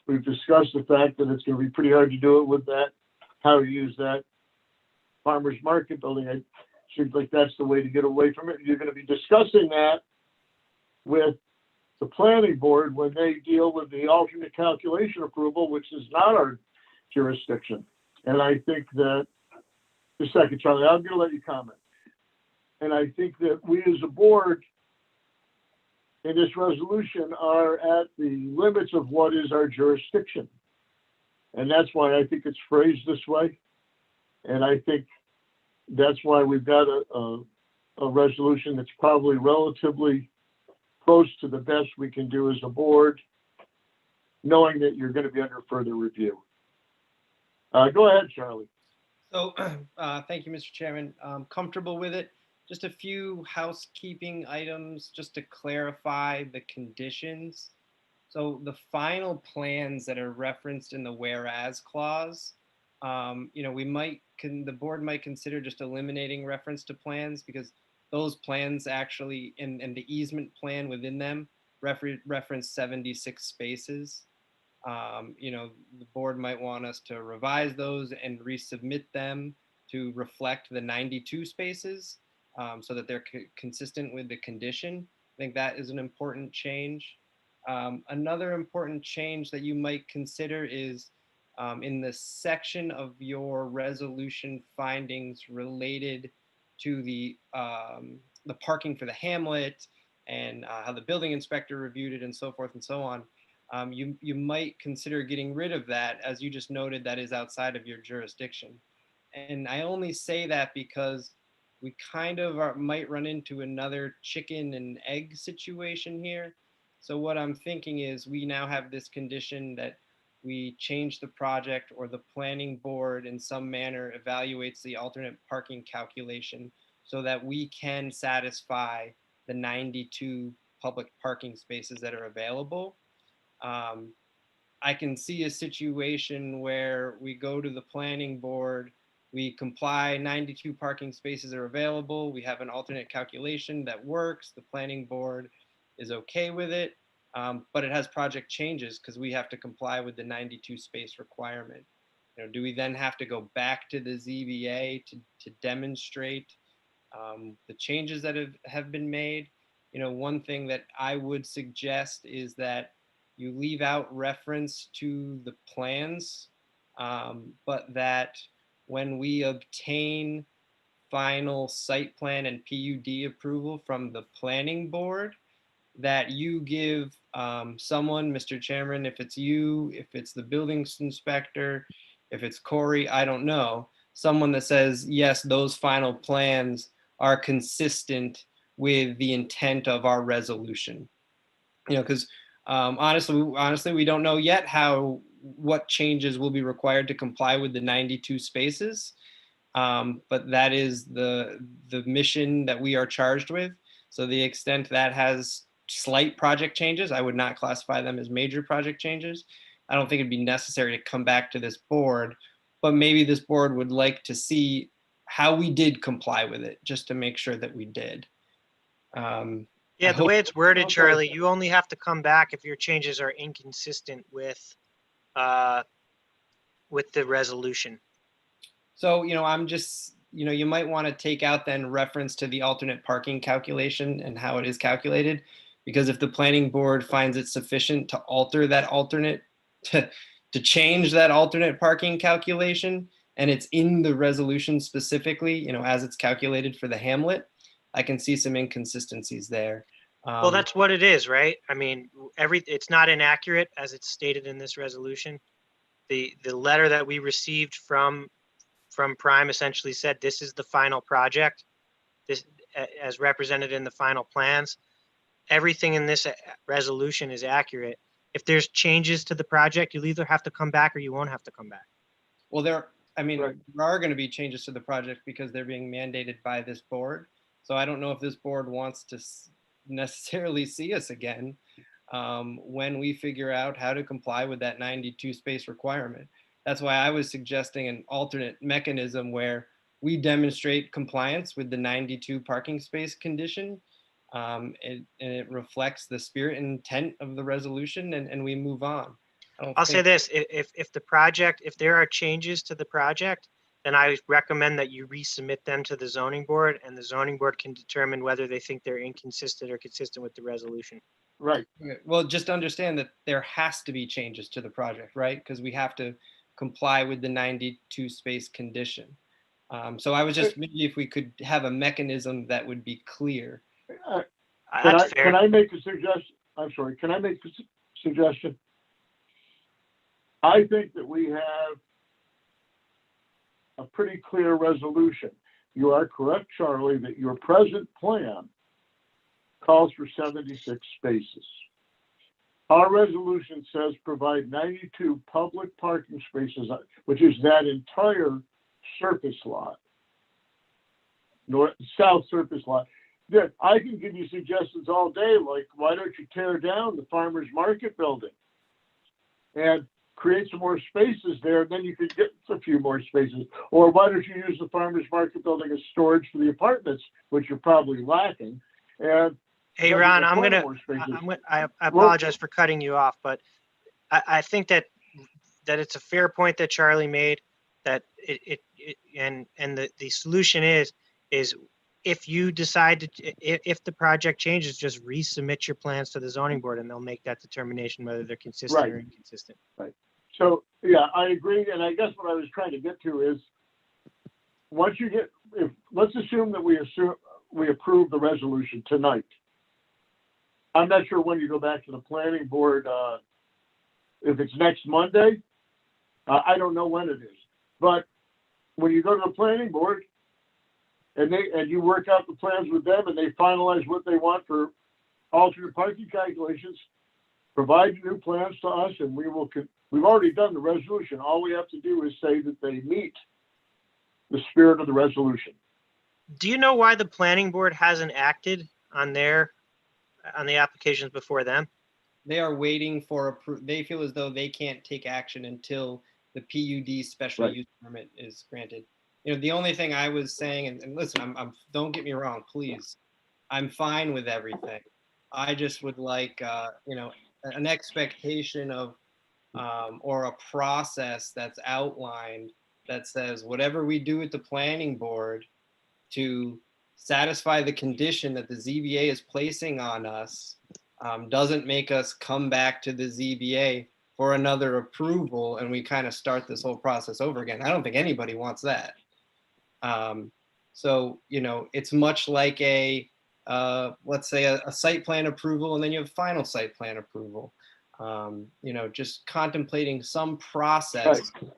we've discussed the fact that it's going to be pretty hard to do it with that, how to use that farmer's market building. It seems like that's the way to get away from it. You're going to be discussing that with the planning board when they deal with the alternate calculation approval, which is not our jurisdiction. And I think that, just a second, Charlie, I'm going to let you comment. And I think that we as a board in this resolution are at the limits of what is our jurisdiction. And that's why I think it's phrased this way. And I think that's why we've got a resolution that's probably relatively close to the best we can do as a board, knowing that you're going to be under further review. Go ahead, Charlie. So thank you, Mr. Chairman. I'm comfortable with it. Just a few housekeeping items just to clarify the conditions. So the final plans that are referenced in the whereas clause, the board might consider just eliminating reference to plans because those plans actually, and the easement plan within them reference 76 spaces. The board might want us to revise those and resubmit them to reflect the 92 spaces so that they're consistent with the condition. I think that is an important change. Another important change that you might consider is in the section of your resolution findings related to the parking for the hamlet and how the building inspector reviewed it and so forth and so on. You might consider getting rid of that, as you just noted, that is outside of your jurisdiction. And I only say that because we kind of might run into another chicken and egg situation here. So what I'm thinking is we now have this condition that we change the project or the planning board in some manner evaluates the alternate parking calculation so that we can satisfy the 92 public parking spaces that are available. I can see a situation where we go to the planning board, we comply, 92 parking spaces are available, we have an alternate calculation that works, the planning board is okay with it, but it has project changes because we have to comply with the 92 space requirement. do we then have to go back to the ZBA to demonstrate the changes that have been made? One thing that I would suggest is that you leave out reference to the plans, but that when we obtain final site plan and PUD approval from the planning board, that you give someone, Mr. Chairman, if it's you, if it's the building inspector, if it's Corey, I don't know, someone that says, yes, those final plans are consistent with the intent of our resolution. Because honestly, we don't know yet what changes will be required to comply with the 92 spaces. But that is the mission that we are charged with. So the extent that has slight project changes, I would not classify them as major project changes. I don't think it'd be necessary to come back to this board, but maybe this board would like to see how we did comply with it, just to make sure that we did. Yeah, the way it's worded, Charlie, you only have to come back if your changes are inconsistent with the resolution. So, I'm just, you might want to take out then reference to the alternate parking calculation and how it is calculated. Because if the planning board finds it sufficient to alter that alternate, to change that alternate parking calculation, and it's in the resolution specifically, as it's calculated for the hamlet, I can see some inconsistencies there. Well, that's what it is, right? I mean, it's not inaccurate as it's stated in this resolution. The letter that we received from Prime essentially said this is the final project, this as represented in the final plans. Everything in this resolution is accurate. If there's changes to the project, you'll either have to come back or you won't have to come back. Well, there are going to be changes to the project because they're being mandated by this board. So I don't know if this board wants to necessarily see us again when we figure out how to comply with that 92 space requirement. That's why I was suggesting an alternate mechanism where we demonstrate compliance with the 92 parking space condition. And it reflects the spirit and intent of the resolution, and we move on. I'll say this, if there are changes to the project, then I recommend that you resubmit them to the zoning board, and the zoning board can determine whether they think they're inconsistent or consistent with the resolution. Right. Okay. Well, just understand that there has to be changes to the project, right? Because we have to comply with the 92 space condition. So I was just, maybe if we could have a mechanism that would be clear. Can I make a suggestion? I'm sorry, can I make a suggestion? I think that we have a pretty clear resolution. You are correct, Charlie, that your present plan calls for 76 spaces. Our resolution says provide 92 public parking spaces, which is that entire surface lot, south surface lot. Yeah, I can give you suggestions all day, like why don't you tear down the farmer's market building and create some more spaces there, and then you could get a few more spaces. Or why don't you use the farmer's market building as storage for the apartments, which you're probably lacking. And hey, Ron, I apologize for cutting you off, but I think that it's a fair point that Charlie made, that the solution is if you decide if the project changes, just resubmit your plans to the zoning board and they'll make that determination whether they're consistent or inconsistent. Right. So, yeah, I agree. And I guess what I was trying to get to is once you let's assume that we approve the resolution tonight. I'm not sure when you go back to the planning board, if it's next Monday, I don't know when it is. But when you go to the planning board, and you work out the plans with them and they finalize what they want for alternate parking calculations, provide new plans to us, and we've already done the resolution. All we have to do is say that they meet the spirit of the resolution. Do you know why the planning board hasn't acted on the applications before them? They are waiting for they feel as though they can't take action until the PUD special use permit is granted. The only thing I was saying, and listen, don't get me wrong, please. I'm fine with everything. I just would like, an expectation of or a process that's outlined that says whatever we do at the planning board to satisfy the condition that the ZBA is placing on us doesn't make us come back to the ZBA for another approval and we kind of start this whole process over again. I don't think anybody wants that. So, you know, it's much like let's say a site plan approval and then you have final site plan approval. You know, just contemplating some process. Right.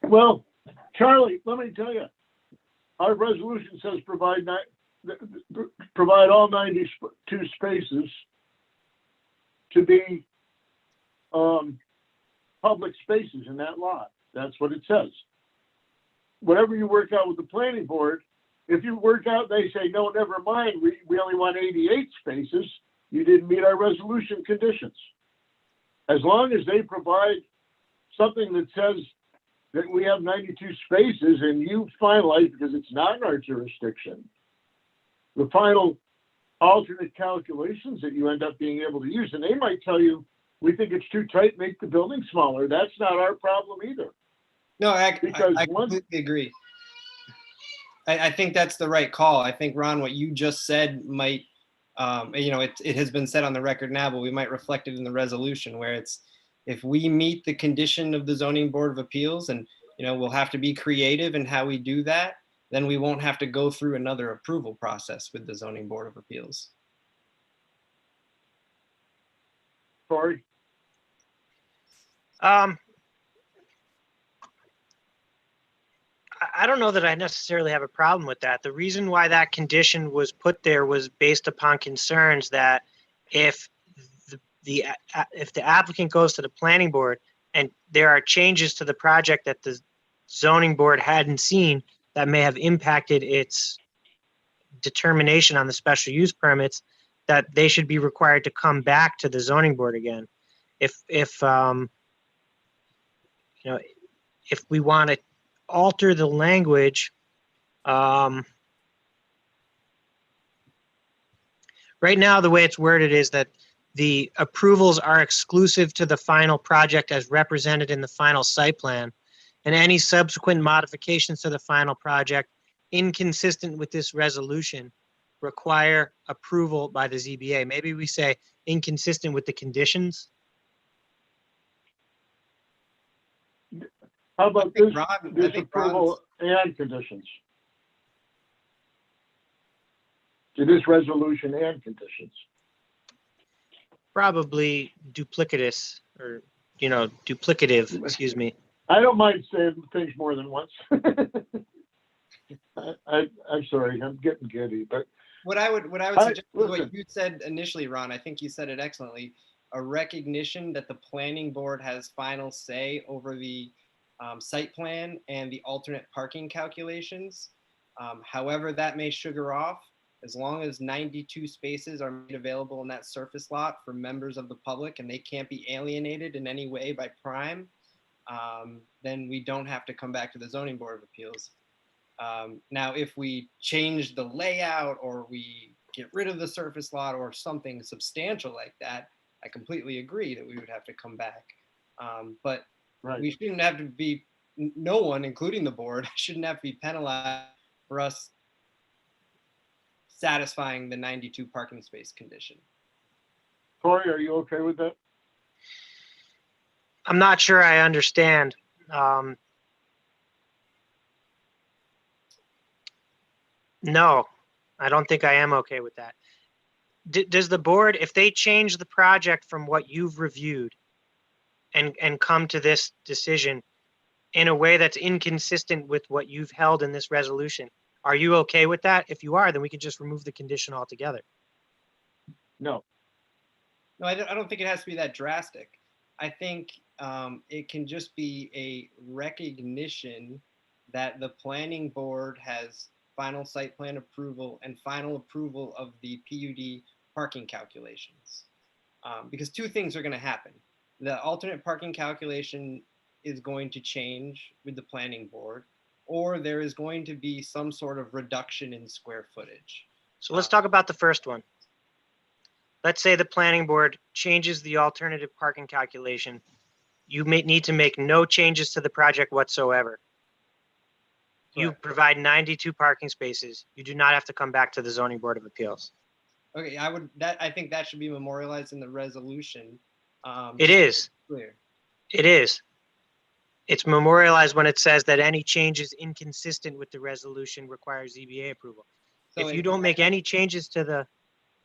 Well, Charlie, let me tell you, our resolution says provide all 92 spaces to be public spaces in that lot. That's what it says. Whatever you work out with the planning board, if you work out, they say, no, never mind, we only want 88 spaces, you didn't meet our resolution conditions. As long as they provide something that says that we have 92 spaces and you finalize, because it's not in our jurisdiction, the final alternate calculations that you end up being able to use, and they might tell you, we think it's too tight, make the building smaller. That's not our problem either. No, I completely agree. I think that's the right call. I think, Ron, what you just said might, you know, it has been said on the record now, but we might reflect it in the resolution where it's, if we meet the condition of the Zoning Board of Appeals and, you know, we'll have to be creative in how we do that, then we won't have to go through another approval process with the Zoning Board of Appeals. Corey? I don't know that I necessarily have a problem with that. The reason why that condition was put there was based upon concerns that if the applicant goes to the planning board and there are changes to the project that the zoning board hadn't seen that may have impacted its determination on the special use permits, that they should be required to come back to the zoning board again. If you know, if we want to alter the language, right now the way it's worded is that the approvals are exclusive to the final project as represented in the final site plan, and any subsequent modifications to the final project inconsistent with this resolution require approval by the ZBA. Maybe we say inconsistent with the conditions. How about this approval and conditions? To this resolution and conditions. Probably duplicitous, or, you know, duplicative, excuse me. I don't mind saying things more than once. I'm sorry, I'm getting giddy, but. What I would suggest is what you said initially, Ron. I think you said it excellently. A recognition that the planning board has final say over the site plan and the alternate parking calculations. However that may sugar off, as long as 92 spaces are made available in that surface lot for members of the public and they can't be alienated in any way by Prime, then we don't have to come back to the Zoning Board of Appeals. Now, if we change the layout or we get rid of the surface lot or something substantial like that, I completely agree that we would have to come back. But we shouldn't have to be, no one, including the board, shouldn't have to be penalized for us satisfying the 92 parking space condition. Corey, are you okay with that? I'm not sure I understand. No, I don't think I am okay with that. Does the board, if they change the project from what you've reviewed and come to this decision in a way that's inconsistent with what you've held in this resolution, are you okay with that? If you are, then we can just remove the condition altogether. No. No, I don't think it has to be that drastic. I think it can just be a recognition that the planning board has final site plan approval and final approval of the PUD parking calculations. Because two things are going to happen. The alternate parking calculation is going to change with the planning board, or there is going to be some sort of reduction in square footage. So let's talk about the first one. let's say the planning board changes the alternative parking calculation. You may need to make no changes to the project whatsoever. You provide 92 parking spaces. You do not have to come back to the zoning board of appeals. Okay, I think that should be memorialized in the resolution. It is. Clear. It is. It's memorialized when it says that any changes inconsistent with the resolution require ZBA approval. So If you don't make any changes to the,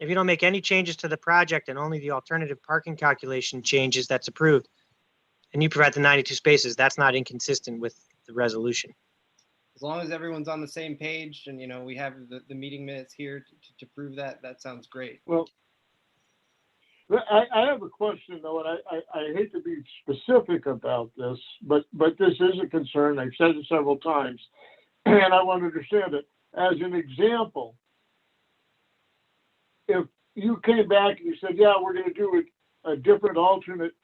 if you don't make any changes to the project and only the alternative parking calculation changes that's approved, and you provide the 92 spaces, that's not inconsistent with the resolution. As long as everyone's on the same page and, we have the meeting minutes here to prove that, that sounds great. Well, I have a question though, and I hate to be specific about this, but this is a concern. I've said it several times, and I want to understand it. As an example, if you came back and you said, yeah, we're going to do a different alternate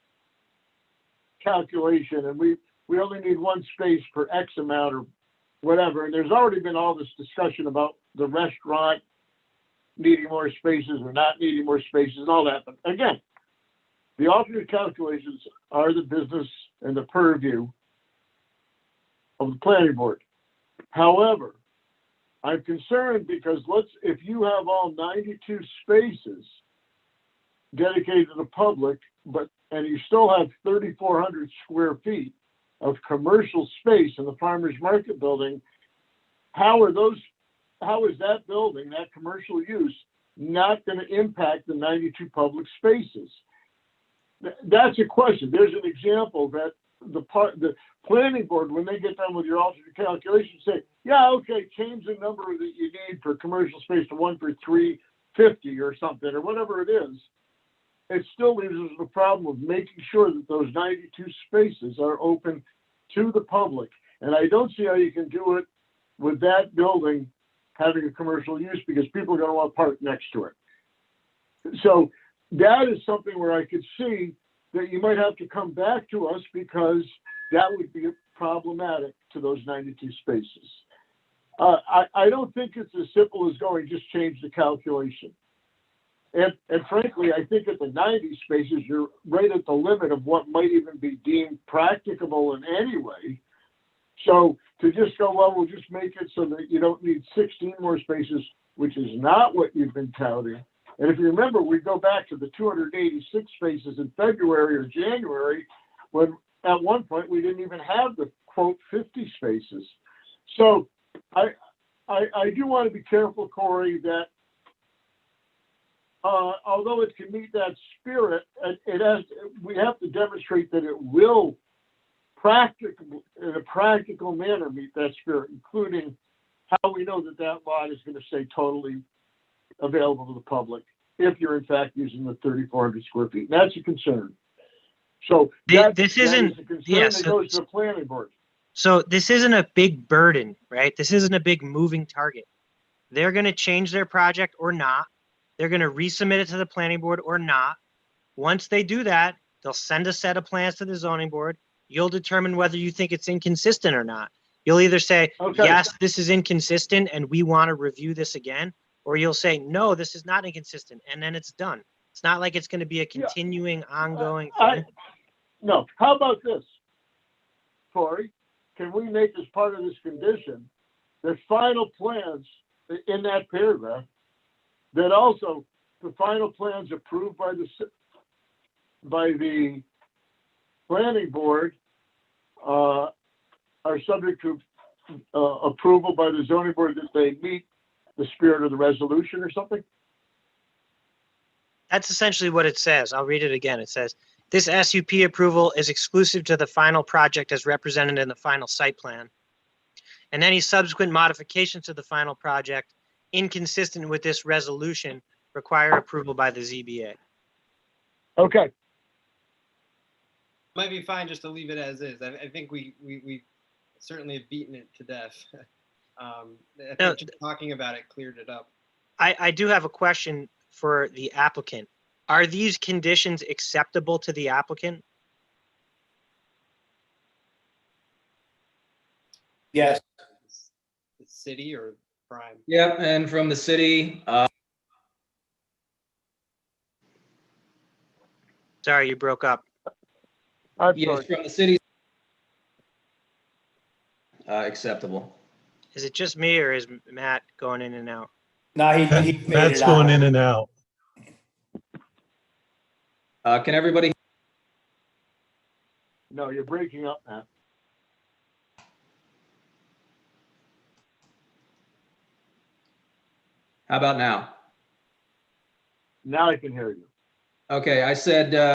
calculation, and we only need one space per X amount or whatever, and there's already been all this discussion about the restaurant needing more spaces or not needing more spaces and all that. But again, the alternate calculations are the business and the purview of the planning board. However, I'm concerned because if you have all 92 spaces dedicated to the public, and you still have 3,400 square feet of commercial space in the farmers market building, how is that building, that commercial use, not going to impact the 92 public spaces? That's a question. There's an example that the planning board, when they get done with your alternate calculation, say, yeah, okay, change the number that you need for commercial space to 1 per 350 or something, or whatever it is. It still leaves us with the problem of making sure that those 92 spaces are open to the public. And I don't see how you can do it with that building having a commercial use, because people are going to want to park next to it. So that is something where I could see that you might have to come back to us, because that would be problematic to those 92 spaces. I don't think it's as simple as going, just change the calculation. And frankly, I think at the 90 spaces, you're right at the limit of what might even be deemed practicable in any way. So to just go, well, we'll just make it so that you don't need 16 more spaces, which is not what you've been touting. And if you remember, we go back to the 286 spaces in February or January, when at one point we didn't even have the quote 50 spaces. So I do want to be careful, Corey, that although it can meet that spirit, we have to demonstrate that it will in a practical manner meet that spirit, including how we know that lot is going to stay totally available to the public if you're in fact using the 3,400 square feet. And that's a concern. So this isn't a concern that goes to the planning board. So this isn't a big burden, right? This isn't a big moving target. They're going to change their project or not. They're going to resubmit it to the planning board or not. Once they do that, they'll send a set of plans to the zoning board. You'll determine whether you think it's inconsistent or not. You'll either say, yes, this is inconsistent and we want to review this again, or you'll say, no, this is not inconsistent, and then it's done. It's not like it's going to be a continuing, ongoing thing. No. How about this, Corey? Can we make as part of this condition that final plans in that paragraph, that also the final plans approved by the planning board are subject to approval by the zoning board, that they meet the spirit of the resolution or something? That's essentially what it says. I'll read it again. It says, this SUP approval is exclusive to the final project as represented in the final site plan, and any subsequent modifications to the final project inconsistent with this resolution require approval by the ZBA. Okay. Might be fine just to leave it as is. I think we certainly have beaten it to death. I think just talking about it cleared it up. I do have a question for the applicant. Are these conditions acceptable to the applicant? Yes. The city or Prime? Yep, and from the city, Sorry, you broke up. Yes, from the city. Acceptable. Is it just me or is Matt going in and out? No, he made Matt's it going out. in and out. Can everybody? No, you're breaking up, Matt. How about now? Now I can hear you. Okay, I said to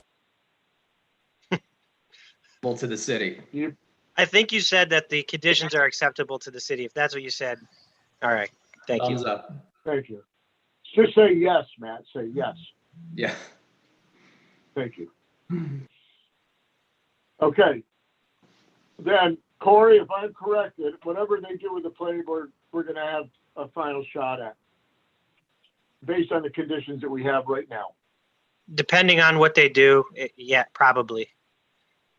the city. I think you said that the conditions are acceptable to the city. If that's what you said. All right. Thank Thumbs you. up. Thank you. Just say yes, Matt. Say yes. Yeah. Thank you. Okay. Then, Corey, if I'm corrected, whatever they do with the planning board, we're going to have a final shot at, based on the conditions that we have right now. Depending on what they do, yeah, probably.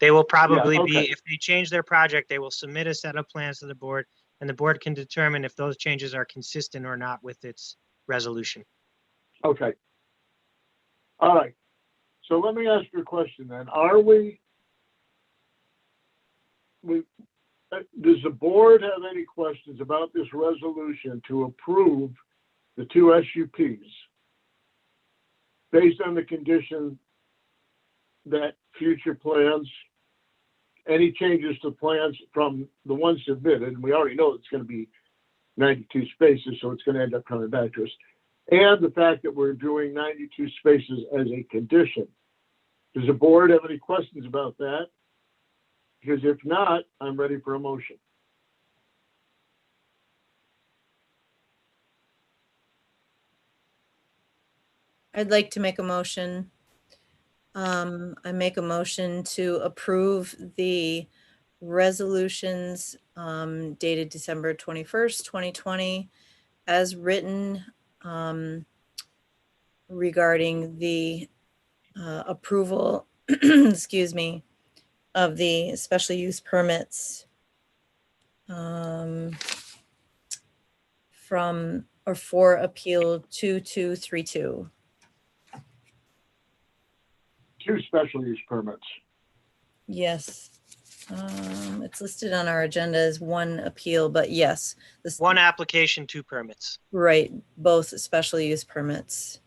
They will probably Yeah, okay. be, if they change their project, they will submit a set of plans to the board, and the board can determine if those changes are consistent or not with its resolution. Okay. All right. So let me ask you a question then. Are we does the board have any questions about this resolution to approve the two SUPs based on the condition that future plans, any changes to plans from the ones submitted, and we already know it's going to be 92 spaces, so it's going to end up coming back to us, and the fact that we're doing 92 spaces as a condition? Does the board have any questions about that? Because if not, I'm ready for a motion. I'd like to make a motion. I make a motion to approve the resolutions dated December 21st, 2020, as written, regarding the approval, excuse me, of the special use permits from or for Appeal 2232. Two special use permits. Yes. It's listed on our agenda as one appeal, but yes. This, One application, two permits. right, both special use permits.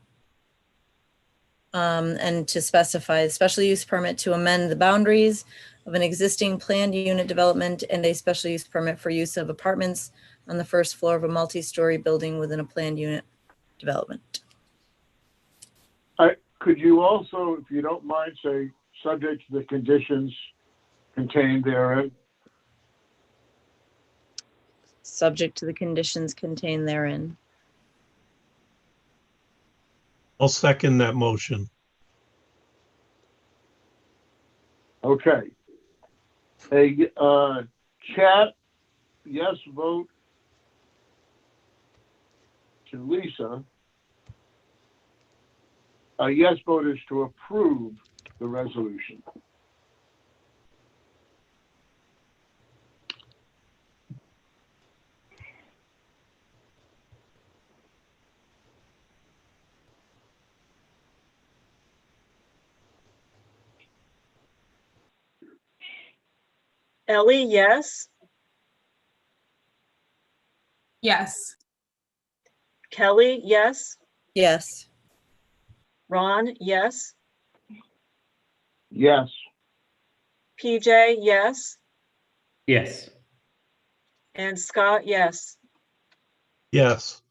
And to specify special use permit to amend the boundaries of an existing planned unit development and a special use permit for use of apartments on the first floor of a multi-story building within a planned unit development. Could you also, if you don't mind, say subject to the conditions contained therein? Subject to the conditions contained therein. I'll second that motion. Okay. A chat yes vote to Lisa. A yes vote is to approve the resolution. Ellie, yes. Yes. Kelly, yes. Yes. Ron, yes. Yes. PJ, yes. Yes. And Scott, yes. Yes.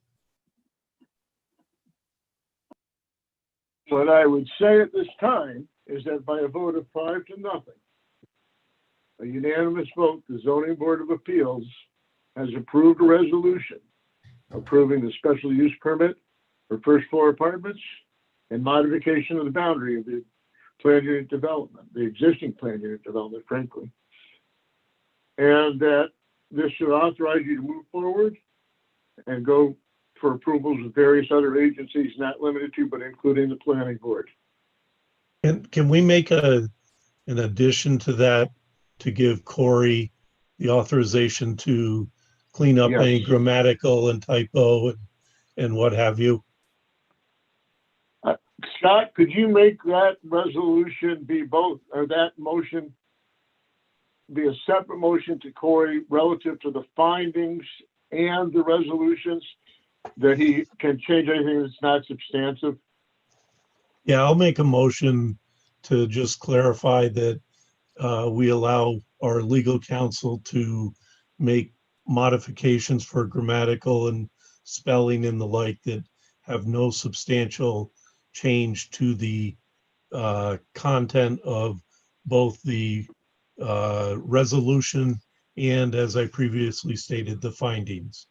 What I would say at this time is that by a vote of 5-0, a unanimous vote, the Zoning Board of Appeals has approved a resolution approving the special use permit for first floor apartments and modification of the boundary of the planned unit development, the existing planned unit development, frankly. And that this should authorize you to move forward and go for approvals with various other agencies, not limited to, but including the planning board. And can we make an addition to that to give Corey the authorization to clean up any Yes. grammatical and typo and what have you? Scott, could you make that resolution be both, or that motion be a separate motion to Corey relative to the findings and the resolutions, that he can change anything that's not substantive? Yeah, I'll make a motion to just clarify that we allow our legal counsel to make modifications for grammatical and spelling and the like that have no substantial change to the content of both the resolution and, as I previously stated, the findings.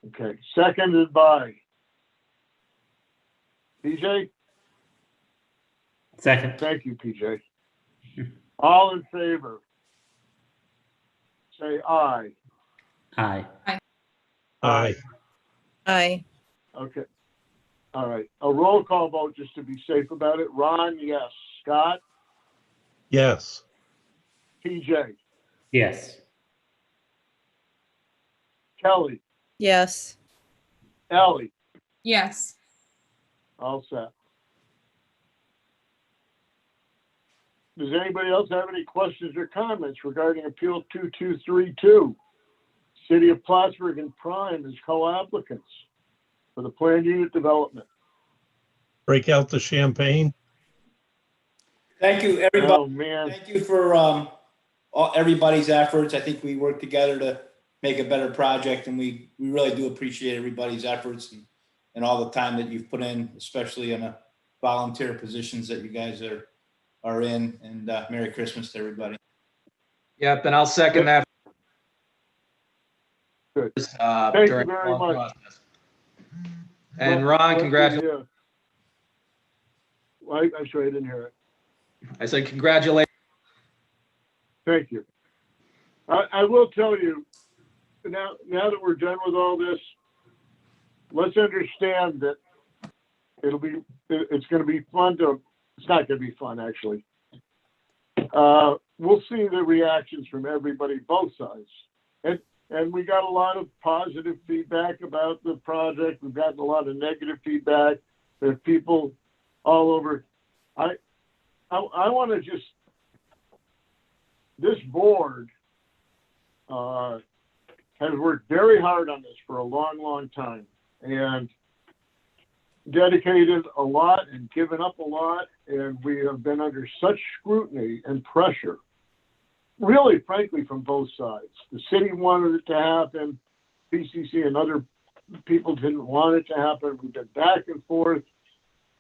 Okay, seconded by PJ? Second. Thank you, PJ. All in favor? Say aye. Aye. Aye. Aye. Okay. All right. A roll call vote just to be safe about it. Ron, yes. Scott? Yes. PJ? Yes. Kelly? Yes. Ellie? Yes. All set. Does anybody else have any questions or comments regarding Appeal 2232? City of Plattsburgh and Prime as co-applicants for the planned unit development. Break out the champagne. Thank you, everybody. Oh, man. Thank you for everybody's efforts. I think we work together to make a better project, and we really do appreciate everybody's efforts and all the time that you've put in, especially in a volunteer positions that you guys are in. And Merry Christmas to everybody. Yep, and I'll second that. Good. Thank you During the very long much. process. And Ron, congratulations. I'm sorry, I didn't hear it. I said congratulations. Thank you. I will tell you, now that we're done with all this, let's understand that it's going to be fun it's not going to be fun, actually. We'll see the reactions from everybody, both sides. And we got a lot of positive feedback about the project. We've gotten a lot of negative feedback. There's people all over. I want to just, this board has worked very hard on this for a long, long time and dedicated a lot and given up a lot. And we have been under such scrutiny and pressure, really, frankly, from both sides. The city wanted it to happen. PCC and other people didn't want it to happen. We've been back and forth.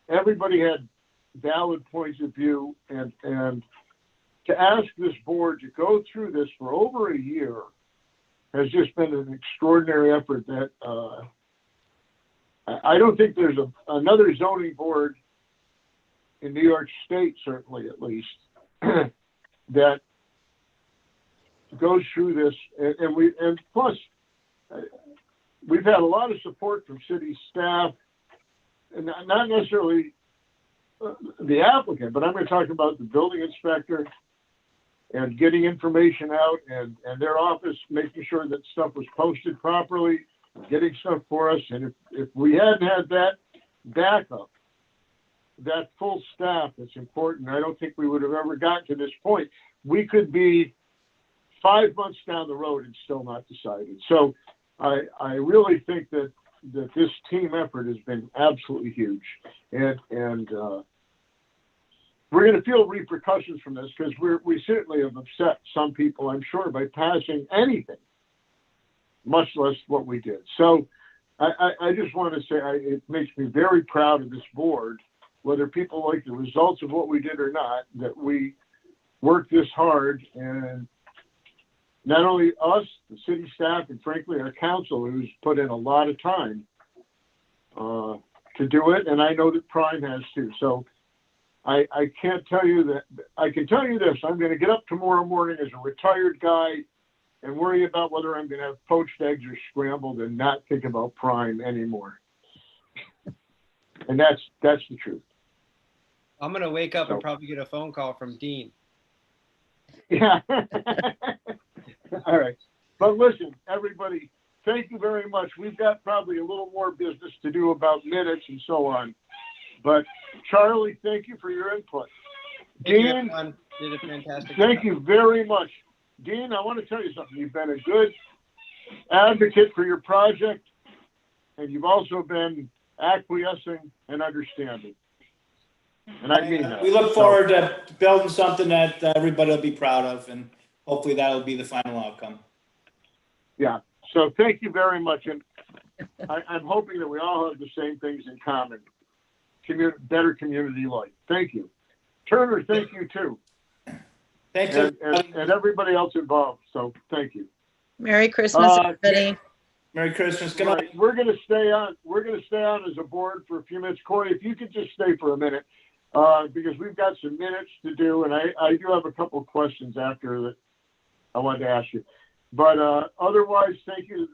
Everybody had valid points of view, and to ask this board to go through this for over a year has just been an extraordinary effort that I don't think there's another zoning board in New York State, certainly at least, that goes through this. And plus, we've had a lot of support from city staff, and not necessarily the applicant, but I'm going to talk about the building inspector and getting information out, and their office making sure that stuff was posted properly, getting stuff for us. And if we hadn't had that backup, that full staff that's important, I don't think we would have ever gotten to this point. We could be 5 months down the road and still not decided. So I really think that this team effort has been absolutely huge. And we're going to feel repercussions from this because we certainly have upset some people, I'm sure, by passing anything, much less what we did. So I just want to say it makes me very proud of this board, whether people like the results of what we did or not, that we worked this hard, and not only us, the city staff, and frankly our council, who's put in a lot of time to do it, and I know that Prime has too. So I can't tell you that. I can tell you this: I'm going to get up tomorrow morning as a retired guy and worry about whether I'm going to have poached eggs or scrambled, and not think about Prime anymore. And that's the truth. I'm going to wake up and probably get a phone call from Dean. Yeah. All right. But listen, everybody, thank you very much. We've got probably a little more business to do about minutes and so on. But Charlie, thank you for your input. Thank you, Dean, everyone. Did a fantastic thank job. you very much. Dean, I want to tell you something. You've been a good advocate for your project, and you've also been acquiescing and understanding. And I mean that. We look forward to building something that everybody will be proud of, and hopefully that'll be the final outcome. Yeah. So thank you very much. And I'm hoping that we all have the same things in common. Better community life. Thank you. Turner, thank you too. Thanks, and everybody else involved. So thank you. Merry Christmas, everybody. Merry Christmas. Good Right. night. We're gonna stay on as a board for a few minutes. Corey, if you could just stay for a minute, because we've got some minutes to do, and I do have a couple of questions after that I wanted to ask you. But otherwise, thank you,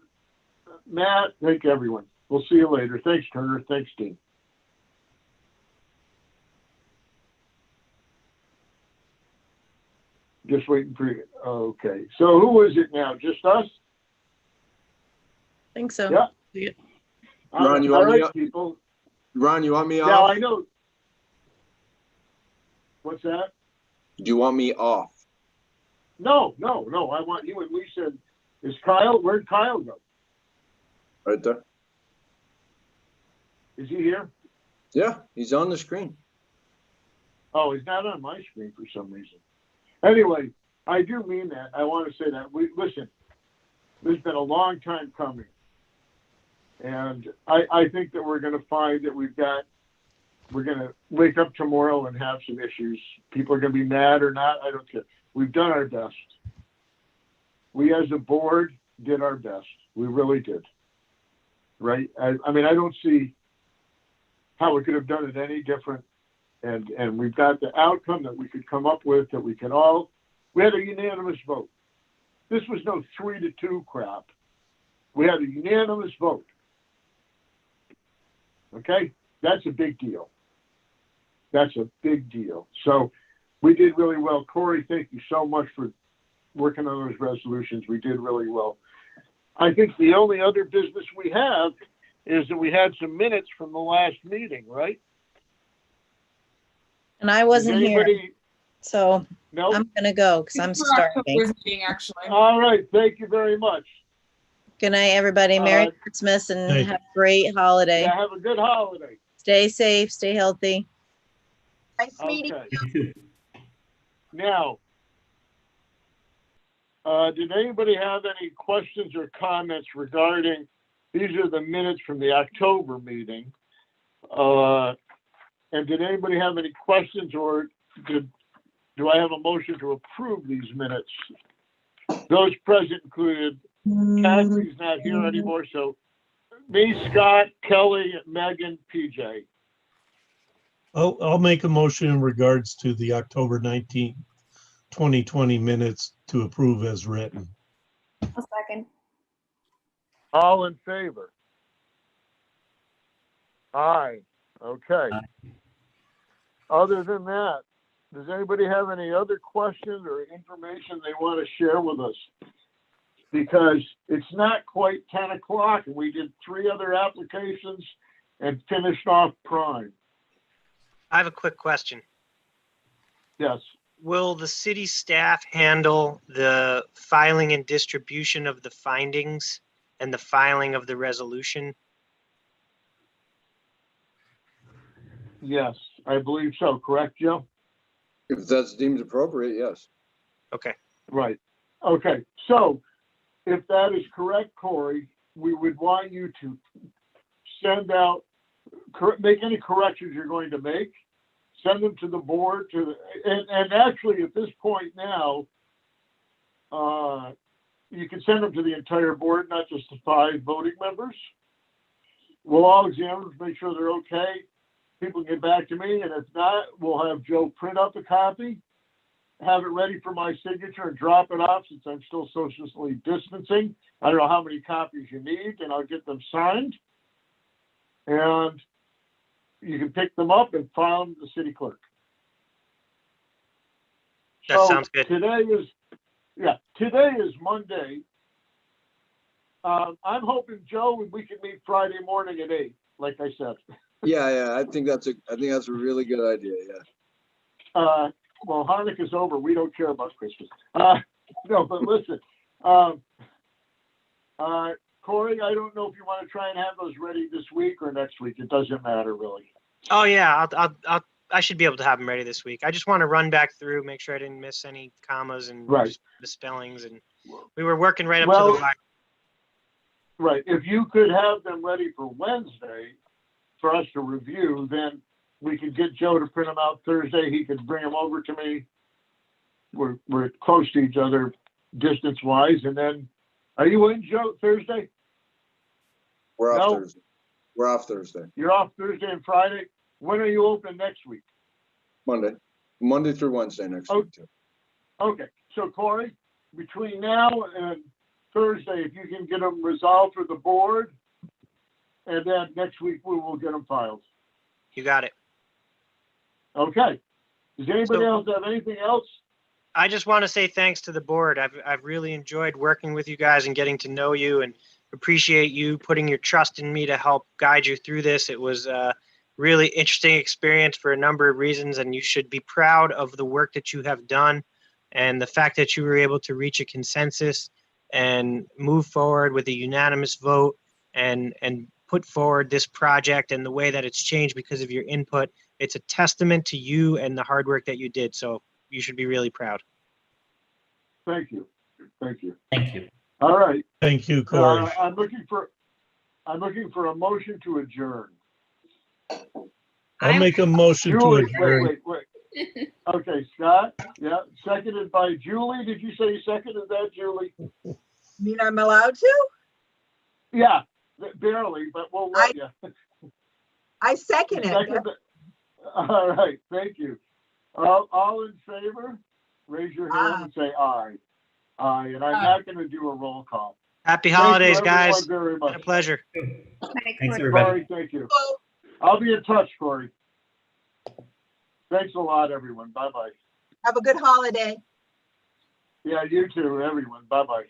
Matt. Thank you, everyone. We'll see you later. Thanks, Turner. Thanks, Dean. Just waiting for you. Okay. So who is it now? Just us? I think so. Yeah. Ron, you all want me right, up? people. Ron, you want me Now off? I know. What's that? Do you want me off? No. I want you and Lisa. Is Kyle? Where'd Kyle go? Right there. Is he here? Yeah, he's on the screen. Oh, he's not on my screen for some reason. Anyway, I do mean that. I want to say that. Listen, this has been a long time coming. And I think that we're going to find that we're going to wake up tomorrow and have some issues. People are going to be mad or not. I don't care. We've done our best. We as a board did our best. We really did. Right? I mean, I don't see how we could have done it any different. And we've got the outcome that we could come up with, that we had a unanimous vote. This was no 3-2 crap. We had a unanimous vote. Okay? That's a big deal. That's a big deal. So we did really well. Corey, thank you so much for working on those resolutions. We did really well. I think the only other business we have is that we had some minutes from the last meeting, right? And I wasn't here, so Nope. I'm gonna go because I'm starving. Meeting, actually. All right. Thank you very much. Good night, everybody. Merry Christmas and Hey. have a great holiday. Yeah, have a good holiday. Stay safe, stay healthy. Okay. Now, did anybody have any questions or comments regarding, these are the minutes from the October meeting. And did anybody have any questions, or do I have a motion to approve these minutes? Those present included, Kathy's not here anymore, so me, Scott, Kelly, Megan, PJ. I'll make a motion in regards to the October 19th, 2020 minutes to approve as written. A second. All in favor? Aye. Okay. Other than that, does anybody have any other questions or information they want to share with us? Because it's not quite 10 o'clock and we did 3 other applications and finished off Prime. I have a quick question. Yes. Will the city staff handle the filing and distribution of the findings and the filing of the resolution? Yes, I believe so. Correct, Joe? If that's deemed appropriate, yes. Okay. Right. Okay. So if that is correct, Corey, we would want you to send out, make any corrections you're going to make, send them to the board, and actually at this point now, you can send them to the entire board, not just the 5 voting members. We'll all examine them to make sure they're okay. People get back to me, and if not, we'll have Joe print up a copy, have it ready for my signature, and drop it off since I'm still socially distancing. I don't know how many copies you need, and I'll get them signed. And you can pick them up and file them to the city clerk. That sounds good. Today is Monday. I'm hoping, Joe, we can meet Friday morning at 8, like I said. Yeah, I think that's a really good idea, yeah. Well, Hanukkah's over. We don't care about Christmas. No, but listen, Corey, I don't know if you want to try and have those ready this week or next week. It doesn't matter really. Oh yeah, I should be able to have them ready this week. I just want to run back through, make sure I didn't miss any commas and Right. misspellings, and we were working right up to Well, the wire. Right. If you could have them ready for Wednesday for us to review, then we could get Joe to print them out Thursday. He could bring them over to me. We're close to each other distance wise. And then, are you in, Joe, Thursday? We're off No? Thursday. We're off Thursday. You're off Thursday and Friday. When are you open next week? Monday through Wednesday next week too. Okay. So Corey, between now and Thursday, if you can get them resolved for the board, and then next week we will get them filed. You got it. Okay. Does anybody else have anything else? I just want to say thanks to the board. I've really enjoyed working with you guys and getting to know you, and appreciate you putting your trust in me to help guide you through this. It was a really interesting experience for a number of reasons, and you should be proud of the work that you have done and the fact that you were able to reach a consensus and move forward with a unanimous vote and put forward this project and the way that it's changed because of your input. It's a testament to you and the hard work that you did. So you should be really proud. Thank you. Thank you. Thank you. All right. Thank you, Corey. I'm looking for a motion to adjourn. I'll make a motion to Julie, adjourn. wait. Okay, Scott. Yeah, seconded by Julie. Did you say you seconded that, Julie? You mean I'm allowed to? Yeah, barely, but we'll let you. I second it. All right, thank you. All in favor, raise your hand and say aye. Aye, and I'm not going to do a roll call. Happy Thank you, holidays, everyone, guys. very much. Been a pleasure. Thanks, everybody. Corey, thank you. I'll be in touch, Corey. Thanks a lot, everyone. Bye-bye. Have a good holiday. Yeah, you too, everyone. Bye-bye.